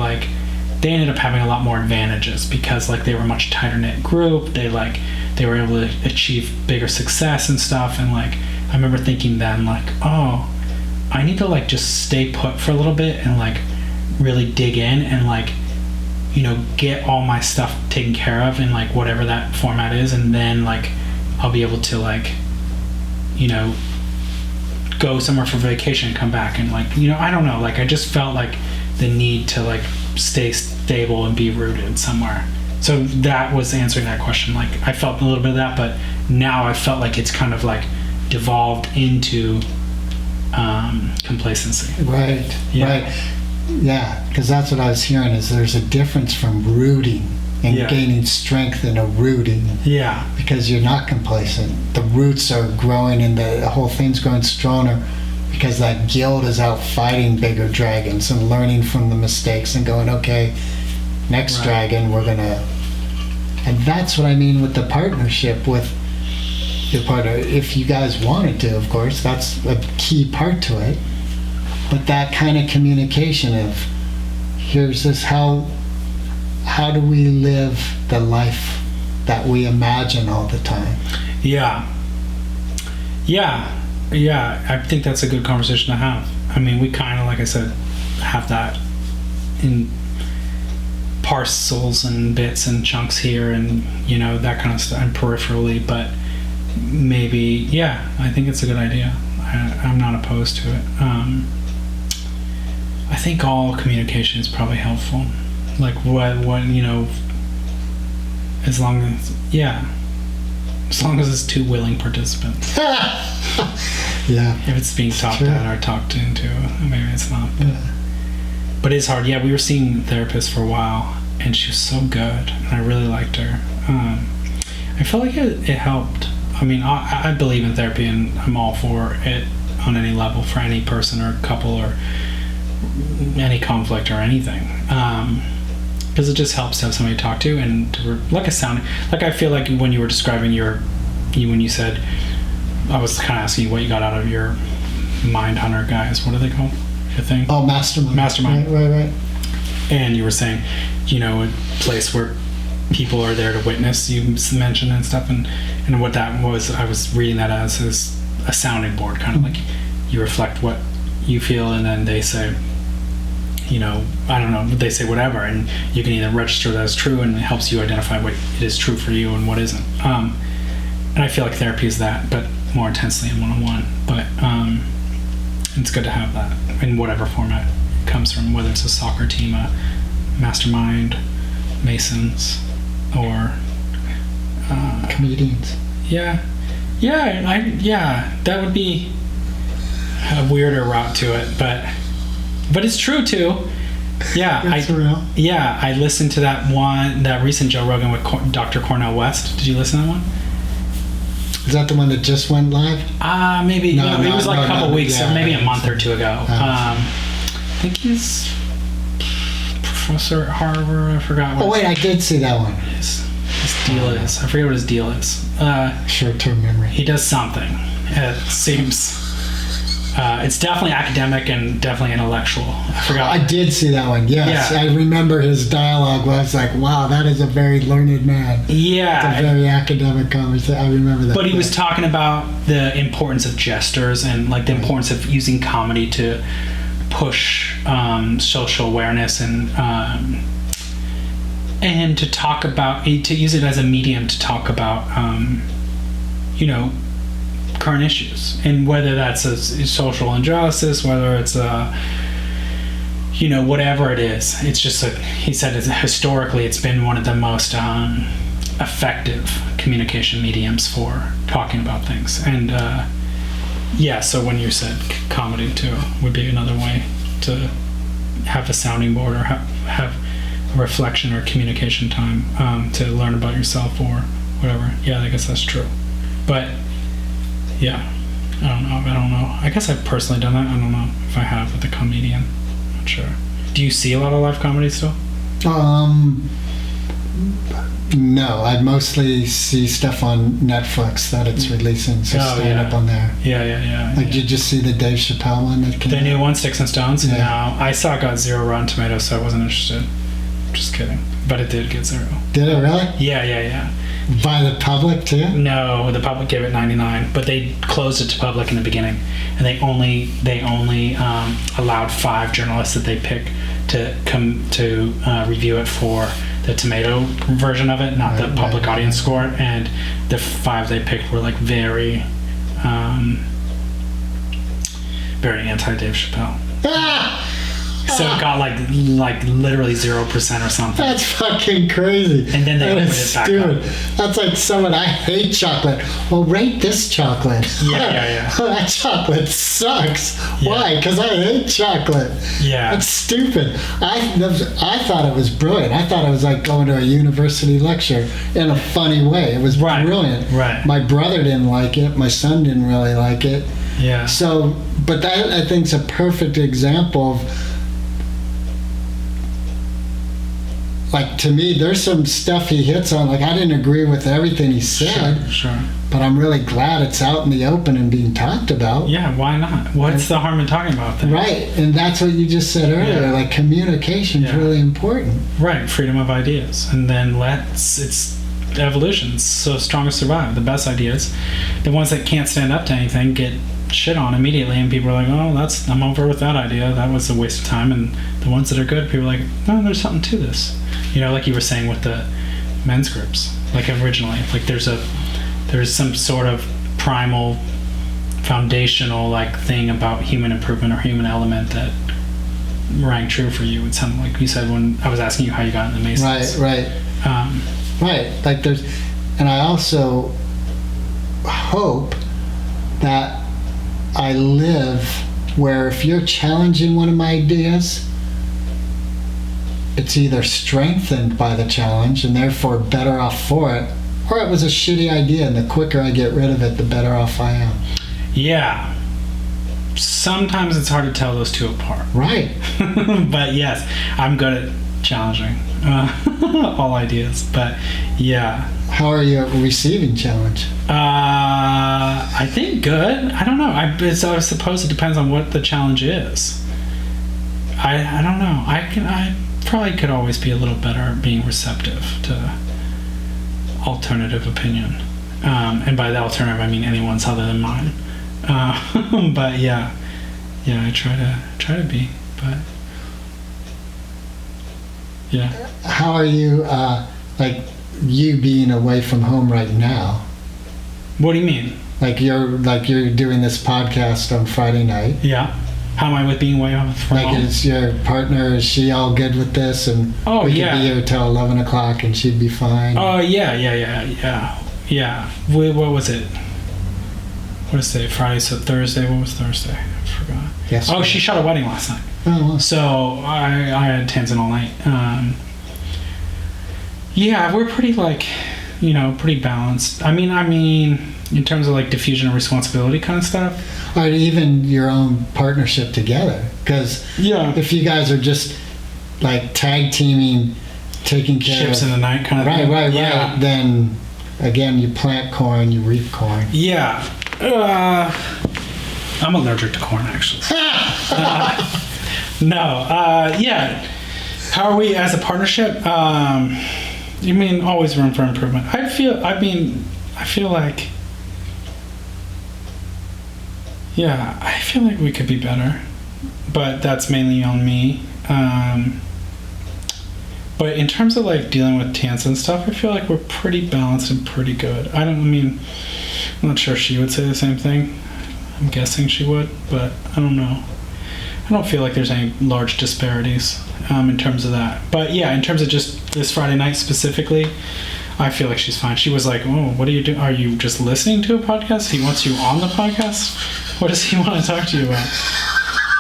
ended up having a lot more advantages because, like, they were a much tighter knit group. They were able to achieve bigger success and stuff. And like, I remember thinking then, like, oh, I need to, like, just stay put for a little bit and, like, really dig in and, like, you know, get all my stuff taken care of in, like, whatever that format is, and then, like, I'll be able to, like, you know, go somewhere for vacation and come back and, like, you know, I don't know, like, I just felt like the need to like stay stable and be rooted somewhere. So that was answering that question. Like I felt a little bit of that, but now I felt like it's kind of like devolved into complacency. Right. Yeah, because that's what I was hearing, is there's a difference from rooting and gaining strength in a rooting. Yeah. Because you're not complacent. The roots are growing and the whole thing's growing stronger because that guild is out fighting bigger dragons and learning from the mistakes and going, okay, next dragon, we're going to... And that's what I mean with the partnership with your partner. If you guys wanted to, of course, that's a key part to it. But that kind of communication of, here's this, how do we live the life that we imagine all the time? Yeah, I think that's a good conversation to have. I mean, we kind of, like I said, have that in parcels and bits and chunks here and, you know, that kind of stuff, and peripherally, but maybe, I think it's a good idea. I'm not opposed to it. I think all communication is probably helpful. Like what you know, as long as it's two willing participants. Yeah. If it's being talked at or talked into, maybe it's not. But it's hard. Yeah, we were seeing therapists for a while, and she was so good, and I really liked her. I felt like it helped. I mean, I believe in therapy, and I'm all for it on any level for any person or couple or any conflict or anything. Because it just helps to have somebody to talk to, and like I feel like when you were describing when you said, I was kind of asking you what you got out of your mind hunter guys. What are they called? Your thing? Oh, mastermind. Right. And you were saying, you know, a place where people are there to witness, you mentioned and stuff, and what that was, I was reading that as is a sounding board, kind of like you reflect what you feel, and then they say, you know, I don't know, they say whatever, and you can either register that as true, and it helps you identify what it is true for you and what isn't. And I feel like therapy is that, but more intensely in one-on-one. But it's good to have that in whatever format it comes from, whether it's a soccer team, a mastermind, Masons, or comedians. That would be a weirder route to it, but it's true too. That's real. I listened to that recent Joe Rogan with Dr. Cornel West. Did you listen to that one? Is that the one that just went live? Maybe. No, it was like a couple weeks, maybe a month or two ago. I think he's professor at Harvard. I forgot what. Oh wait, I did see that one. His deal is. I forget what his deal is. Short-term memory. He does something. It seems. It's definitely academic and definitely intellectual. I forgot. I did see that one. Yes, I remember his dialogue. Where I was like, "Wow, that is a very learned man." Yeah, it's a very academic conversation. I remember that. But he was talking about the importance of gestures and like the importance of using comedy to push social awareness and to talk about, to use it as a medium to talk about, you know, current issues, and whether that's a social injustice, whether it's a, you know, whatever it is. It's just he said historically it's been one of the most effective communication mediums for talking about things. And so when you said comedy too would be another way to have a sounding board or have a reflection or communication time to learn about yourself or whatever. I guess that's true. But I don't know. I guess I've personally done that. I don't know if I have with a comedian. I'm not sure. Do you see a lot of live comedy still? No, I mostly see stuff on Netflix that it's releasing, so stand up on there. Yeah. Did you just see the Dave Chappelle one that came out? The new one, Sticks and Stones? Yeah. No, I saw it got 0 Rotten Tomatoes, so I wasn't interested. Just kidding. But it did get 0. Did it really? Yeah. By the public too? No, the public gave it 99, but they closed it to public in the beginning, and they only allowed 5 journalists that they pick to come to review it for the tomato version of it, not the public audience score. And the 5 they picked were like very anti Dave Chappelle. So it got like literally 0% or something. That's fucking crazy. And then they that opened is it back stupid. up. That's like someone, I hate chocolate. Well, rate this chocolate. Yeah. That chocolate sucks. Yeah. Why? Because I hate chocolate. Yeah. That's stupid. I thought it was brilliant. I thought it was like going to a university lecture in a funny way. It was brilliant. Right. My brother didn't like it. My son didn't really like it. Yeah. So, but that I think is a perfect example of, like, to me, there's some stuff he hits on. Like, I didn't agree with everything he said, Sure. but I'm really glad it's out in the open and being talked about. Yeah, why not? What's the harm in talking about that? Right, and that's what you just said earlier. Yeah. Like, communication is really important. Right, freedom of ideas. And then it's evolution. So strongest survive. The best ideas, the ones that can't stand up to anything, get shit on immediately, and people are like, oh, I'm over with that idea. That was a waste of time. And the ones that are good, people are like, no, there's something to this. You know, like you were saying with the men's groups, like originally, like there's some sort of primal, foundational like thing about human improvement or human element that rang true for you. It sounded like you said when I was asking you how you got in the Masons. Right. Right. Like and I also hope that I live where if you're challenging one of my ideas, it's either strengthened by the challenge and therefore better off for it, or it was a shitty idea and the quicker I get rid of it, the better off I am. Yeah. Sometimes it's hard to tell those two apart. Right. But yes, I'm good at challenging all ideas. But yeah. How are you at receiving challenge? I think good. I don't know. I suppose it depends on what the challenge is. I don't know. I probably could always be a little better at being receptive to alternative opinion. And by the alternative, I mean anyone's other than mine. But yeah, I try to be. But yeah. How are you, like you being away from home right now? What do you mean? Like you're doing this podcast on Friday night. Yeah. How am I with being way off from home? Is your partner, is she all good with this? And we could be here till 11 o'clock and she'd be fine? Oh, yeah. What was it? What is today? Friday, so Thursday? What was Thursday? I forgot. Yes. Oh, she shot a wedding last night. Oh, well. So I had Tanzan all night. Yeah, we're pretty pretty balanced. I mean, in terms of like diffusion of responsibility kind of stuff. Or even your own partnership together. Because if you guys are just like tag teaming, taking care ships of... in the night kind of thing. Right. Then, again, you plant corn, you reap corn. Yeah. I'm allergic to corn, actually. Yeah. How are we as a partnership? You mean always room for improvement? I feel like... Yeah, I feel like we could be better. But that's mainly on me. But in terms of like dealing with Tanza and stuff, I feel like we're pretty balanced and pretty good. I'm not sure she would say the same thing. I'm guessing she would, but I don't know. I don't feel like there's any large disparities in terms of that. But yeah, in terms of just this Friday night specifically, I feel like she's fine. She was like, oh, what are you doing? Are you just listening to a podcast? He wants you on the podcast? What does he want to talk to you about?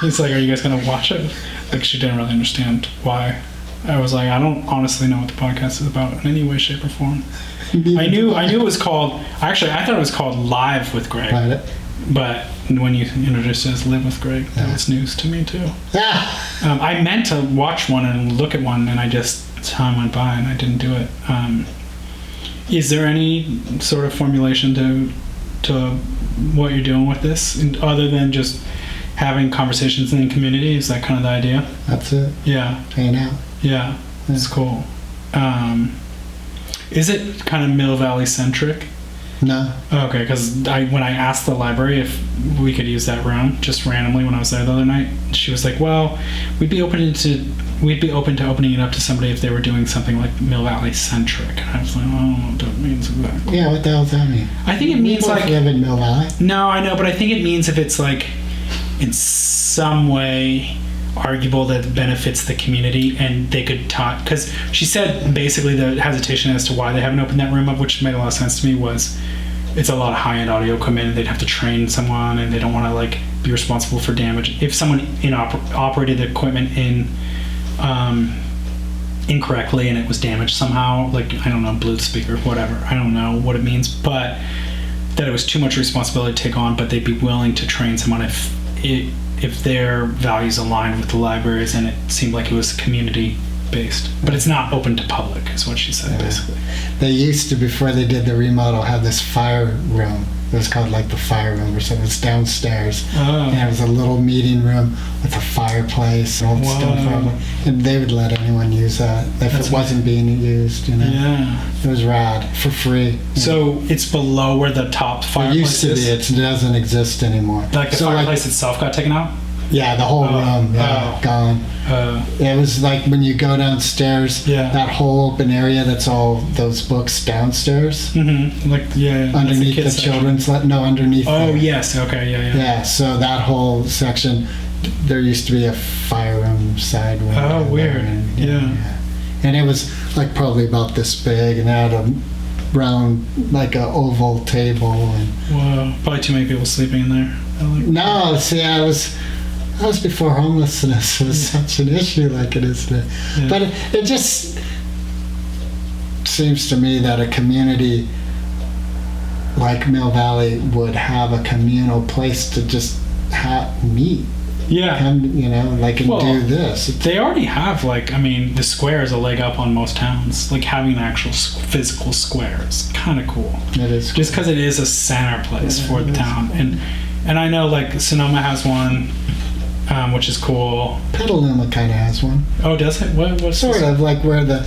He's like, are you guys going to watch it? Like, she didn't really understand why. I was like, I don't honestly know what the podcast is about in any way, shape, or form. I knew it was called, actually, I thought it was called Live with Greg. Right. But when you introduced it as Live with Greg, that was news to me too. I meant to watch one and look at one, and time went by and I didn't do it. Is there any sort of formulation to what you're doing with this, other than just having conversations in the community? Is that kind of the idea? That's it. Yeah. Hanging out. Yeah, that's cool. Is it kind of Mill Valley centric? No. Okay, because when I asked the library if we could use that room just randomly when I was there the other night, she was like, "Well, we'd be open to opening it up to somebody if they were doing something like Mill Valley centric." And I was like, "I don't know what that means exactly." Yeah, what the hell does that mean? I think it means like live in Mill Valley. No, I know, but I think it means if it's like in some way arguable that it benefits the community, and they could talk, because she said basically the hesitation as to why they haven't opened that room up, which made a lot of sense to me, was it's a lot of high-end audio equipment and they'd have to train someone, and they don't want to like be responsible for damage if someone operated the equipment incorrectly and it was damaged somehow, like, I don't know, blew the speaker, whatever, I don't know what it means, but that it was too much responsibility to take on, but they'd be willing to train someone if their values aligned with the libraries, and it seemed like it was community based, but it's not open to public, is what she said. Basically, they used to, before they did the remodel, have this fire room. It was called like the fire room or something. It was downstairs, and it was a little meeting room with a fireplace and old stuff, and they would let anyone use that if it wasn't being used, you know. Yeah, it was rad, for free. So it's below where the top fireplace is? It used to be. It doesn't exist anymore. Like the fireplace itself got taken out? Yeah, the whole room, gone. It was like when you go downstairs, that whole open area that's all those books downstairs. Mm-hmm. Like, underneath the children's, underneath. Oh, there. yes, okay, yeah. Yeah, so that whole section, there used to be a fire room side room. Oh, weird. And it was like probably about this big, and it had a round, like a oval table. And wow, probably too many people sleeping in there. No, see, that was before homelessness was such an issue like it is today. Yeah. But it just seems to me that a community like Mill Valley would have a communal place to just meet. Yeah. Come, do this. They already have, the square is a leg up on most towns. Like, having an actual physical square is kind of cool. It is. Just because it is a center place for the town. Cool. And I know, Sonoma has one, which is cool. Petaluma kind of has one. Oh, does it? What's sort of like where the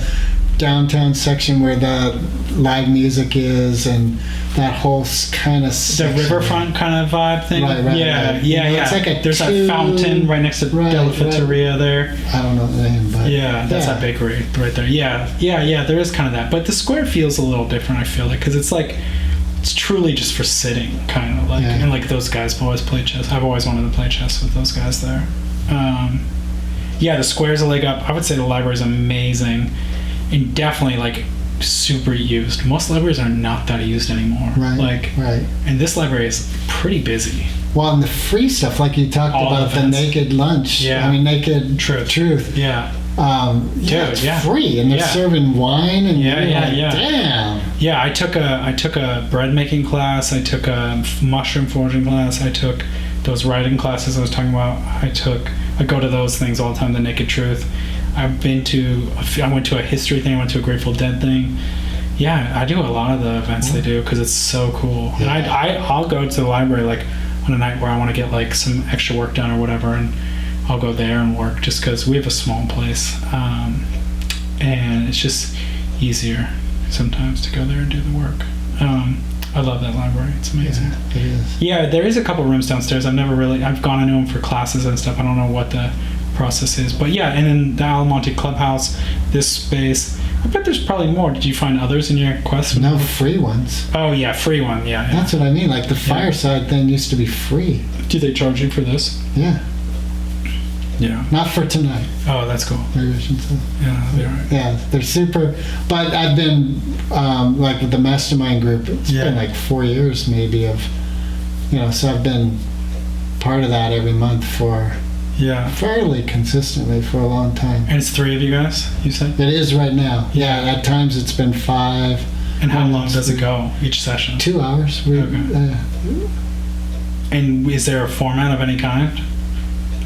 downtown section where the live music is, and that whole kind of the riverfront kind of vibe thing. Right. Yeah. It's like there's a fountain right next to Della Fitteria there. I don't know the name, but that's that bakery right there. Yeah. There is kind of that, but the square feels a little different. I feel like, because it's truly just for sitting, kind of and those guys always play chess. I've always wanted to play chess with those guys there. The square's a leg up. I would say the library's amazing, and definitely super used. Most libraries are not that used anymore. Right. And this library is pretty busy. Well, and the free stuff, like you talked about, the Naked Lunch. Yeah. Naked Truth. Yeah. It's free, and they're serving wine, and damn. Yeah, I took a bread making class. I took a mushroom foraging class. I took those writing classes I was talking about. I go to those things all the time. The Naked Truth. I went to a history thing. I went to a Grateful Dead thing. Yeah, I do a lot of the events they do because it's so cool. Yeah. And I'll go to the library on a night where I want to get some extra work done or whatever, and I'll go there and work just because we have a small place, and it's just easier sometimes to go there and do the work. I love that library. It's amazing. Yeah, it is. Yeah, there is a couple rooms downstairs. I've gone into them for classes and stuff. I don't know what the process is, but yeah. And then the Alamonte Clubhouse, this space. I bet there's probably more. Did you find others in your quest? No, free ones. Oh yeah, free one. Yeah. That's what I mean. Like the Fireside thing used to be free. Do they charge you for this? Yeah. Yeah. Not for tonight. Oh, that's cool. Maybe I should say. Yeah, they're right. Yeah, they're super. But I've been with the mastermind group. It's been 4 years maybe of, so I've been part of that every month for fairly consistently for a long time. And it's 3 of you guys, you said? It is right now. Yeah, at times it's been 5. And how long does it go each session? 2 hours. Okay. And is there a format of any kind?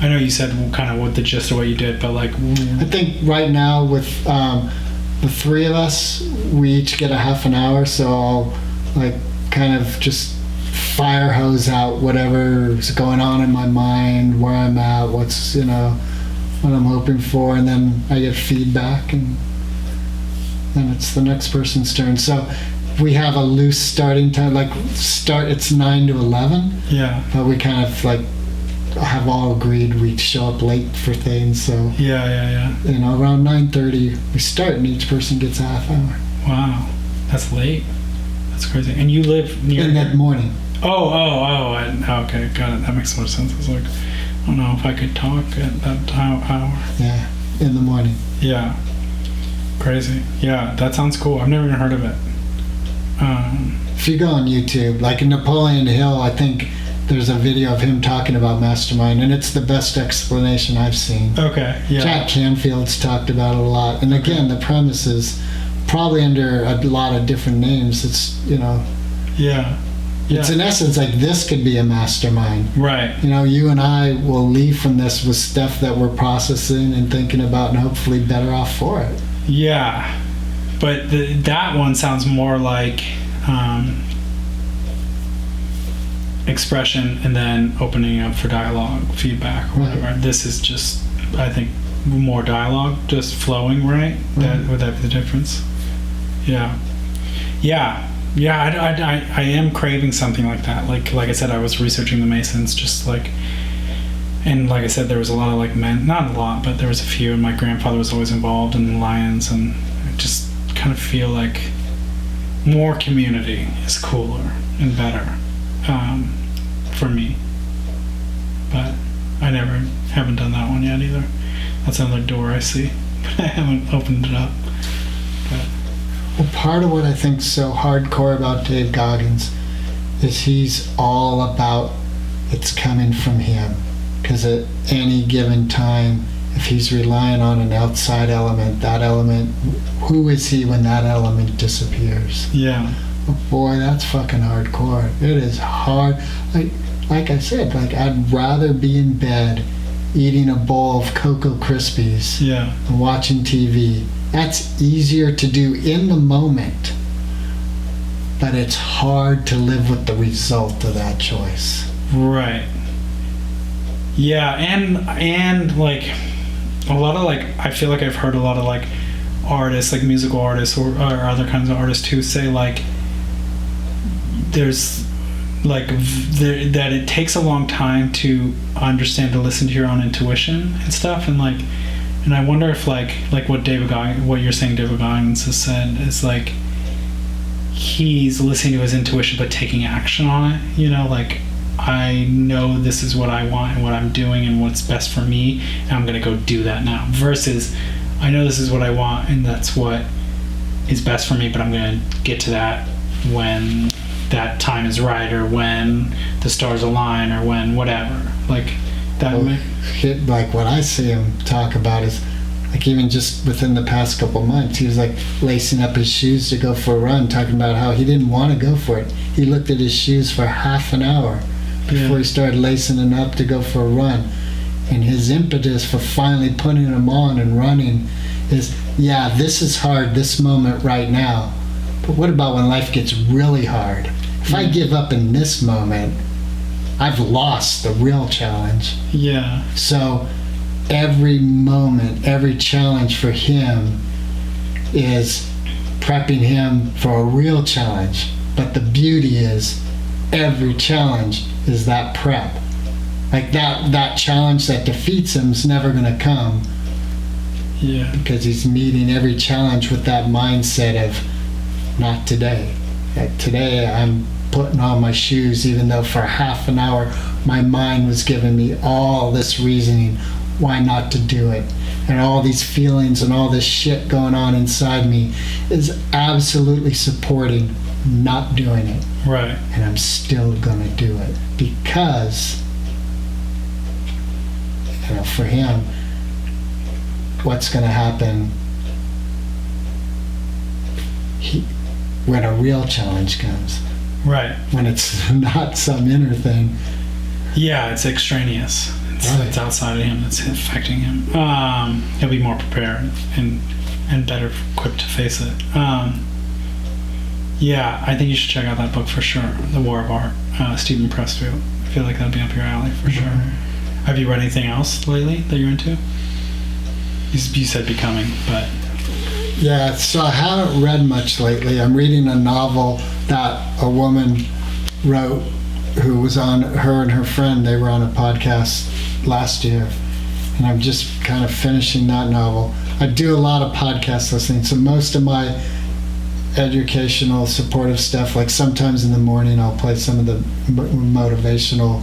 I know you said kind of what the gist of what you did, but I think right now with the 3 of us, we each get a half an hour, so I'll kind of just fire hose out whatever's going on in my mind, where I'm at, what's what I'm hoping for, and then I get feedback, and then it's the next person's turn. So we have a loose starting time, it's 9 to 11. Yeah. But we kind of have all agreed we'd show up late for things, so around 9:30 we start, and each person gets a half hour. Wow, that's late. That's crazy. And you live near in that morning. Okay, got it. That makes more sense. I was like, don't know if I could talk at that hour. Yeah, in the morning. Yeah. Crazy. Yeah, that sounds cool. I've never even heard of it. If you go on YouTube, like in Napoleon Hill, I think there's a video of him talking about mastermind, and it's the best explanation I've seen. Okay, yeah. Jack Canfield's talked about it a lot. And again, the premise is probably under a lot of different names. It's, Yeah. Yeah. It's in essence like this could be a mastermind. Right. You and I will leave from this with stuff that we're processing and thinking about, and hopefully better off for it. Yeah. But that one sounds more like expression and then opening up for dialogue, feedback, or whatever. Right. This is just, I think, more dialogue, just flowing, right? Would that be the difference? Yeah. Yeah. Yeah, I am craving something like that. Like I said, I was researching the Masons, just like, and like I said, there was a lot of like men, not a lot, but there was a few, and my grandfather was always involved in the Lions, and I just kind of feel like more community is cooler and better for me. But I haven't done that one yet either. That's another door I see, but I haven't opened it up. But Well, part of what I think is so hardcore about Dave Goggins is he's all about it's coming from him. Because at any given time, if he's relying on an outside element, that element, who is he when that element disappears? yeah. But boy, that's fucking hardcore. It is hard. Like I said, like I'd rather be in bed eating a bowl of Cocoa Krispies Yeah. and watching TV. That's easier to do in the moment, but it's hard to live with the result of that choice. Right. Yeah, and like a lot of like, I feel like I've heard a lot of like artists, like musical artists or other kinds of artists who say like there's like that it takes a long time to understand, to listen to your own intuition and stuff, and I wonder if like what you're saying David Goggins has said is like he's listening to his intuition but taking action on it, like I know this is what I want and what I'm doing and what's best for me, and I'm gonna go do that now, versus I know this is what I want and that's what is best for me, but I'm gonna get to that when that time is right, or when the stars align, or when whatever, like that. Like what I see him talk about is like even just within the past couple months, he was like lacing up his shoes to go for a run, talking about how he didn't want to go for it. He looked at his shoes for half an hour before he started lacing them up to go for a run. And his impetus for finally putting them on and running is, yeah, this is hard, this moment right now. But what about when life gets really hard? If I give up in this moment, I've lost the real challenge. Yeah. So every moment, every challenge for him is prepping him for a real challenge. But the beauty is every challenge is that prep. Like that challenge that defeats him is never going to come. Yeah. Because he's meeting every challenge with that mindset of not today. Like today I'm putting on my shoes, even though for half an hour my mind was giving me all this reasoning why not to do it, and all these feelings and all this shit going on inside me is absolutely supporting not doing it. Right. And I'm still gonna do it because for him, what's gonna happen when a real challenge comes? Right. When it's not some inner thing. Yeah, it's extraneous. It's outside of him. It's affecting him. He'll be more prepared and better equipped to face it. Yeah, I think you should check out that book for sure. The War of Art, Stephen Pressfield. I feel like that'd be up your alley for sure. Have you read anything else lately that you're into? You said Becoming, but... Yeah, so I haven't read much lately. I'm reading a novel that a woman wrote who was on, her and her friend, they were on a podcast last year. And I'm just kind of finishing that novel. I do a lot of podcast listening, so most of my educational, supportive stuff, like sometimes in the morning I'll play some of the motivational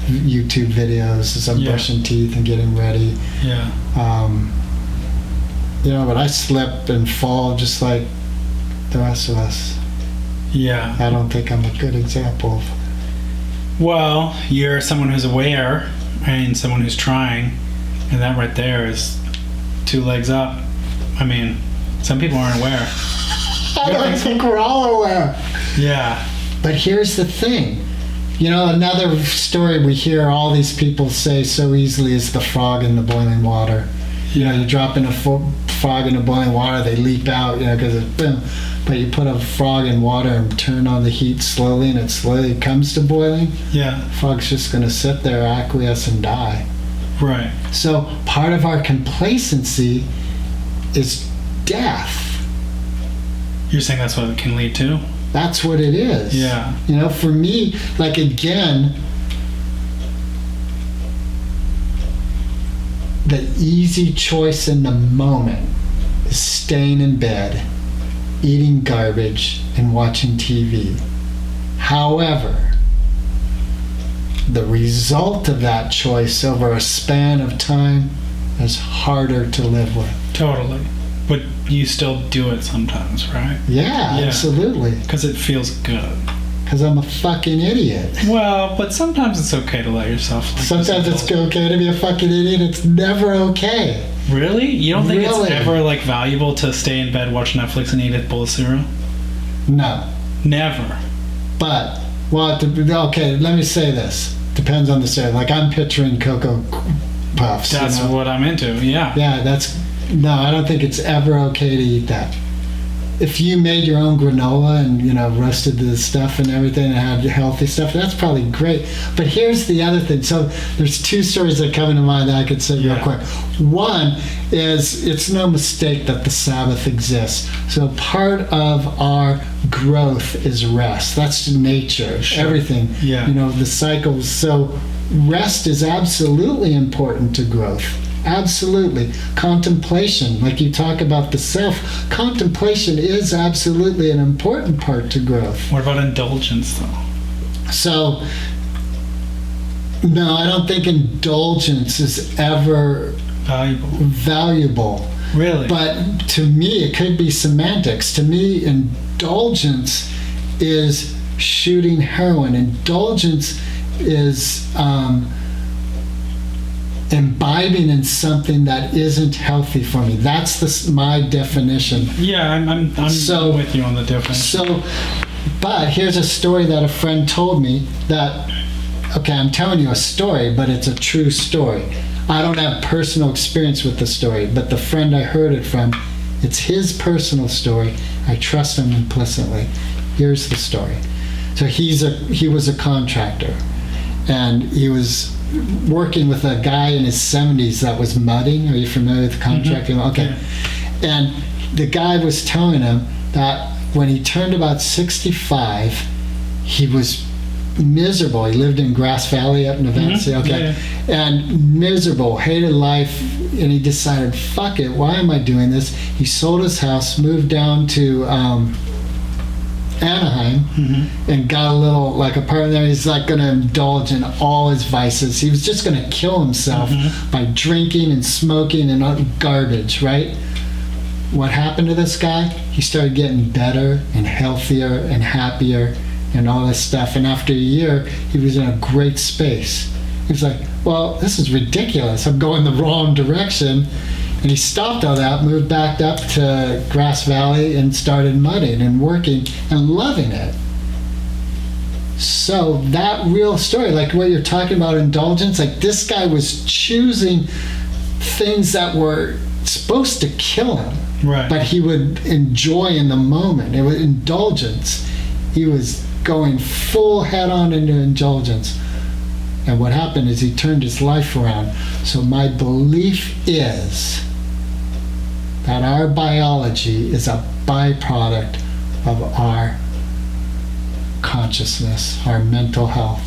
YouTube videos as I'm brushing teeth and getting ready. Yeah. But I slip and fall just like the rest of us. Yeah. I don't think I'm a good example of. Well, you're someone who's aware and someone who's trying, and that right there is 2 legs up. I mean, some people aren't aware. I don't think we're all aware. Yeah. But here's the thing. Another story we hear all these people say so easily is the frog in the boiling water. You drop in a frog in the boiling water, they leap out, because it's boom. But you put a frog in water and turn on the heat slowly, and it slowly comes to boiling. Yeah. The frog's just going to sit there, acquiesce, and die. Right. So part of our complacency is death. You're saying that's what it can lead to? That's what it is. Yeah. For me, like, again, the easy choice in the moment is staying in bed, eating garbage, and watching TV. However, the result of that choice over a span of time is harder to live with. Totally. But you still do it sometimes, right? Yeah. Absolutely. Because it feels good. Because I'm a fucking idiot. Well, but sometimes it's okay to let yourself... Sometimes it's okay to be a fucking idiot. It's never okay. Really? You don't think Really? it's ever, valuable to stay in bed, watch Netflix, and eat a bowl of cereal? No. Never. But, okay, let me say this. Depends on the cereal. Like, I'm picturing Cocoa Puffs. That's what I'm into, yeah. Yeah, no, I don't think it's ever okay to eat that. If you made your own granola and, roasted the stuff and everything and had healthy stuff, that's probably great. But here's the other thing. So there's 2 stories that come into mind that I could say real quick. One is, it's no mistake that the Sabbath exists. So part of our growth is rest. That's nature, everything. Yeah. The cycles. So rest is absolutely important to growth. Absolutely. Contemplation, like you talk about the self, contemplation is absolutely an important part to growth. What about indulgence, though? So, no, I don't think indulgence is ever valuable. Really? But to me, it could be semantics. To me, indulgence is shooting heroin. Indulgence is imbibing in something that isn't healthy for me. That's my definition. Yeah, I'm with you on the difference. But here's a story that a friend told me that, okay, I'm telling you a story, but it's a true story. I don't have personal experience with the story, but the friend I heard it from, it's his personal story. I trust him implicitly. Here's the story. So he was a contractor, and he was working with a guy in his 70s that was mudding. Are you familiar with contracting? Mm-hmm. Okay. Yeah. And the guy was telling him that when he turned about 65, he was miserable. He lived in Grass Valley up in Nevada. Mm-hmm. Okay. Yeah. And miserable, hated life, and he decided, fuck it, why am I doing this? He sold his house, moved down to Anaheim, mm-hmm. and got a little apartment there. He's going to indulge in all his vices. He was just going to kill himself mm-hmm. by drinking and smoking and garbage, right? What happened to this guy? He started getting better and healthier and happier and all this stuff. And after a year, he was in a great space. He was like, well, this is ridiculous. I'm going the wrong direction. And he stopped all that, moved back up to Grass Valley, and started mudding and working and loving it. So that real story, like what you're talking about, indulgence, like this guy was choosing things that were supposed to kill him, right? But he would enjoy in the moment. It was indulgence. He was going full head on into indulgence. And what happened is he turned his life around. So my belief is that our biology is a byproduct of our consciousness, our mental health.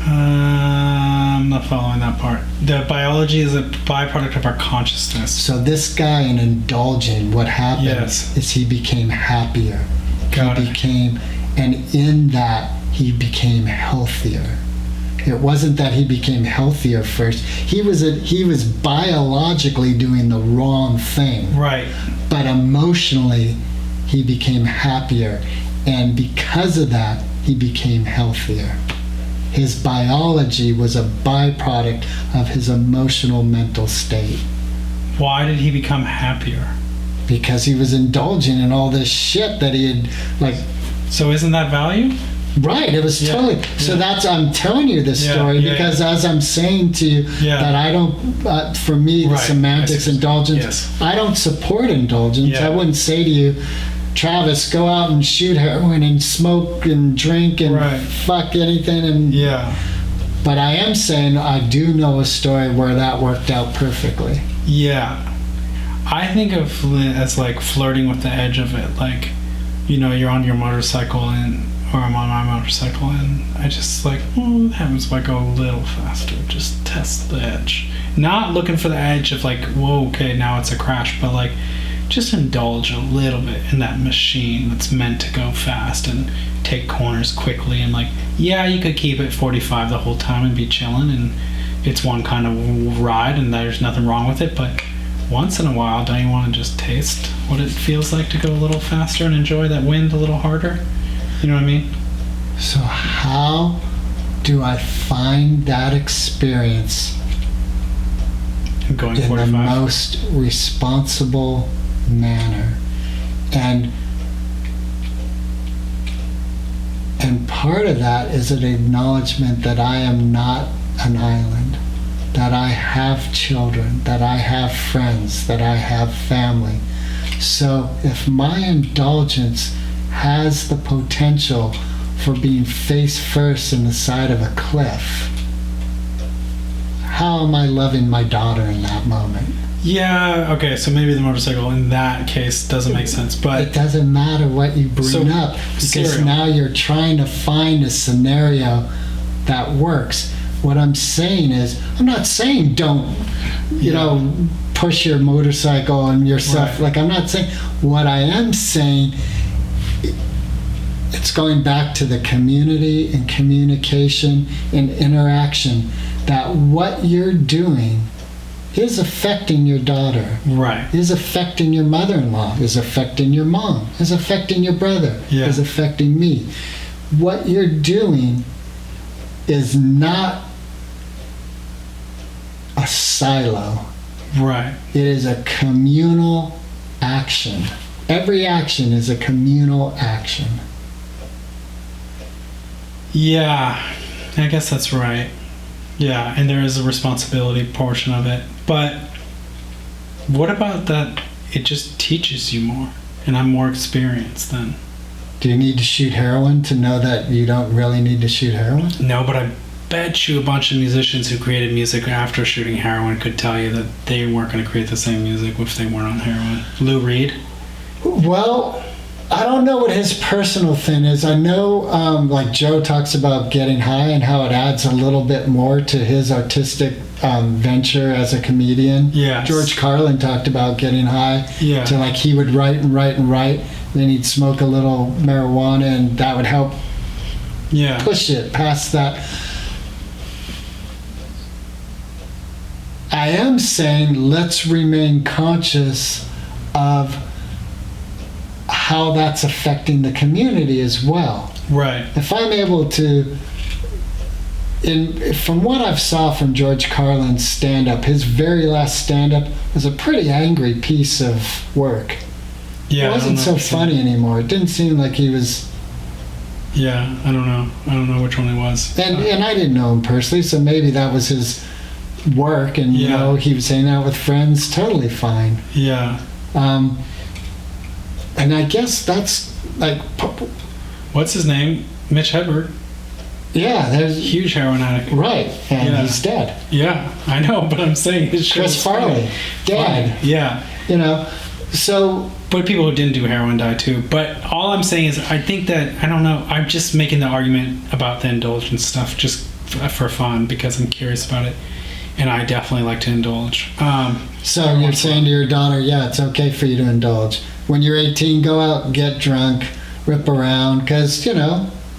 I'm not following that part. The biology is a byproduct of our consciousness. So this guy, in indulging, what happened is he became happier. And in that he became healthier. It wasn't that he became healthier first. He was biologically doing the wrong thing. Right. But emotionally, he became happier. And because of that, he became healthier. His biology was a byproduct of his emotional mental state. Why did he become happier? Because he was indulging in all this shit that he had, So isn't that value? Right, it was totally. So I'm telling you this story because as I'm saying to you that I don't, for me, the semantics, indulgence, I don't support indulgence. I wouldn't say to you, Travis, go out and shoot heroin and smoke and drink and fuck anything. But I am saying I do know a story where that worked out perfectly. Yeah. I think of it as like flirting with the edge of it. Like, you're on your motorcycle or I'm on my motorcycle and I just that was like go a little faster. Just test the edge. Not looking for the edge of whoa, okay, now it's a crash, but just indulge a little bit in that machine that's meant to go fast and take corners quickly and you could keep it 45 the whole time and be chilling and it's one kind of ride and there's nothing wrong with it, but once in a while, don't you want to just taste what it feels like to go a little faster and enjoy that wind a little harder? You know what I mean? So how do I find that experience going in 45? the most responsible manner? And part of that is an acknowledgement that I am not an island, that I have children, that I have friends, that I have family. So if my indulgence has the potential for being face first in the side of a cliff, how am I loving my daughter in that moment? Yeah, okay, so maybe the motorcycle in that case doesn't make sense, but it doesn't matter what you bring up because now you're trying to find a scenario that works. What I'm saying is, I'm not saying don't, push your motorcycle and yourself. I'm not saying. What I am saying, it's going back to the community and communication and interaction, that what you're doing is affecting your daughter. Right. Is affecting your mother-in-law. Is affecting your mom. Is affecting your brother. Is affecting me. What you're doing is not a silo. Right. It is a communal action. Every action is a communal action. Yeah, I guess that's right. Yeah, and there is a responsibility portion of it. But what about that it just teaches you more and I'm more experienced then? Do you need to shoot heroin to know that you don't really need to shoot heroin? No, but I bet you a bunch of musicians who created music after shooting heroin could tell you that they weren't going to create the same music if they weren't on heroin. Lou Reed? Well, I don't know what his personal thing is. I know, Joe talks about getting high and how it adds a little bit more to his artistic venture as a comedian. Yes. George Carlin talked about getting high. Yeah. To he would write and write and write. Then he'd smoke a little marijuana and that would help push it past that. I am saying let's remain conscious of how that's affecting the community as well. Right. If I'm able to, from what I've saw from George Carlin's stand-up, his very last stand-up was a pretty angry piece of work. Yeah, it wasn't so funny anymore. It didn't seem like he was... Yeah, I don't know. I don't know which one it was. And I didn't know him personally, so maybe that was his work, and he was hanging out with friends, totally fine. Yeah. And I guess that's what's his name? Mitch Hedberg. Yeah, there's huge heroin addict. Right, and he's dead. Yeah, I know, but I'm saying his Chris Farley, dead. Yeah. So. But people who didn't do heroin die too. But all I'm saying is, I think that, I don't know, I'm just making the argument about the indulgence stuff just for fun because I'm curious about it. And I definitely like to indulge. So you're saying to your daughter, yeah, it's okay for you to indulge. When you're 18, go out, get drunk, rip around, because,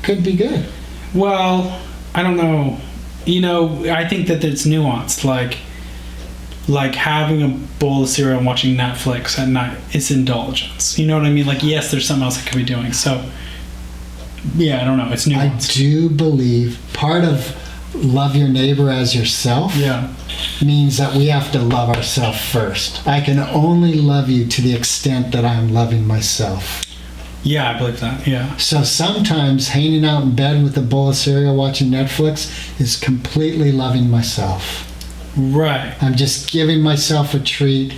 could be good. Well, I don't know. I think that it's nuanced. Like having a bowl of cereal and watching Netflix at night is indulgence. You know what I mean? Like, yes, there's something else I could be doing. So, yeah, I don't know. It's nuanced. I do believe part of love your neighbor as yourself means that we have to love ourselves first. I can only love you to the extent that I'm loving myself. Yeah, I believe that. Yeah. So sometimes hanging out in bed with a bowl of cereal watching Netflix is completely loving myself. Right. I'm just giving myself a treat.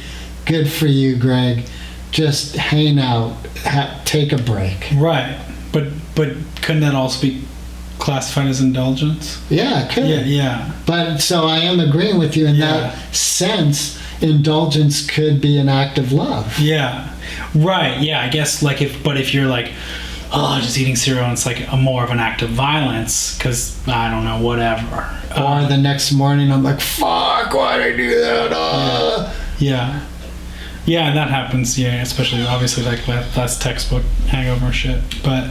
Good for you, Greg. Just hang out. Take a break. Right. But couldn't that also be classified as indulgence? Yeah, it could. Yeah. But so I am agreeing with you in that sense. Indulgence could be an act of love. Yeah. Right. Yeah. I guess if you're like, oh, just eating cereal, and it's like a more of an act of violence because I don't know, whatever. Or the next morning I'm like, fuck, why'd I do that? Yeah, that happens. Yeah, especially obviously like that's textbook hangover shit. But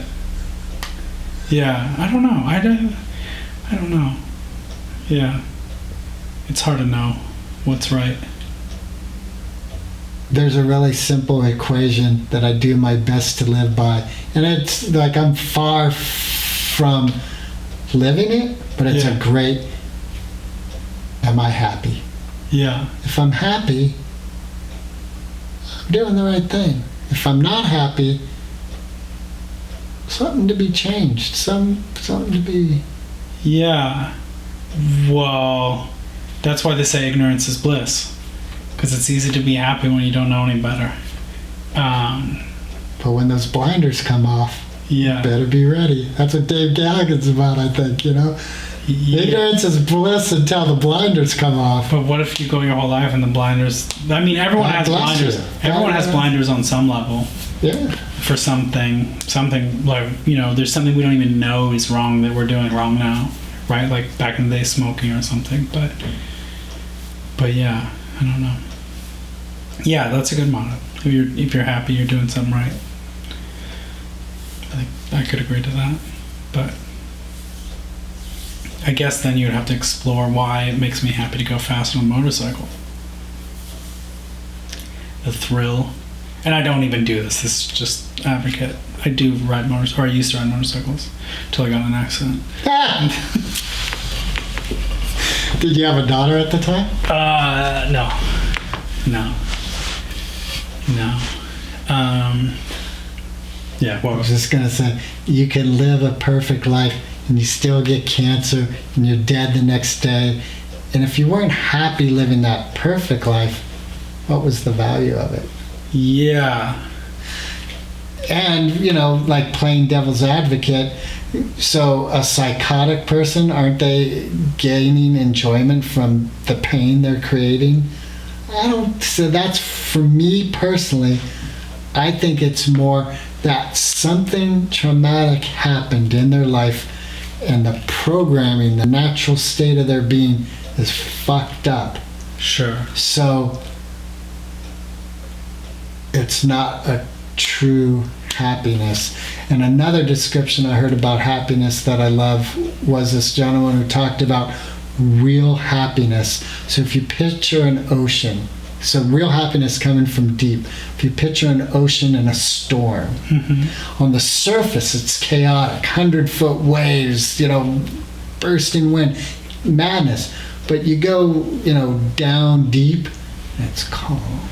yeah, I don't know. I don't know. Yeah, it's hard to know what's right. There's a really simple equation that I do my best to live by, and it's like I'm far from living it, but it's a great, am I happy? Yeah. If I'm happy, I'm doing the right thing. If I'm not happy, something to be changed, something to be... Yeah. Well, that's why they say ignorance is bliss. Because it's easy to be happy when you don't know any better. But when those blinders come off, you better be ready. That's what Dave Gallagher's about, I think, Yeah. Ignorance is bliss until the blinders come off. But what if you go your whole life and the blinders... I mean, everyone has blinders. Everyone has blinders on some level. Yeah. For something like, there's something we don't even know is wrong that we're doing wrong now. Right? Like back in the day, smoking or something. But yeah, I don't know. Yeah, that's a good motto. If you're happy, you're doing something right. I think I could agree to that. But I guess then you'd have to explore why it makes me happy to go fast on a motorcycle. The thrill. And I don't even do this. This is just advocate. I do ride motorcycles, or I used to ride motorcycles until I got in an accident. Did you have a daughter at the time? No. Yeah, I was just going to say, you can live a perfect life and you still get cancer and you're dead the next day. And if you weren't happy living that perfect life, what was the value of it? Yeah. And, like playing devil's advocate, so a psychotic person, aren't they gaining enjoyment from the pain they're creating? So that's, for me personally, I think it's more that something traumatic happened in their life and the programming, the natural state of their being is fucked up. Sure. So it's not a true happiness. And another description I heard about happiness that I love was this gentleman who talked about real happiness. So if you picture an ocean, so real happiness coming from deep. If you picture an ocean in a storm, on the surface it's chaotic, 100-foot waves, bursting wind, madness. But you go, down deep, and it's calm.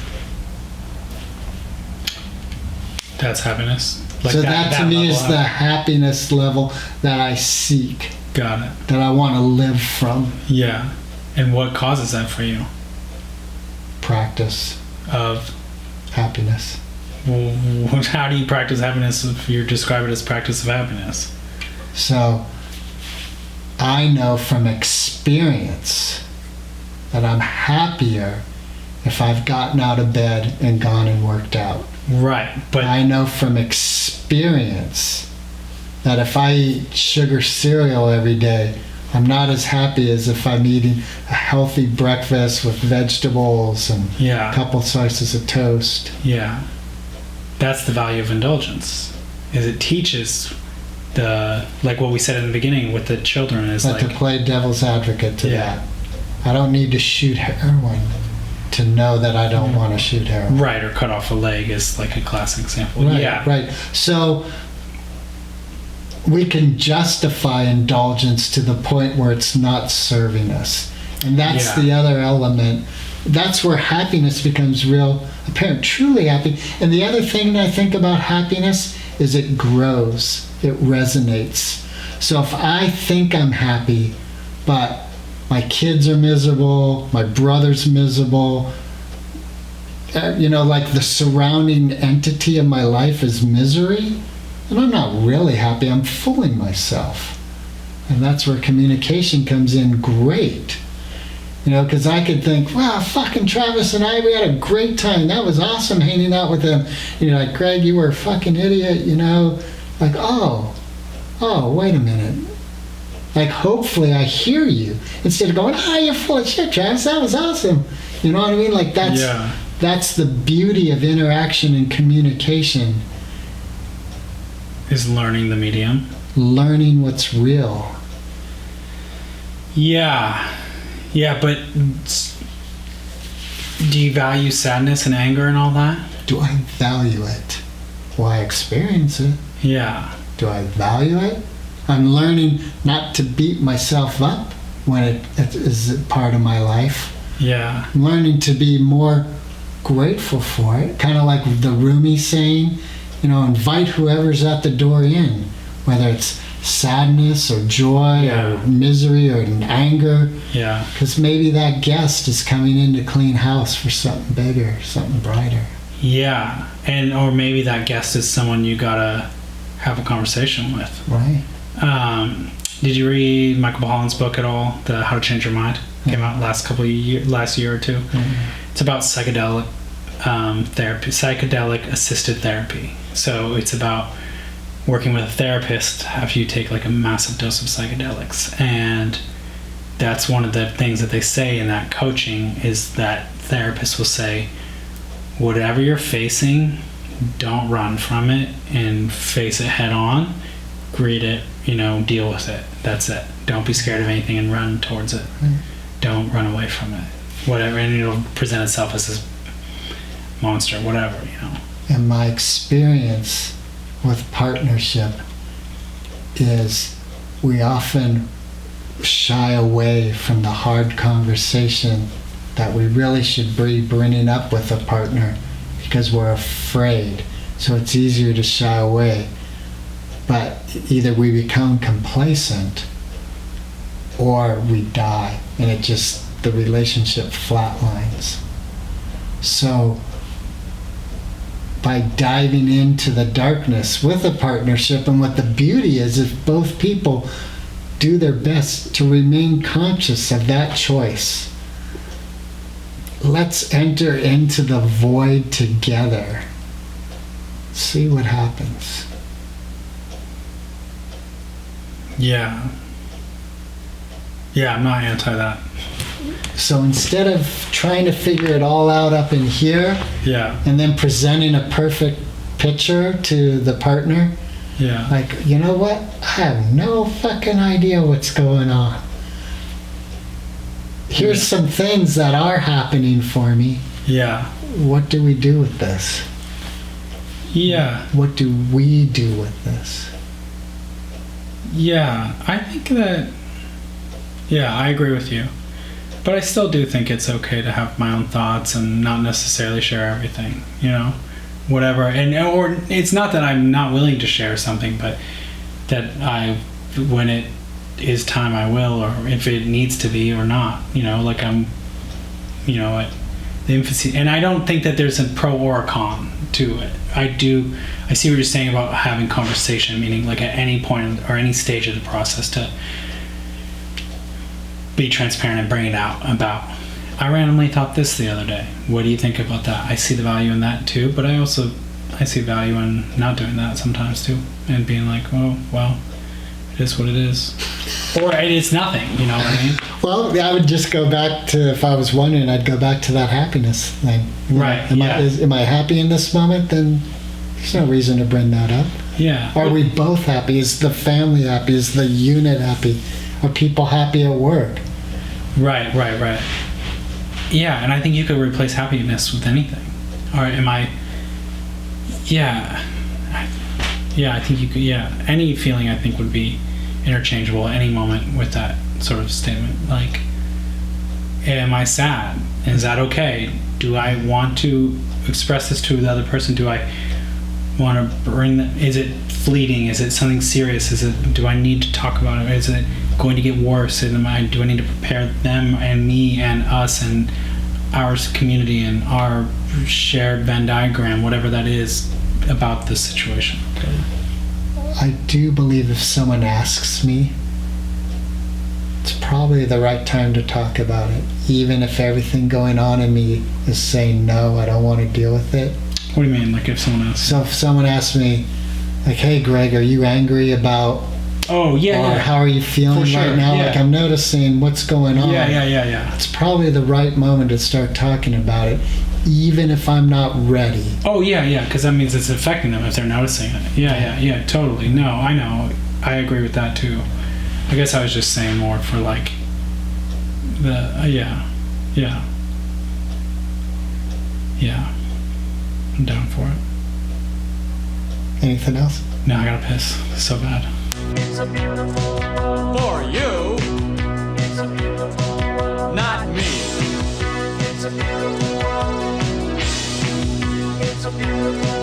That's happiness. So that to me is the happiness level that I seek. Got it. That I want to live from. Yeah. And what causes that for you? Practice. Of? Happiness. Well, how do you practice happiness if you describe it as practice of happiness? So, I know from experience that I'm happier if I've gotten out of bed and gone and worked out. Right, but I know from experience that if I eat sugar cereal every day, I'm not as happy as if I'm eating a healthy breakfast with vegetables and a couple slices of toast. Yeah. That's the value of indulgence, is it teaches like what we said in the beginning with the children is But like to play devil's advocate to Yeah. that, I don't need to shoot heroin to know that I don't want to shoot heroin. right, or cut off a leg is like a classic example. Right, Yeah, right. So we can justify indulgence to the point where it's not serving us. And that's Yeah. the other element. That's where happiness becomes real apparent, truly happy. And the other thing that I think about happiness is it grows, it resonates. So if I think I'm happy, but my kids are miserable, my brother's miserable, like the surrounding entity of my life is misery, and I'm not really happy. I'm fooling myself. And that's where communication comes in great. Because I could think, wow, fucking Travis and we had a great time. That was awesome hanging out with him. Like, Greg, you were a fucking idiot, Like, oh, wait a minute. Like, hopefully I hear you. Instead of going, you're full of shit, Travis. That was awesome. You know what I mean? Like, that's the beauty of interaction and communication. is learning the medium. Learning what's real. Yeah, but do you value sadness and anger and all that? Do I value it? Will I experience it? Yeah. Do I value it? I'm learning not to beat myself up when it is a part of my life. Yeah. I'm learning to be more grateful for it. Kind of like the Rumi saying, invite whoever's at the door in, whether it's sadness or joy or misery or anger. Yeah. Because maybe that guest is coming in to clean house for something bigger, something brighter. Yeah. Or maybe that guest is someone you gotta have a conversation with. Right. Did you read Michael Pollan's book at all? The How to Change Your Mind? Came out last year or two. Mm-hmm. It's about psychedelic therapy, psychedelic assisted therapy. So it's about working with a therapist after you take like a massive dose of psychedelics. And that's one of the things that they say in that coaching is that therapists will say, whatever you're facing, don't run from it and face it head on. Greet it, deal with it. That's it. Don't be scared of anything and run towards it. Don't run away from it. Whatever, and it'll present itself as this monster, whatever, And my experience with partnership is we often shy away from the hard conversation that we really should be bringing up with a partner because we're afraid. So it's easier to shy away. But either we become complacent or we die, and the relationship flatlines. So by diving into the darkness with a partnership, and what the beauty is if both people do their best to remain conscious of that choice. Let's enter into the void together. See what happens. Yeah, I'm not anti that. So instead of trying to figure it all out up in here, and then presenting a perfect picture to the partner, like, you know what? I have no fucking idea what's going on. Here's some things that are happening for me. What do we do with this? What do we do with this? I think that, I agree with you. But I still do think it's okay to have my own thoughts and not necessarily share everything, whatever. Or it's not that I'm not willing to share something, but that when it is time I will, or if it needs to be or not, like I'm, at the infancy. And I don't think that there's a pro or a con to it. I see what you're saying about having conversation, meaning like at any point or any stage of the process to be transparent and bring it out about, I randomly thought this the other day. What do you think about that? I see the value in that too, but I see value in not doing that sometimes too, and being like, oh, well, it is what it is. Or it's nothing, you know what I mean? Well, I would just go back to, if I was wondering, I'd go back to that happiness thing. Right, Am I happy in this moment? Then There's no reason to bring that up. Yeah. Are we both happy? Is the family happy? Is the unit happy? Are people happy at work? Right. Yeah, and I think you could replace happiness with anything. Or am I? Yeah. Yeah, I think you could. Yeah, any feeling I think would be interchangeable at any moment with that sort of statement. Like, am I sad? Is that okay? Do I want to express this to the other person? Do I want to bring that? Is it fleeting? Is it something serious? Do I need to talk about it? Is it going to get worse? Do I need to prepare them and me and us and our community and our shared Venn diagram, whatever that is, about this situation? I do believe if someone asks me, it's probably the right time to talk about it, even if everything going on in me is saying no, I don't want to deal with it. What do you mean, like if someone asks? So if someone asks me, like, hey Greg, are you angry about, oh yeah, or how are you feeling sure, right now? yeah. Like, I'm noticing what's going on. Yeah. It's probably the right moment to start talking about it, even if I'm not ready. Oh yeah, because that means it's affecting them if they're noticing it. Yeah, totally. No, I know. I agree with that too. I guess I was just saying more for like the yeah. I'm down for it. Anything else? No, I gotta piss so bad. It's a beautiful for you. It's a beautiful, not me. It's a beautiful. It's a beautiful.